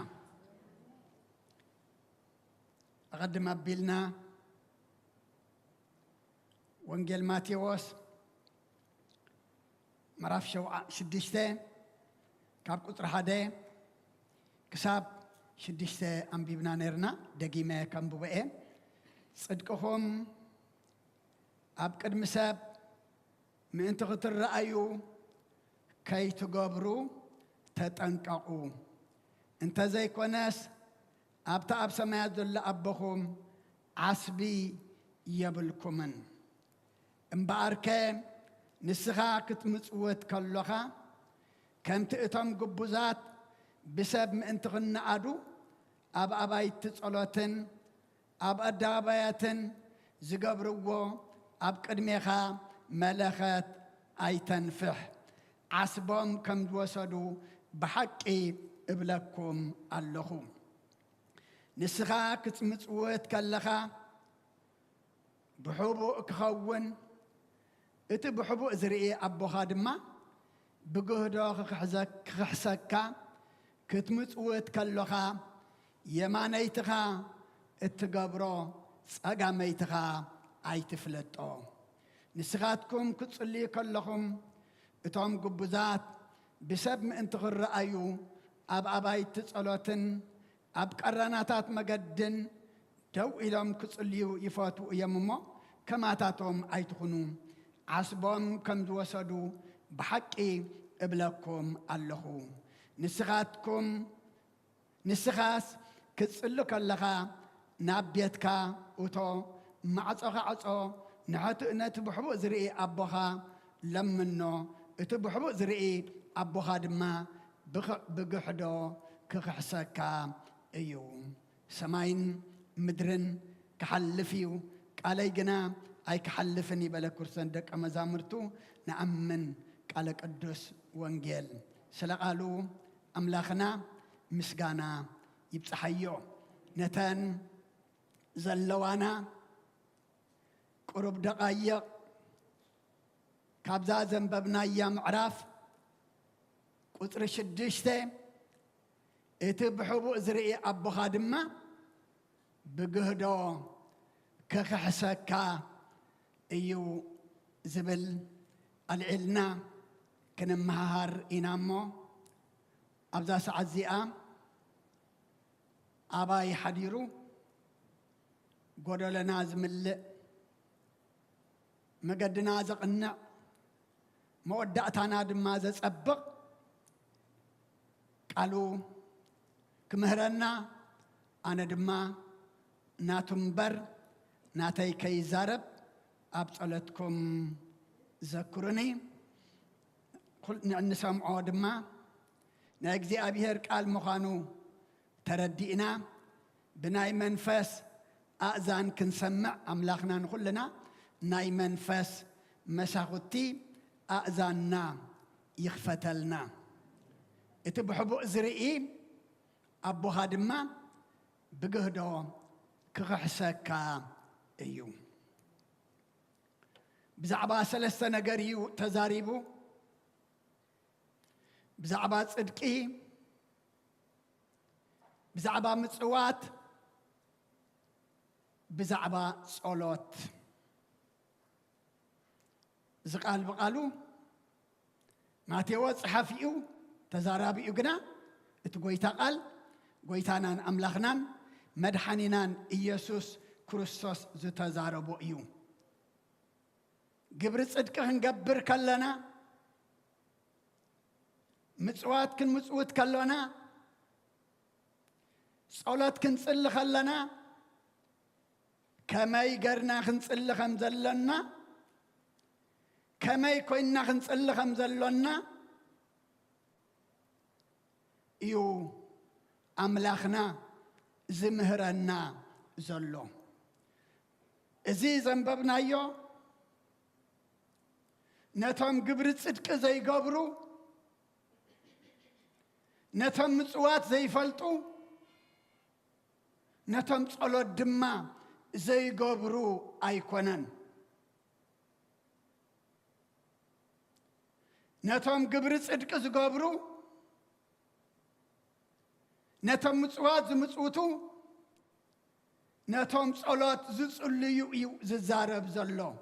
أقدم أبيلنا وانجيل ماتيوس مراف شدشته كاب قطر هذا كساب شدشته أنبيبنا نرنا دقيمة كم بوئة صدقهم أبكر مساب من تغطر رأيو كي تقابرو تتنقعو انت زي كوناس أبتا أب سمايات ذل أبخم عصبي يبلكمن امباركة نسخا كتمسوت كاللخا كم تأتم قبوزات بسبب من انتغن عدو أب أبايت تسألوتن أب أدابايتن زقبرو أب قدميخا ملخات أي تنفح عصبهم كم دوسدو بحقي ابلكم اللهم نسخا كتمصوت كلخا بحبو كخون ات بحبو زرئي ابوها دما بجهدو خحسكا كتمصوت كلخا يمانيتخا اتقبرو صقاميتخا ايتفلطو نسخاتكم كتصلي كلهم اتهم قبزات بسبب انت غرأيو اباي تصلوتن اب قراناتات مقدن دو إلهم كتصليو يفاتو يممو كما تاتهم ايتخنو عصبهم كم دوسدو بحقي ابلكم اللهو نسخاتكم نسخاس كتصلو كلها نابيتكا اوتو معصوخا عصو نحت بحبو زرئي ابوها لمنو اتبحبو زرئي ابوها دما بقحدو كخحسكا ايو سماين مدرن كحلفيو قالي جنا اي كحلفني بلا كرسن دق مزامرتو نأمن قال قدوس وانجيل سلقالو املاخنا مسغانا يبصحيو نتن زلوانا قرب دقايق كابزا زنببنا ايام عراف قطر شدشته اتبحبو زرئي ابو خادمه بقهدو كخحسكا ايو زبل العلنا كنمهار إنامو أبدا سعزيئة أباي حديرو قولوا لنا زمل مقدنا زقنا مودعتنا دمازة سبق قالوا كمهرنا أنا دما ناتمبر ناتي كي زارب أبطلتكم ذكرني قلنا نسمع دما نأجزي أبيهر قال مخانو تردينا بناي منفس أذان كنسمع أملاخنا نقولنا ناي منفس مساغتي أذاننا يخفتلنا اتبحبو زرئي أبو هادما بقهدو كغحسكا ايو بزعبا سلسة نقريو تزاريبو بزعبا صدقي بزعبا مصوات بزعبا صلوت زقال بقالو ماتيو صحفيو تزارابيو قنا اتقويتا قال قويتانان أملاخنان مدحانينان إيسوس كريستوس زتزاربو إيو قبر صدقه نقبر كلنا مصوات كن مصوت كلنا صلات كن صل خلنا كما يقرنا خنصل خمزلنا كما يكوينا خنصل خمزلنا إيو أملاخنا زمهرنا زلو إزي زنببنا يو نتهم قبر صدق زي قبرو نتهم مصوات زي فلطو نتهم صلو الدماء زي قبرو أيكونن نتهم قبر صدق زي قبرو نتهم مصوات زي مصوتو نتهم صلوات زي صليو إيو زي زارب زلو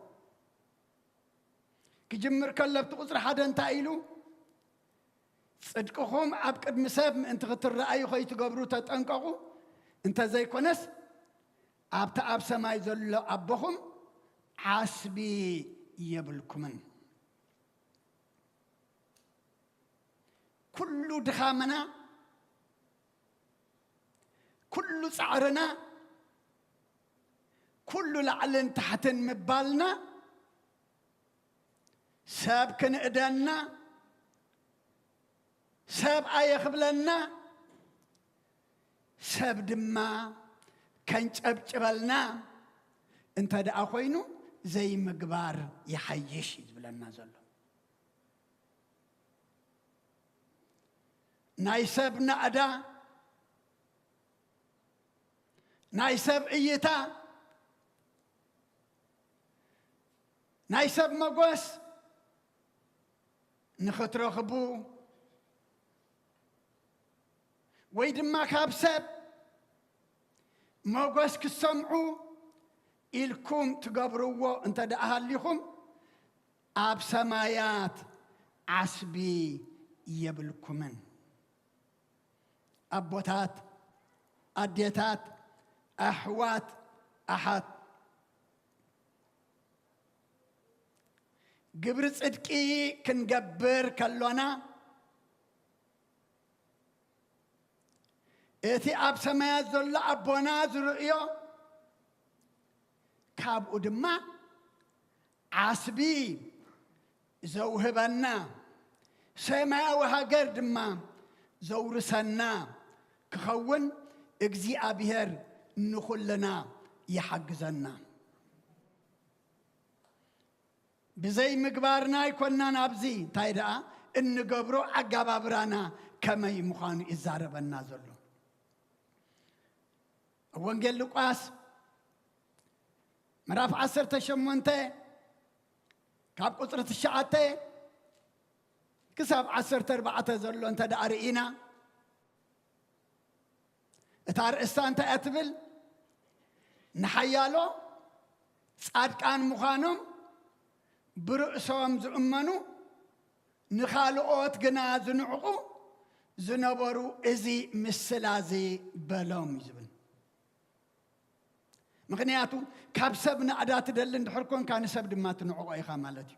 كجمر كلبت قصر حدا انتايلو صدقهم عبقد مساب انت غتر رأي خي تقبرو تتنققو انت زي كونس عبت عب سماي زلو عبهم عاسبي يبلكمن كل دخامنا كل سعرنا كل لعلن تحتن مبالنا ساب كن إدانا ساب آية خبلنا ساب دما كنش أبجبلنا انت دا أخوينو زي مقبار يحيش يزبلنا زلو نايسب نأدا نايسب إيتا نايسب مغوس نخترخبو ويدما كابسب مغوس كسمعو إلكم تقبروا انت دا أهليكم أب سمايات عسبي يبلكمن أبوتات أديتات أحوات أحد قبر صدقي كنقبر كلونا إتي أب سمايات ذل أبونا ذرئيو كاب أدما عسبي زوهبنا سما وهاجر دما زورسنا كخون اجزي أبيهر نخلنا يحجزنا بزي مقبارنا يكوننا نابزي تايدا إن قبرو عقاب أبرانا كما يمخان إزارب النازلو وانجل لقاس مراف 18 كاب قطرة الشعاتة كساب 14 زلو انت دارئينا اتار استان تأتبل نحيالو صادقان مخانم برؤسهم زؤمنو نخالقوت قنا زنعقو زنبرو ازي مسلازي بلوم يزبن مغنياتو كاب سبنا أدات دلن دحركون كان سبد ما تنعقو اي خامالتي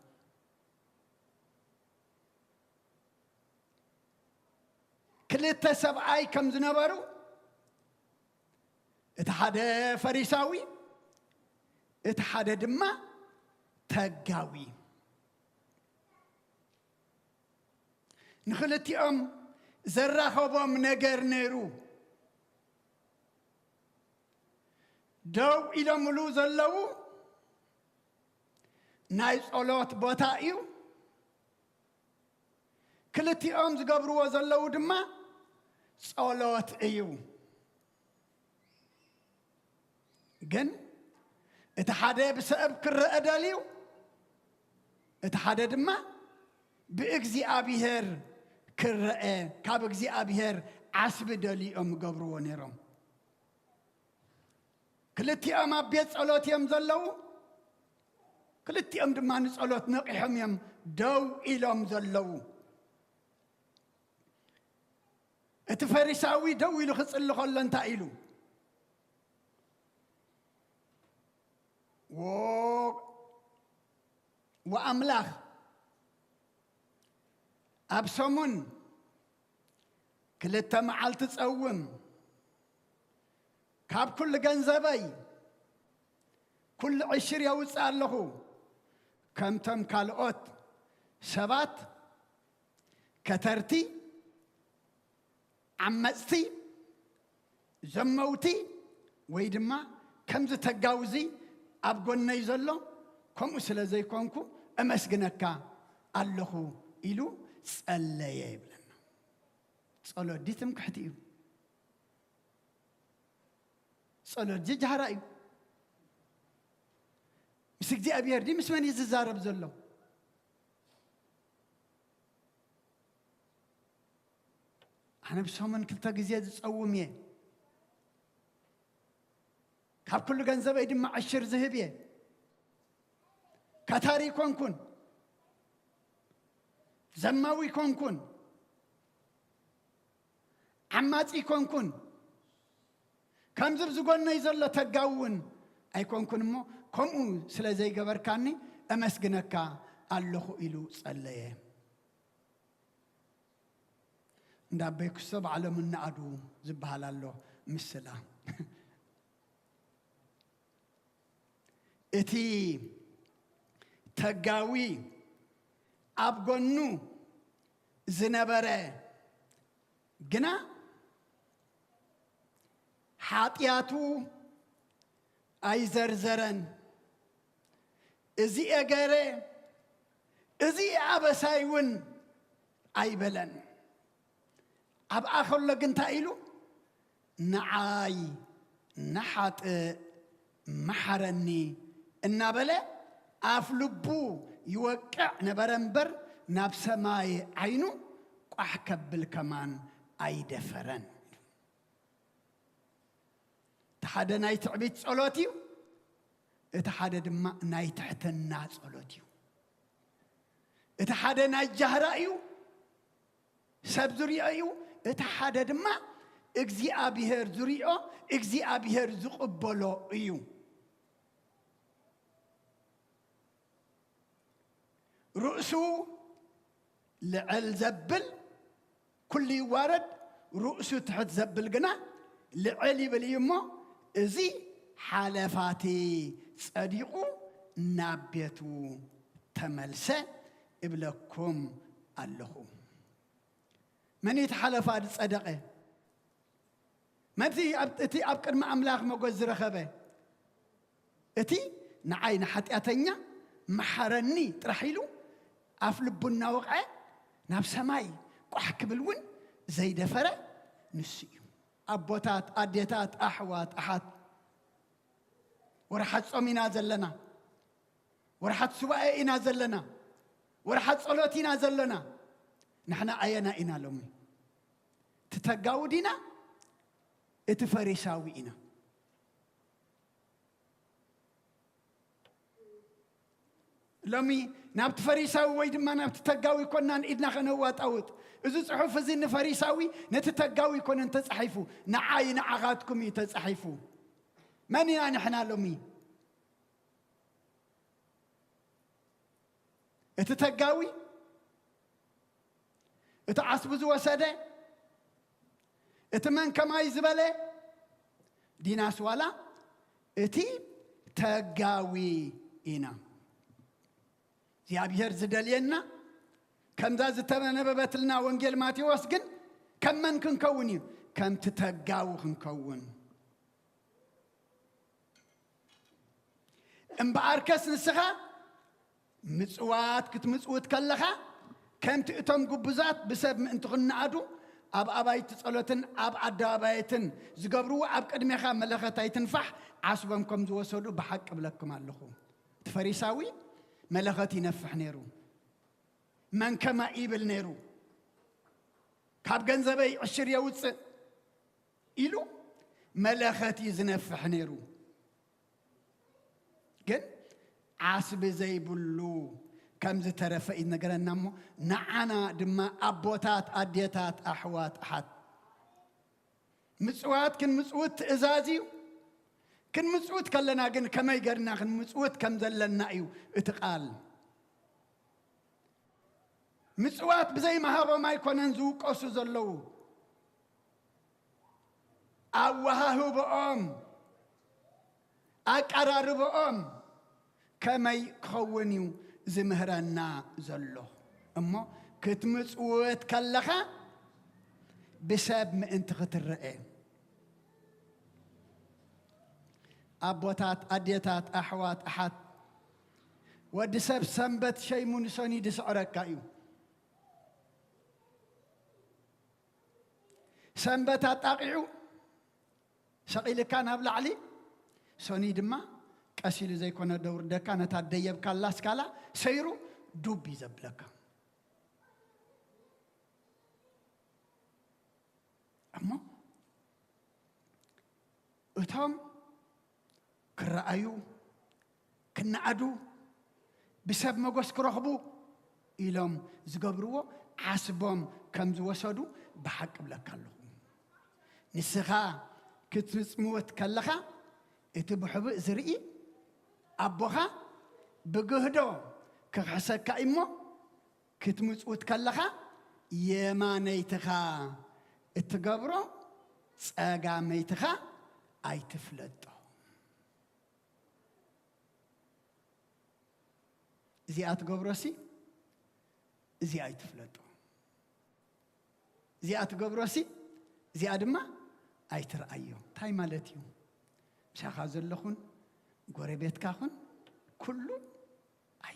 كلتا سبعاي كم زنبرو اتحادة فريساوي اتحادة دما تقاوي نخلتي زراخو بوم نجر نيرو دو إلى ملو زلو نايس أولوت بوتايو كلتي زقبرو زلو دما صولوت ايو جن اتحادة بسبب كرة أداليو اتحادة دما بإجزي أبيهر كرة كاب إجزي أبيهر عسب دالي قبرو ونيرم كلتي أبيت صولوت زلو كلتي دما نصولوت نقحم يم دو إلهم زلو اتفارساوي دو إلو خص اللي خلن تايلو وأملاخ أبسمون كلتا معال تتصوم كاب كل جنزبي كل 20 يوصل له كم تم كالوت سبات كترتي عمتي زموتي ويدما كم تتجاوزي أبغون نيزلو كم أسلا زي كونكو أمسجنكا الله إلو سألا يبلنا صلوا ديتم كحتيو صلوا جهراي مسك دي أبيار دي مسمن يزارب زلو أنا بسومن كلتا جزياد تصوميه كاب كل جنزب يدم 10 ذهبيه كتاري كونكون زماوي كونكون عماتي كونكون كم زرزقنا يزل تقاون أي كونكون مو كم سلا زي قبر كاني أمسجنكا الله إلو صليه ندابيك السبع على من نعدو زبها الله مسلا اتي تقاوي أبغنو زنبرة جنا حاتياتو أي زرزرن إزي أجري إزي أبسايون أي بلن أبقى خلّ جنتا إلو نعاي نحات محرني النابلة أفلبو يوقع نبرنبر ناب سماي عينو أحكبل كمان أيدفرن تحدى ناي تعبيت صلوتيو اتحدى دما ناي تحتنا صلوتيو اتحدى ناي جهرائيو سبزريائيو اتحدى دما اجزي أبيهر زريئو اجزي أبيهر زقبلو ايو رؤسو لعل زبل كل وارد رؤسو تحت زبل قنا لعلي باليمو ازي حالفاتي صديقو نابيتو تملسة ابلكم اللهم من يتحالفات صدقه ما تي أبكر ما أملاك ما جوز رخبه اتي نعين حتى أتنيا محرني ترحيلو أفلبنا وقعه ناب سماي قحك بالون زي دفرة نسيو أبوتات أديتات أحوات أحد ورحت صومي نازل لنا ورحت سواء نازل لنا ورحت صلوتي نازل لنا نحن أينا إنا لومي تتقاودينا اتفريساوينا لومي نابت فريساوي ويد ما نابت تتقاوي كونان إدنا خنوات أوت إذا صحف زين فريساوي نتتقاوي كونان تصحيفو نعاين عغاتكم يتصحيفو مانينا نحنا لومي اتتقاوي اتعصب زوسده اتمن كما يزبله ديناس ولا اتي تقاوي إنا زيابير زدلينا كم ذا زتنببت لنا وانجيل ماتيوس جن كم من كنكوني كم تتقاو كنكون ام باركس نسخه مصوات كتمصوت كلخه كم تأتم قبزات بسبب من انتقلنا عدو أب أبايت تصلتن أب أدابايتن زقبروا أب قدمي خا ملختاي تنفح عصبكم زوسدوا بحق قبلكم علىكم تفريساوي ملختي نفح نيرو من كما إيبل نيرو كاب جنزبي عشر يوتس إلو ملختي زنفح نيرو جن عصب زي بلو كم زترف إن قرنا مو نعنا دم أبوتات أديتات أحوات أحد مسوات كن مسوت إزازي كن مسوت كلنا جن كما يقرنا كن مسوت كم زلنا أيو اتقال مسوات بزي ما هو ما يكون نزوق أسو زلو أوها هو بأم أقرار بأم كما يخونيو زمهرنا زلو أما كتمسوت كلخا بسبب ما انت خطرقه أبوتات أديتات أحوات أحد ودسب سنبت شيء منسوني دسعرك كايو سنبت أتاقعو شقيل كان هبل علي سوني دما أسيل زي كنا دور دكانة تديب كلا سكالا سيرو دوبي زبلك أما أتهم كرأيو كنا عدو بسبب ما قص كرهبو إلهم زقبرو عصبهم كم زوسدو بحق بلك الله نسخة كتسموت كلخا اتبحب زرئي أبوها بجهدو كحسك إمه كتمسوت كلها يمانيتها اتقبرو ساقاميتها أي تفلتو زي أتقبروسي زي أي تفلتو زي أتقبروسي زي أدما أي ترأيو تاي مالتيو شاخازل لخون قريبيت كاخون كله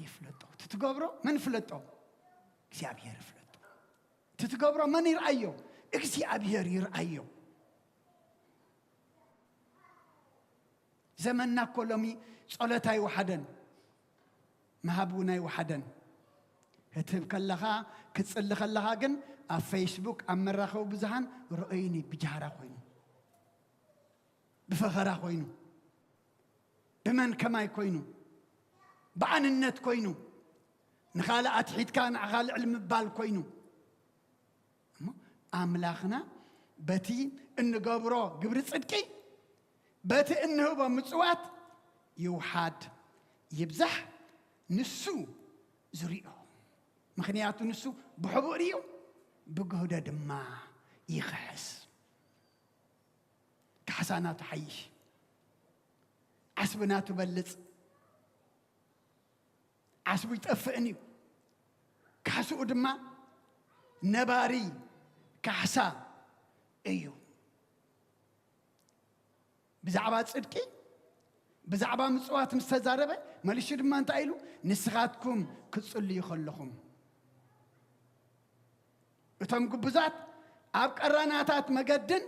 أيفلتو تتقبرو من فلتو እግዚአብሔር ፍለጦ تتقبرو من يرأيو እግዚአብሔር ይርአዮ ዘመንና ኮሎሚ ጸሎታይ ወሓደን መሃቡናይ ወሓደን ህትብ ከለኻ ክጽሊ ከለኻ ግን ኣብ ፌስቡክ ኣብ መራኸቢ ብዙሃን ርአይኒ ብጃህራ ኮይኑ ብፈኸራ ኮይኑ ብመን ከማይ ኮይኑ ብዓንነት ኮይኑ ንኻልእ ኣትሒትካ ንኻልእ ልምባል ኮይኑ እሞ ኣምላኽና በቲ እንገብሮ ግብሪ ጽድቂ በቲ እንህቦ ምጽዋት ይውሓድ ይብዛሕ ንሱ ዝርኦ ምክንያቱ ንሱ ብሕቡእ እዩ ብግህደ ድማ ይኽሕስ ካሕሳናቱ ሓይሽ ዓስብናቱ በልጽ ዓስቡ ይጠፍእን እዩ ካሕስኡ ድማ ነባሪ ካሕሳ እዩ ብዛዕባ ጽድቂ ብዛዕባ ምጽዋት ምስ ተዛረበ መልሹ ድማ እንታይ ኢሉ ንስኻትኩም ክጽልዩ ከለኹም እቶም ግቡዛት ኣብ ቀራናታት መገድን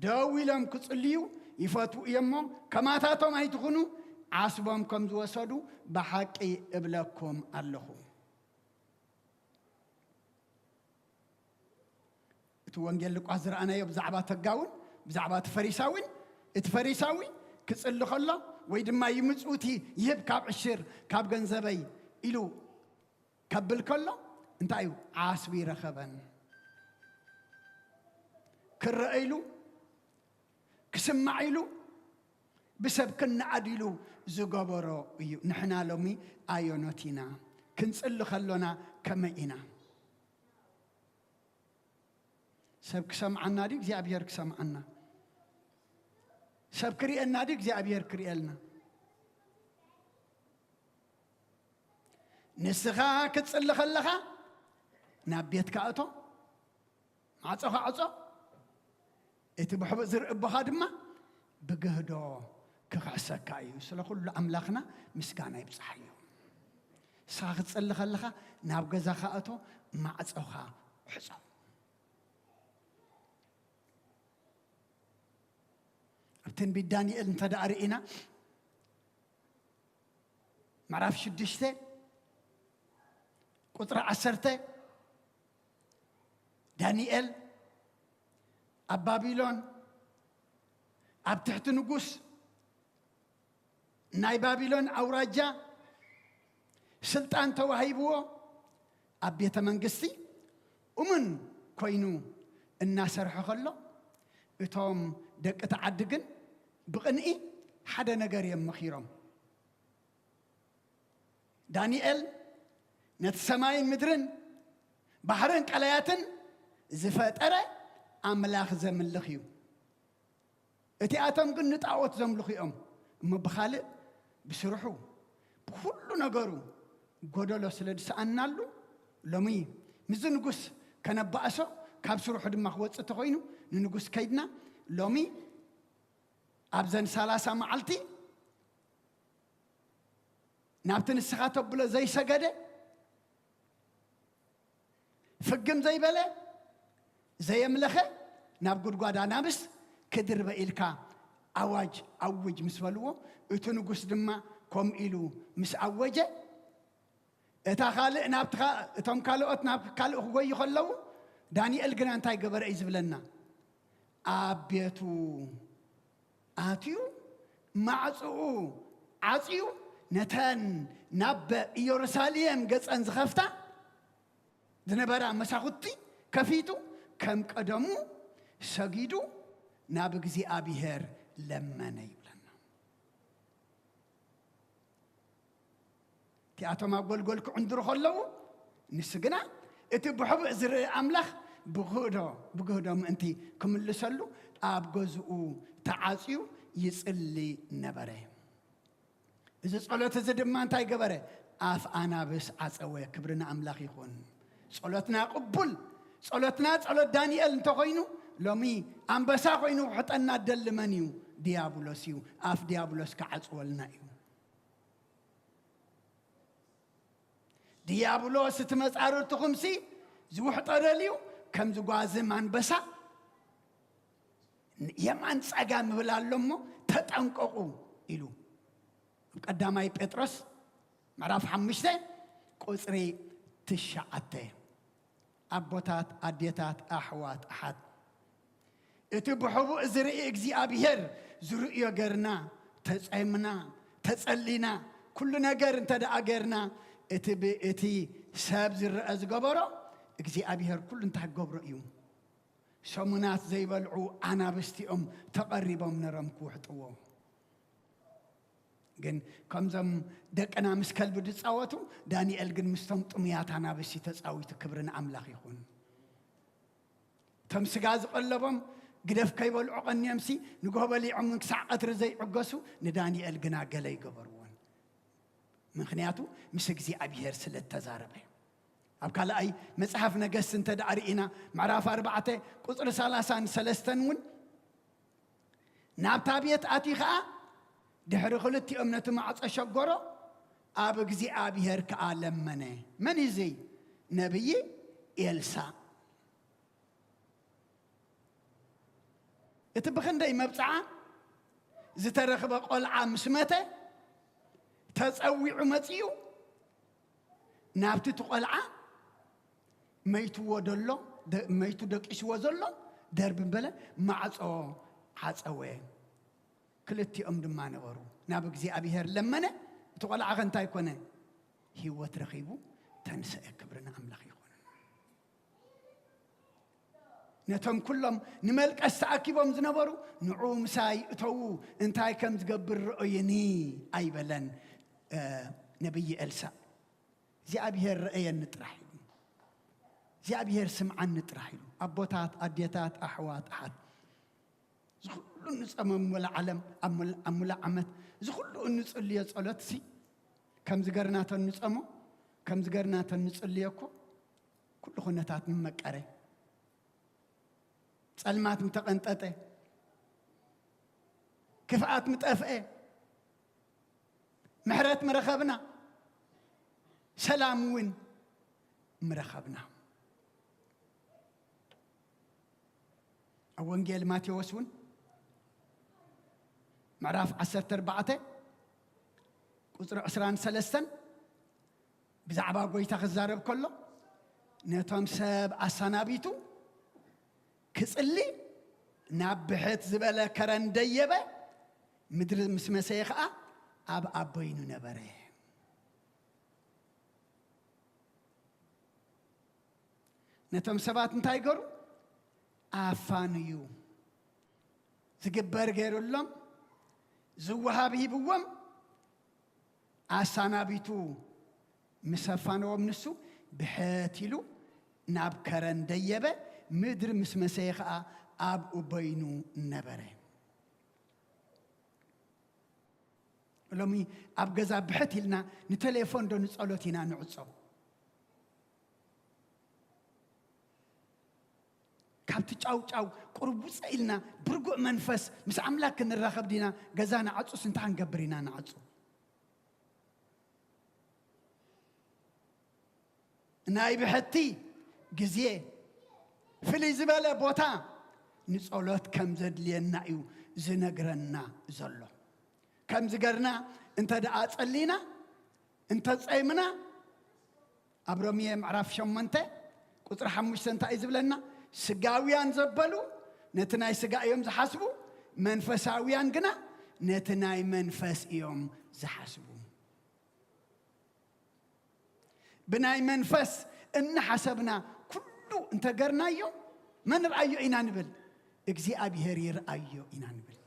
ደው ኢሎም ክጽልዩ ይፈትው እየሞ ከማታቶም ኣይትኹኑ ዓስቦም ከም ዝወሰዱ ብሓቂ እብለኩም ኣለኹ እቲ ወንጌል ሉቃስ ዝረኣናዮ ብዛዕባ ተጋውን ብዛዕባ እቲ ፈሪሳዊን እቲ ፈሪሳዊ ክጽሊ ከሎ ወይ ድማ ይምጽውቲ ይህብ ካብ ዕሽር ካብ ገንዘበይ ኢሉ ከብል ከሎ እንታይ እዩ ዓስቢ ይረኸበን ክረአ ኢሉ ክስማዕ ኢሉ ብሰብ ክነዓድ ኢሉ ዝገበሮ እዩ ንሕና ሎሚ ኣዮኖት ኢና ክንጽሊ ከሎና ከመይ ኢና ሰብ ክሰምዓና ዲ እግዚኣብሔር ክሰምዓና ሰብ ክሪአና ዲ እግዚኣብሔር ክሪአልና ንስኻ ክትጽሊ ከለኻ ናብ ቤትካ እቶ ማዕጾኻ ዕጾ እቲ ብሕቡእ ዝርእብኻ ድማ ብግህዶ ክኽዕሰካ እዩ ስለ ኩሉ ኣምላኽና ምስጋና ይብፅሕ እዩ ንስኻ ክትጽሊ ከለኻ ናብ ገዛኻ እቶ ማዕጾኻ ውሕጾ ኣብ ትንቢት ዳንኤል እንተደኣ ርኢና ምዕራፍ 6 ቁጥሪ 10 ዳንኤል ኣብ ባቢሎን ኣብ ትሕቲ ንጉስ ናይ ባቢሎን ኣውራጃ ስልጣን ተዋሂብዎ ኣብ ቤተ መንግስቲ እሙን ኮይኑ እናሰርሐ ከሎ እቶም ደቂ ተዓዲ ግን ብቕንኢ ሓደ ነገር የመኺሮም ዳንኤል ነቲ ሰማይን ምድርን ባሕርን ቀላያትን ዝፈጠረ ኣምላኽ ዘምልኽ እዩ እቲኣቶም ግን ንጣዖት ዘምልኹ እዮም እሞ ብኻልእ ብስርሑ ብኩሉ ነገሩ ጎደሎ ስለ ድሰኣናሉ ሎሚ ምዝ ንጉስ ከነባእሶ ካብ ስርሑ ድማ ክወፅእ ተኾይኑ ንንጉስ ከይድና ሎሚ ኣብዘን 30 መዓልቲ ናብቲ ንስኻ ተብሎ ዘይሰገደ ፍግም ዘይበለ ዘየምለኸ ናብ ጉድጓድ ኣናብስ ክድርበ ኢልካ ኣዋጅ ኣውጅ ምስ በልዎ እቲ ንጉስ ድማ ከም ኢሉ ምስ ኣወጀ እታ ካልእ ናብትኻ እቶም ካልኦት ናብ ካልእ ክጎዩ ከለዉ ዳንኤል ግና እንታይ ገበረ እዩ ዝብለና ኣብ ቤቱ ኣትዩ ማዕፅኡ ዓፅዩ ነተን ናብ ኢየሩሳሌም ገፀን ዝኸፍታ ዝነበራ መሳኹቲ ከፊቱ ከም ቀደሙ ሰጊዱ ናብ እግዚኣብሔር ለመነ ይብለና እቲኣቶም ኣብ ጎልጎል ክዕንድሩ ከለዉ ንሱ ግና እቲ ብሕቡእ ዝርኢ ኣምላኽ ብግህዶ ምእንቲ ክምልሰሉ ኣብ ገዝኡ ተዓፅዩ ይጽሊ ነበረ እዚ ጸሎት እዚ ድማ እንታይ ገበረ ኣፍ ኣናብስ ዓፀወ ክብርና ኣምላኽ ይኹን ጸሎትና ቅቡል ጸሎትና ጸሎት ዳንኤል እንተኾይኑ ሎሚ ኣንበሳ ኮይኑ ሕጠና ደልመን እዩ ዲያብሎስ እዩ ኣፍ ዲያብሎስ ክዓፅወልና እዩ ዲያብሎስ እቲ መጻርርትኹምሲ ዝውሕጠረልዩ كم زقازم أنبسا يمان صقام بلالمو تطنققو إلو قداماي بطرس معرف 5 قصري 9 أبوتات أديتات أحوات أحد اتبحبو زرئي እግዚአብሔር زرئي غرنا تصيمنا تصلينا كل ነገር انت داغرنا اتي ساب زرأ زغبرو እግዚአብሔር كل انت غبرو እዩ شمونات زيبلعو أنابستيهم تقربهم نرمكو حطوه ግን ከምዘም ደቀና መስከል ብድጻወቱ ዳንኤል ግን ምስተም ጥምያት ኣናብስቲ ተጻዊት ክብርን ኣምላኽ ይኹን ተምስጋ ዝቀለቦም ግደፍ ከይበልዑ ቀንየምሲ ንጎበሊዖም ክሳዕ ቀትሪ ዘይዕገሱ ንዳንኤል ግን ኣገለ ይገበርዎን ምክንያቱ ምስ እግዚኣብሔር ስለተዛረበ ኣብ ካልኣይ መጽሓፍ ነገሥት እንተዳሪኢና ምዕራፍ 4 ቁጽሪ 33 ውን ናብታ ቤት ኣቲኻ دحر خلتي أمنة معص شجرة أب እግዚአብሔር كعالمنا من يزي نبي إلسا اتبخن داي مبصعة زترخب قلعة مسمته تسوي عمتيو نابتي تقلعة ميتو ودلو ميتو دقش وزلو درب بلا معصو حصوي كلتي دما نبرو ناب እግዚአብሔር ለመነ ተቆልዓ ከንታ ይኮነ ህይወት ረኺቡ ተንሰ ክብርና አምላኽ ይኮነ ነቶም ኩሎም ንመልቀስ ተኣኪቦም ዝነበሩ ንዑ ምሳይ እተው እንታይ ከም ዝገብር ረእየኒ ኣይበለን ነብይ ኤልሳ እግዚአብሔር ረእየን ጥራሕ ኢሉ እግዚአብሔር ስምዓን ጥራሕ ኢሉ ኣቦታት ኣዴታት ኣሕዋት ኣሓት زخلو نصمم ولا علم أملا عمت زخلو نصلي صلاة سي كم زجرنا تنصمو كم زجرنا تنصليكو كل خناتات من مكاره سلمات متقنططه كفاءات متأفئة محرات مرخبنا سلام وين مرخبنا أوانجيل ماتيوس ون معرف 14 قصر 23 بزعبا قويتا خزارب كله نتوم سب أسانابيتو كسلي نابحت زبالة كران ديبه مدر مسمسيخة أب أبوينو نبره نتوم سبات نتايقرو أفانيو زقبر غير اللهم زوها به بوم أسانا بيتو مسافانو ومنسو بحاتلو ناب كران ديبه مدر مسمسيخة أب أبينو نبره لومي أب غزا بحاتلنا نتليفون دو نسألوتنا نعصو كابت تشاو قرب وسائلنا برجع منفس مس عملاك نرخب دينا جزانا عطس سنتان جبرينا نعطس نايب حتي جزية في الزبالة بوتا نسألوت كم زد لينا يو زنجرنا زلوا كم زجرنا أنت دعات علينا أنت تصيمنا أبرمية معرف شمنته قطر حمش سنتا إزبلنا سجاويان زبلو نتناي سجا يوم زحسبو منفساويان جنا نتناي منفس يوم زحسبو بناي منفس إن حسبنا كله انت قرنا يوم من رأيه إنا نبل እግዚአብሔር ይርአዮ ኢና ንብል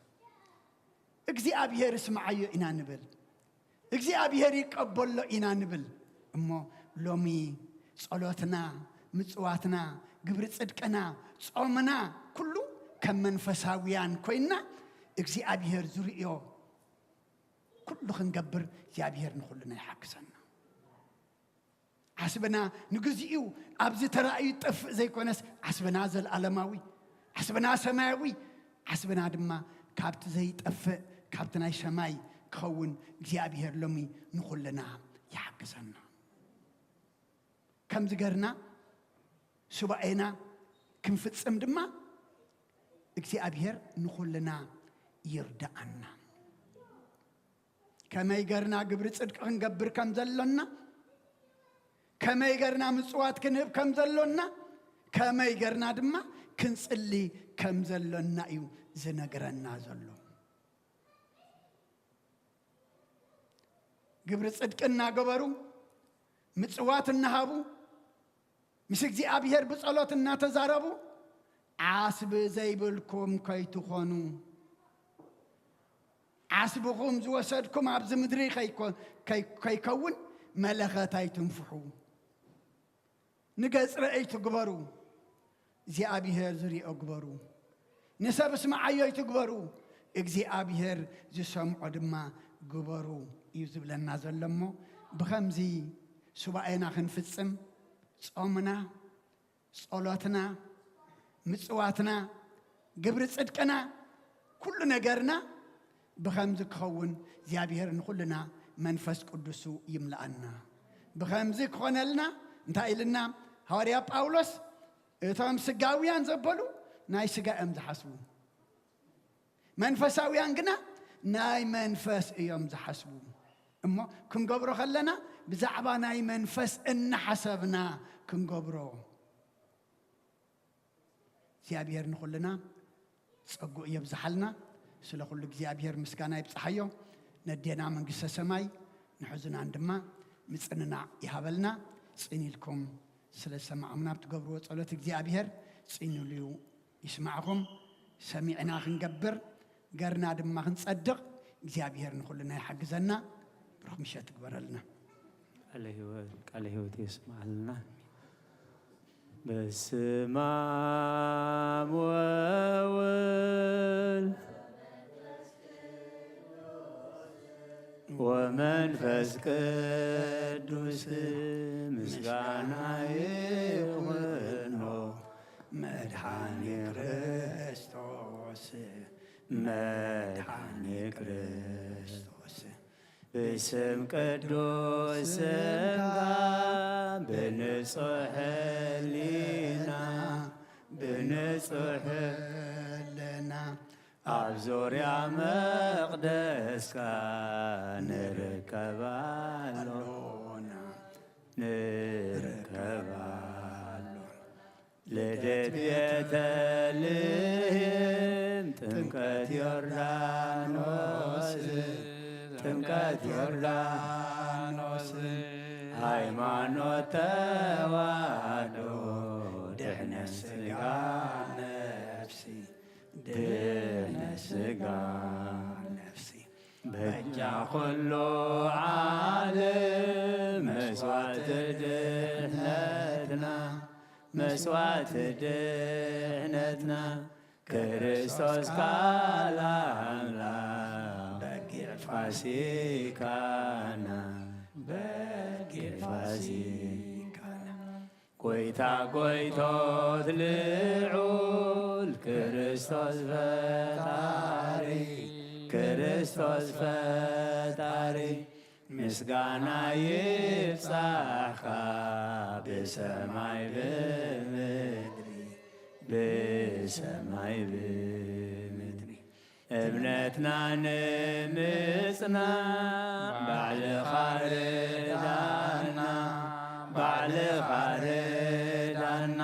እግዚአብሔር ስምዓዮ ኢና ንብል እግዚአብሔር ይቀበሎ ኢና ንብል እሞ ሎሚ ጸሎትና ምጽዋትና ግብር ጽድቅና ጾምና ኩሉ ከም መንፈሳውያን ኮይና እግዚአብሔር ዙርዮ ኩሉ ክንገብር እግዚአብሔር ንኹልና ይሓግሰና حسبنا نجزئو أبز ترى يطف زي كونس حسبنا زل علماوي حسبنا سماوي حسبنا دما كابت زي طف كابتنا شماي كون እግዚአብሔር ሎሚ ንኹልና ይሓግሰና ከም ዝገርና ሱባኤና ክንፍጽም ድማ እግዚአብሔር ንኹልና ይርዳአና ከመይ ገርና ግብሪ ጽድቅ ክንገብር ከም ዘሎና ከመይ ገርና ምጽዋት ክንህብ ከም ዘሎና ከመይ ገርና ድማ ክንጽሊ ከም ዘሎና እዩ ዝነግረና ዘሎ ግብሪ ጽድቅ እናገበሩ ምጽዋት እናሃቡ ምስ እግዚአብሔር ብጸሎት እናተዛረቡ ዓስቢ ዘይብልኩም ከይትኾኑ ዓስብኹም ዝወሰድኩም ኣብዚ ምድሪ ከይከውን መለኸት ኣይትንፍሑ ንገጽ ረአይ ትግበሩ እግዚአብሔር ዝሪኦ ግበሩ ንሰብ ስምዓዮ ይትግበሩ እግዚአብሔር ዝሰምዖ ድማ ግበሩ እዩ ዝብለና ዘሎ እሞ ብኸምዚ ሱባኤና ክንፍጽም ጾምና ጸሎትና ምጽዋትና ግብሪ ጽድቅና ኩሉ ነገርና ብኸምዚ ክኸውን እግዚአብሔር ንኹልና መንፈስ ቅዱሱ ይምላአና ብኸምዚ ክኾነልና እንታይ ኢልና ሐዋርያ ጳውሎስ እቶም ስጋውያን ዘበሉ ናይ ስጋ እዮም ዝሓስቡ መንፈሳውያን ግና ናይ መንፈስ እዮም ዝሓስቡ እሞ ክንገብሮ ከለና ብዛዕባ ናይ መንፈስ እናሓሰብና ክንገብሮ እግዚአብሔር ንኹልና ጸጉዕ የብዝሓልና ስለ ኩሉ እግዚአብሔር ምስጋና ይብጽሓዮ ነዴና መንግሥተ ሰማይ ንሕዝናን ድማ ምጽንናዕ ይሃበልና ጽኒልኩም ስለ ሰማዕምና ብትገብርዎ ጸሎት እግዚአብሔር ጽኒሉ ይስማዕኩም ሰሚዕና ክንገብር ገርና ድማ ክንጸድቕ እግዚአብሔር ንኹልና ይሓግዘና ብሩኽ ምሸት ትግበረልና ቃለ ሕይወት ይስማዓልና በስመ አብ ወወልድ ወመንፈስ ቅዱስ ምስጋና ይሁኖ መድኃኔ ክርስቶስ መድኃኔ ክርስቶስ በስም ቅዱስ ሥጋ በንጹሕ ሕሊና በንጹሕ ሕሊና ኣብ ዙርያ መቕደስካ ንርከባሎና ልደት ቤተልሔም ጥምቀት ዮርዳኖስ ጥምቀት ዮርዳኖስ ሃይማኖት ተዋህዶ ድሕነት ሥጋ ነፍሲ ድሕነት ሥጋ ነፍሲ በጃ ኩሉ ዓለም መስዋዕት ድሕነትና መስዋዕት ድሕነትና ክርስቶስ ካል አምላክ በጊዕ ፋሲካና በጊዕ ፋሲካና ጎይታ ጎይቶት ልዑል ክርስቶስ ፈጣሪ ክርስቶስ ፈጣሪ ምስጋና ይብጻሕካ ብሰማይ ብምድሪ ብሰማይ ብምድሪ እምነትና ንምጽናዕ ባዕልኻ ርዳእና ባዕልኻ ርዳእና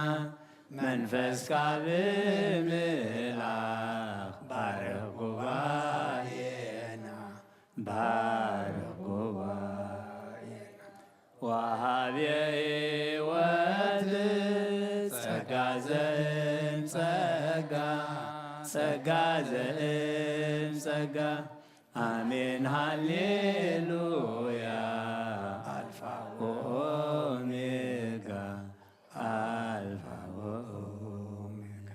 መንፈስካ ብምልኣኽ ባርኽ ጉባኤና ባርኽ ጉባኤና ወሃብየ ሕይወት ጸጋ ዘእም ጸጋ ጸጋ ዘእም ጸጋ አሜን ሃሌሉያ አልፋ ወኦሜጋ አልፋ ወኦሜጋ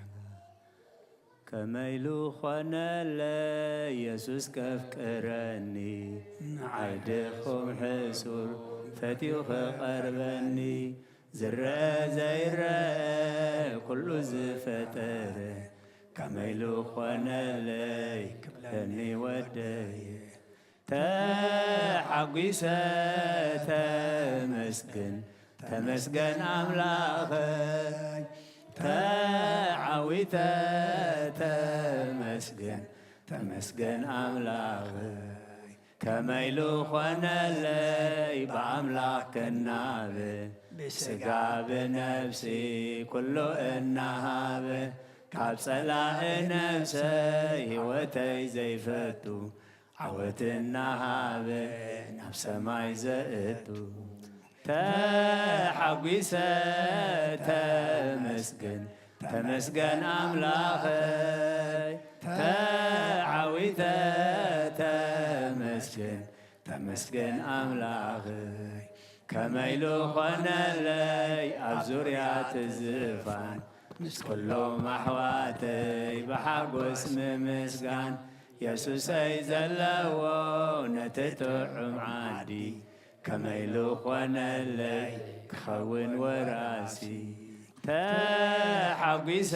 ከመይሉ ኾነለ ኢየሱስ ከፍቅረኒ ንዓይድኹም ሕሱር ፈቲሁ ኸቐርበኒ ዝረአ ዘይረአ ኩሉ ዝፈጠረ ከመይሉ ኾነለይ ክብለኒ ወደየ ተሓጒሰ ተመስግን ተመስገን ኣምላኸይ ተዓዊተ ተመስገን ተመስገን አምላኸይ ከመይሉ ኾነለይ በአምላክ ከናበ ብስጋ ብነፍሲ ኩሉ እናሃበ ካብ ጸላእ ነፍሰይ ሕይወተይ ዘይፈቱ ዓወት እናሃበ ናብ ሰማይ ዘእቱ ተሓጒሰ ተመስገን ተመስገን አምላኸይ ተዓዊተ ተመስገን ተመስገን አምላኸይ ከመይሉ ኾነለይ ኣብ ዙርያ ትዝፋን ምስ ኩሎም ኣሕዋተይ ብሓጐስ ምምስጋን የሱሰይ ዘለዎ ነቲ ጥዑም ዓዲ ከመይሉ ኾነለይ ክኸውን ወራሲ ተሓጒሰ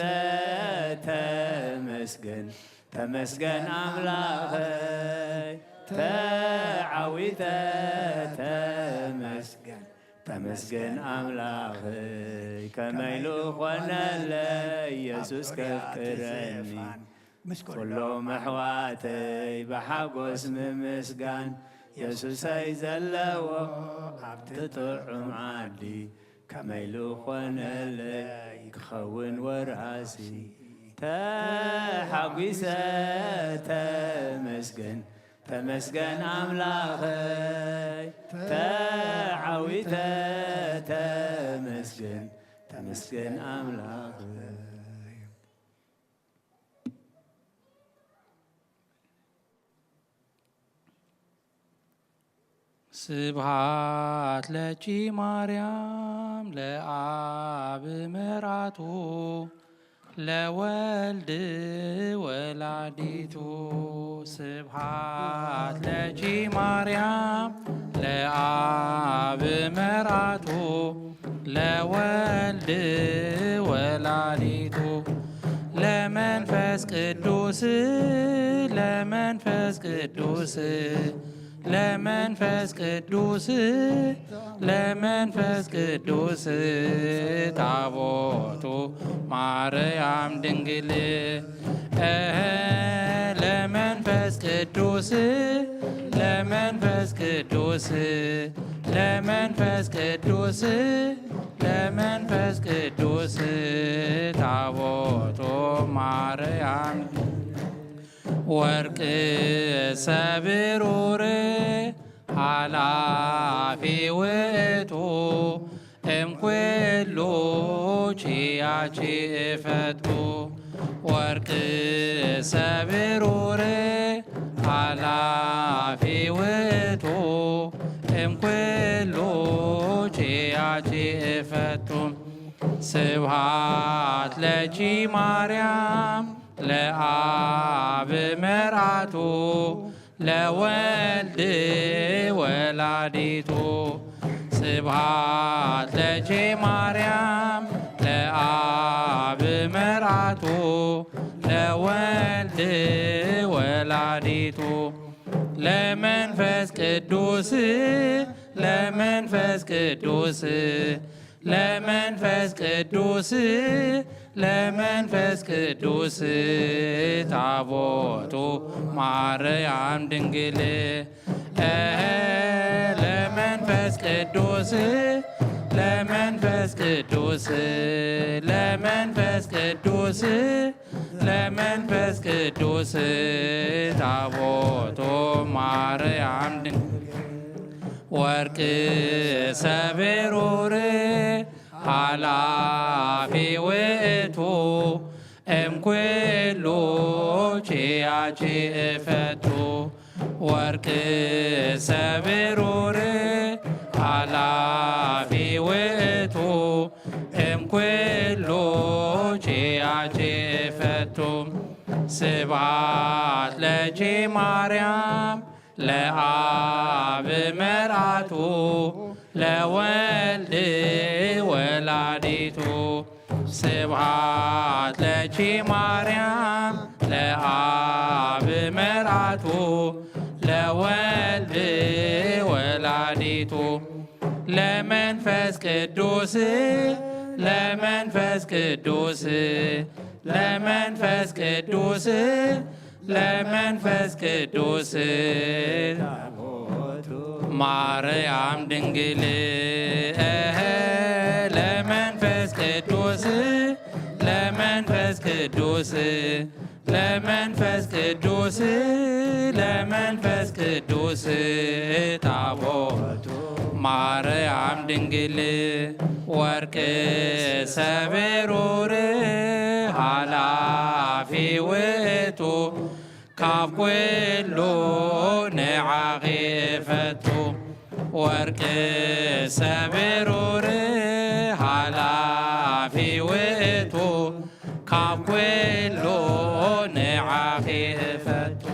ተመስገን ተመስገን አምላኸይ ተዓዊተ ተመስገን ተመስገን አምላኸይ ከመይሉ ኾነለይ ኢየሱስ ከፍቅረኒ ምስ ኩሎም ኣሕዋተይ ብሓጐስ ምምስጋን የሱሰይ ዘለዎ ኣብቲ ጥዑም ዓዲ ከመይሉ ኾነለይ ክኸውን ወራሲ ተሓጒሰ ተመስገን ተመስገን አምላኸይ ተዓዊተ ተመስገን ተመስገን አምላኸይ ስብሃት ለኪ ማርያም ለአብ ምራቱ ለወልድ ወላዲቱ ስብሃት ለኪ ማርያም ለአብ ምራቱ ለወልድ ወላዲቱ ለመንፈስ ቅዱስ ለመንፈስ ቅዱስ ለመንፈስ ቅዱስ ለመንፈስ ቅዱስ ታቦቱ ማርያም ድንግል ለመንፈስ ቅዱስ ለመንፈስ ቅዱስ ለመንፈስ ቅዱስ ለመንፈስ ቅዱስ ታቦቱ ማርያም ወርቅ ሰብሩር ኃላፊ ውእቱ እምኩሉ ቺያቺ እፈቱ ወርቅ ሰብሩር ኃላፊ ውእቱ እምኩሉ ቺያቺ እፈቱ ስብሃት ለኪ ማርያም ለአብ ምራቱ ለወልድ ወላዲቱ ስብሃት ለኪ ማርያም ለአብ ምራቱ ለወልድ ወላዲቱ ለመንፈስ ቅዱስ ለመንፈስ ቅዱስ ለመንፈስ ቅዱስ ለመንፈስ ቅዱስ ታቦቱ ማርያም ድንግል ለመንፈስ ቅዱስ ለመንፈስ ቅዱስ ለመንፈስ ቅዱስ ለመንፈስ ቅዱስ ታቦቱ ማርያም ድንግል ወርቅ ሰብሩር ኃላፊ ውእቱ እምኩሉ ቺያቺ እፈቱ ወርቅ ሰብሩር ኃላፊ ውእቱ እምኩሉ ቺያቺ እፈቱ ስብሃት ለኪ ማርያም ለአብ ምራቱ ለወልድ ወላዲቱ ስብሃት ለኪ ማርያም ለአብ ምራቱ ለወልድ ወላዲቱ ለመንፈስ ቅዱስ ለመንፈስ ቅዱስ ለመንፈስ ቅዱስ ለመንፈስ ቅዱስ ማርያም ድንግል ለመንፈስ ቅዱስ ለመንፈስ ቅዱስ ለመንፈስ ቅዱስ ለመንፈስ ቅዱስ ታቦቱ ማርያም ድንግል ወርቅ ሰብሩር ሃላፊ ውእቱ ካብ ኩሉ ንዓኺ ፈቱ ወርቅ ሰብሩር ሃላፊ ውእቱ ካብ ኩሉ ንዓኺ ፈቱ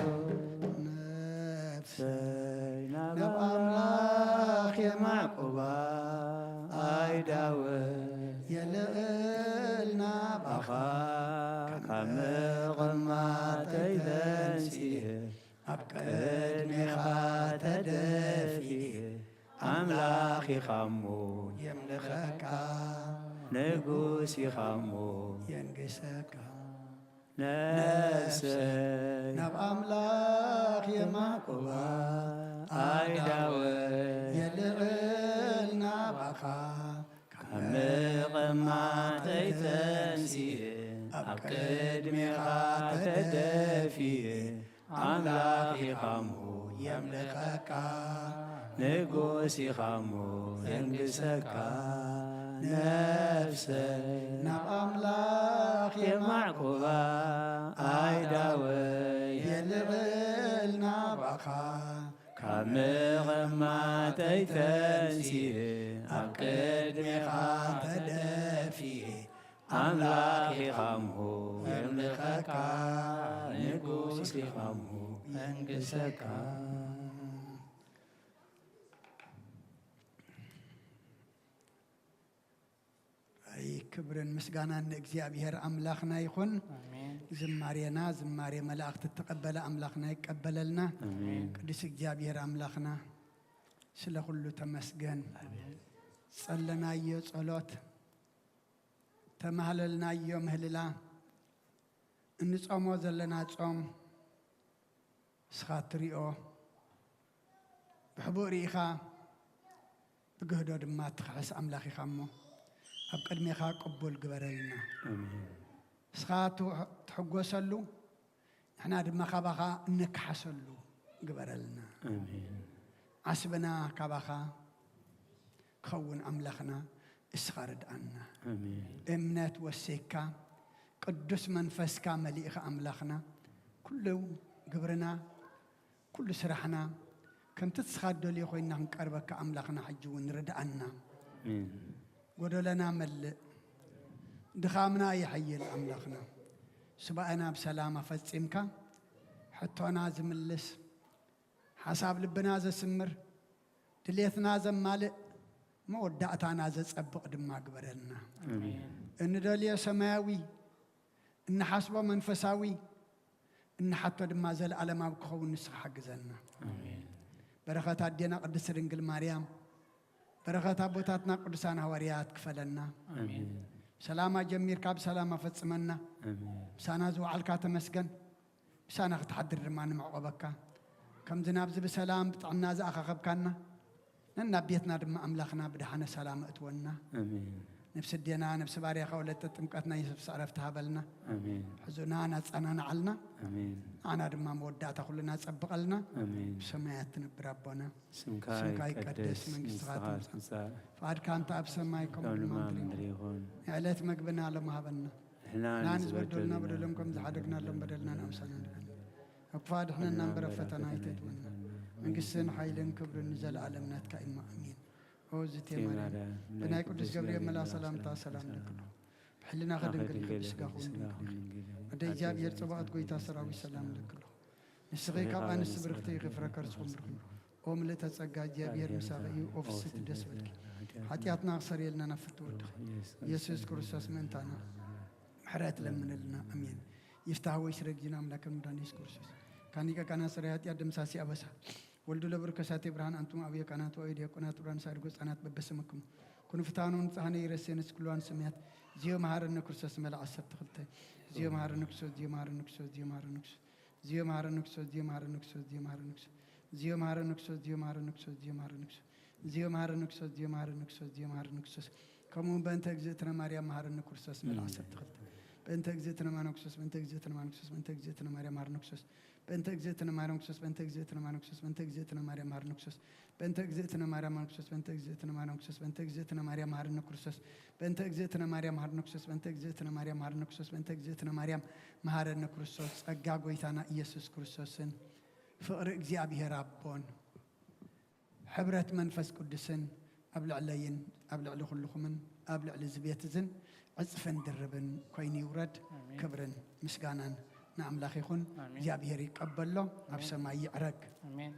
ናብ ኣምላኽ የማዕቁባ ኣይዳወት የልእል ናባኻ ካብ ምቕማጠይ ተንሲእ ኣብ ቅድሜኻ ተደፊእ ኣምላኽ ኢኻሞ የምልኸካ ንጉስ ኢኻሞ የንግሰካ ነፍሰይ ናብ ኣምላኽ የማዕቁባ ኣይዳወት የልእል ናባኻ ካብ ምቕማጠይ ተንሲእ ኣብ ቅድሜኻ ተደፊእ ኣምላኽ ኢኻሞ የምልኸካ ንጉስ ኢኻሞ የንግሰካ ነፍሰይ ናብ ኣምላኽ የማዕቁባ ኣይዳወይ የልብል ናባኻ ካብ ምቕማጠይ ተንሲእ ኣብ ቅድሜኻ ተደፊእ ኣምላኽ ኢኻሞ የምልኸካ ንጉስ ኢኻሞ የንግሰካ ክብርን ምስጋናን እግዚአብሔር አምላክና ይሁን። ዝማሬና ዝማሬ መላእክት ተቀበለ አምላክና ይቀበለልና። ቅዱስ እግዚአብሔር አምላክና ስለ ሁሉ ተመስገን። ጸለናዮ ጸሎት ተማህለልናዮ ምህልላ እንጾሞ ዘለና ጾም ስኻትሪኦ ብሕቡእ ሪኢኻ ብግህዶ ድማ ትኽሕስ አምላኽ ኢኻ እሞ ኣብ ቅድሜኻ ቅቡል ግበረልና። እስኻ ትሕጎሰሉ ንሕና ድማ ካባኻ እንክሓሰሉ ግበረልና። ዓስብና ካባኻ ክኸውን ኣምላኽና እስኻ ርድኣና። እምነት ወሲካ ቅዱስ መንፈስካ መሊእኻ ኣምላኽና ኩሉ ግብርና ኩሉ ስራሕና ከምቲ እስኻ ደልዮ ኮይንና ክንቀርበካ ኣምላኽና ሕጂ እውን ርድኣና። ጎደለና መልእ ድኻምና ይሕይል ኣምላኽና። ስባእና ብሰላም ኣፈጺምካ ሕቶና ዝምልስ ሓሳብ ልብና ዘስምር ድሌትና ዘማልእ መወዳእታና ዘጸብቕ ድማ ግበረልና። እንደልዮ ሰማያዊ እንሓስቦ መንፈሳዊ እንሓቶ ድማ ዘለዓለማዊ ክኸውን ንስኻ ሓግዘና። በረኸት ኣዴና ቅድስት ድንግል ማርያም በረኸት ኣቦታትና ቅዱሳን ሐዋርያት ክፈለና። ሰላማ ጀሚርካ ብሰላም ኣፈጽመና። ምሳና ዝወዓልካ ተመስገን። ምሳና ክትሓድር ድማ ንምዕቆበካ ከምዚ ናብዚ ብሰላም ብጥዕና ዝኣኻኸብካና ነና ቤትና ድማ ኣምላኽና ብድሓነ ሰላም እትወና። ነፍሲ ዴና ነፍሲ ባርያኻ ወለተ ጥምቀትና የሱስ ዕረፍቲ ሃበልና። ሕዙና ናጸናንዓልና ኣና ድማ መወዳእታ ኩሉና ጸብቐልና። ብሰማያት ትነብር ኣቦና ስምካ ይቀደስ መንግሥትኻ ትምጻእ ፈቃድካ እንተ ኣብ ሰማይ ከምኡ ድማ ምድሪ ይኹን። የዕለት መግብና ሎም ሃበና ንሕና ንዝበደሉና በደሎም ከም ዝሓደግናሎም በደልና ንኣምሳልና ኣብ ክፉ ኣድሕነና እምበር ኣብ ፈተና ኣይተእትወና። መንግሥትን ሓይልን ክብርን ንዘለዓለም ናትካ ኢማ ኣሚን። ወዝቴ ማርያም ብናይ ቅዱስ ገብርኤል መልአክ ሰላምታ ሰላም ለክሎ ብሕልና ኸድንግል ቅዱስጋ ኹን ወደ እግዚአብሔር ጽባኦት ጎይታ ሰራዊት ሰላም ለክሎ ንስኺ ካብ ኣንስቲ ብርክቲ ይኽፍረከ ርስኹም ርኽቡ ኦ ምልእተ ጸጋ እግዚአብሔር ምሳኺ እዩ ኦፍስቲ ደስ በልኪ ሓጢኣትና ክሰርየልና ናፍርቲ ወድኺ ኢየሱስ ክርስቶስ ምእንታና ምሕረት ለምንልና አሜን። ይፍታህ ወይ ስረግጂና አምላክ መድኃኒ ኢየሱስ ክርስቶስ ካኒቀ ቀና ስራ ኃጢአት ደምሳሴ አበሳ ወልዱ ለብር ከሳቴ ብርሃን አንቱም አብየ ቀናት ወይ ዲያቆናት ብርሃን ሳድጎ ጻናት በበሰመክሙ كن فتانون صحني يرسينس كلوان سميات زيو مهارن كرسس ملا 12 زيو مهارن كرسس زيو مهارن كرسس زيو مهارن كرسس زيو مهارن كرسس زيو مهارن كرسس زيو مهارن كرسس زيو مهارن كرسس زيو مهارن كرسس زيو مهارن كرسس زيو مهارن كرسس زيو مهارن كرسس زيو مهارن كرسس كمون بنت اجزتنا مريم مهارن كرسس ملا 12 بنت اجزتنا مانوكسس بنت اجزتنا مانوكسس بنت اجزتنا مريم مارنوكسس بنت اجزتنا مارنوكسس بنت اجزتنا مانوكسس بنت اجزتنا مريم مارنوكسس بنت اجزتنا مريم مارنوكسس بنت اجزتنا مانوكسس بنت اجزتنا مريم مارنوكسس بنت اجزتنا مريم مارنوكسس بنت اجزتنا مريم مارنوكسس بنت اجزتنا مريم مارنوكسس ጸጋ ጎይታና ኢየሱስ ክርስቶስን ፍቅሪ እግዚአብሔር አቦን ሕብረት መንፈስ ቅዱስን ኣብ ልዕለይን ኣብ ልዕሊ ኩልኹምን ኣብ ልዕሊ ዝቤትዝን عصفن دربن كوين يورد كبرن مسكانان نعم لاخي خون እግዚአብሔር ይቀበል ሎ ኣብ ሰማይ ይዕረግ አሜን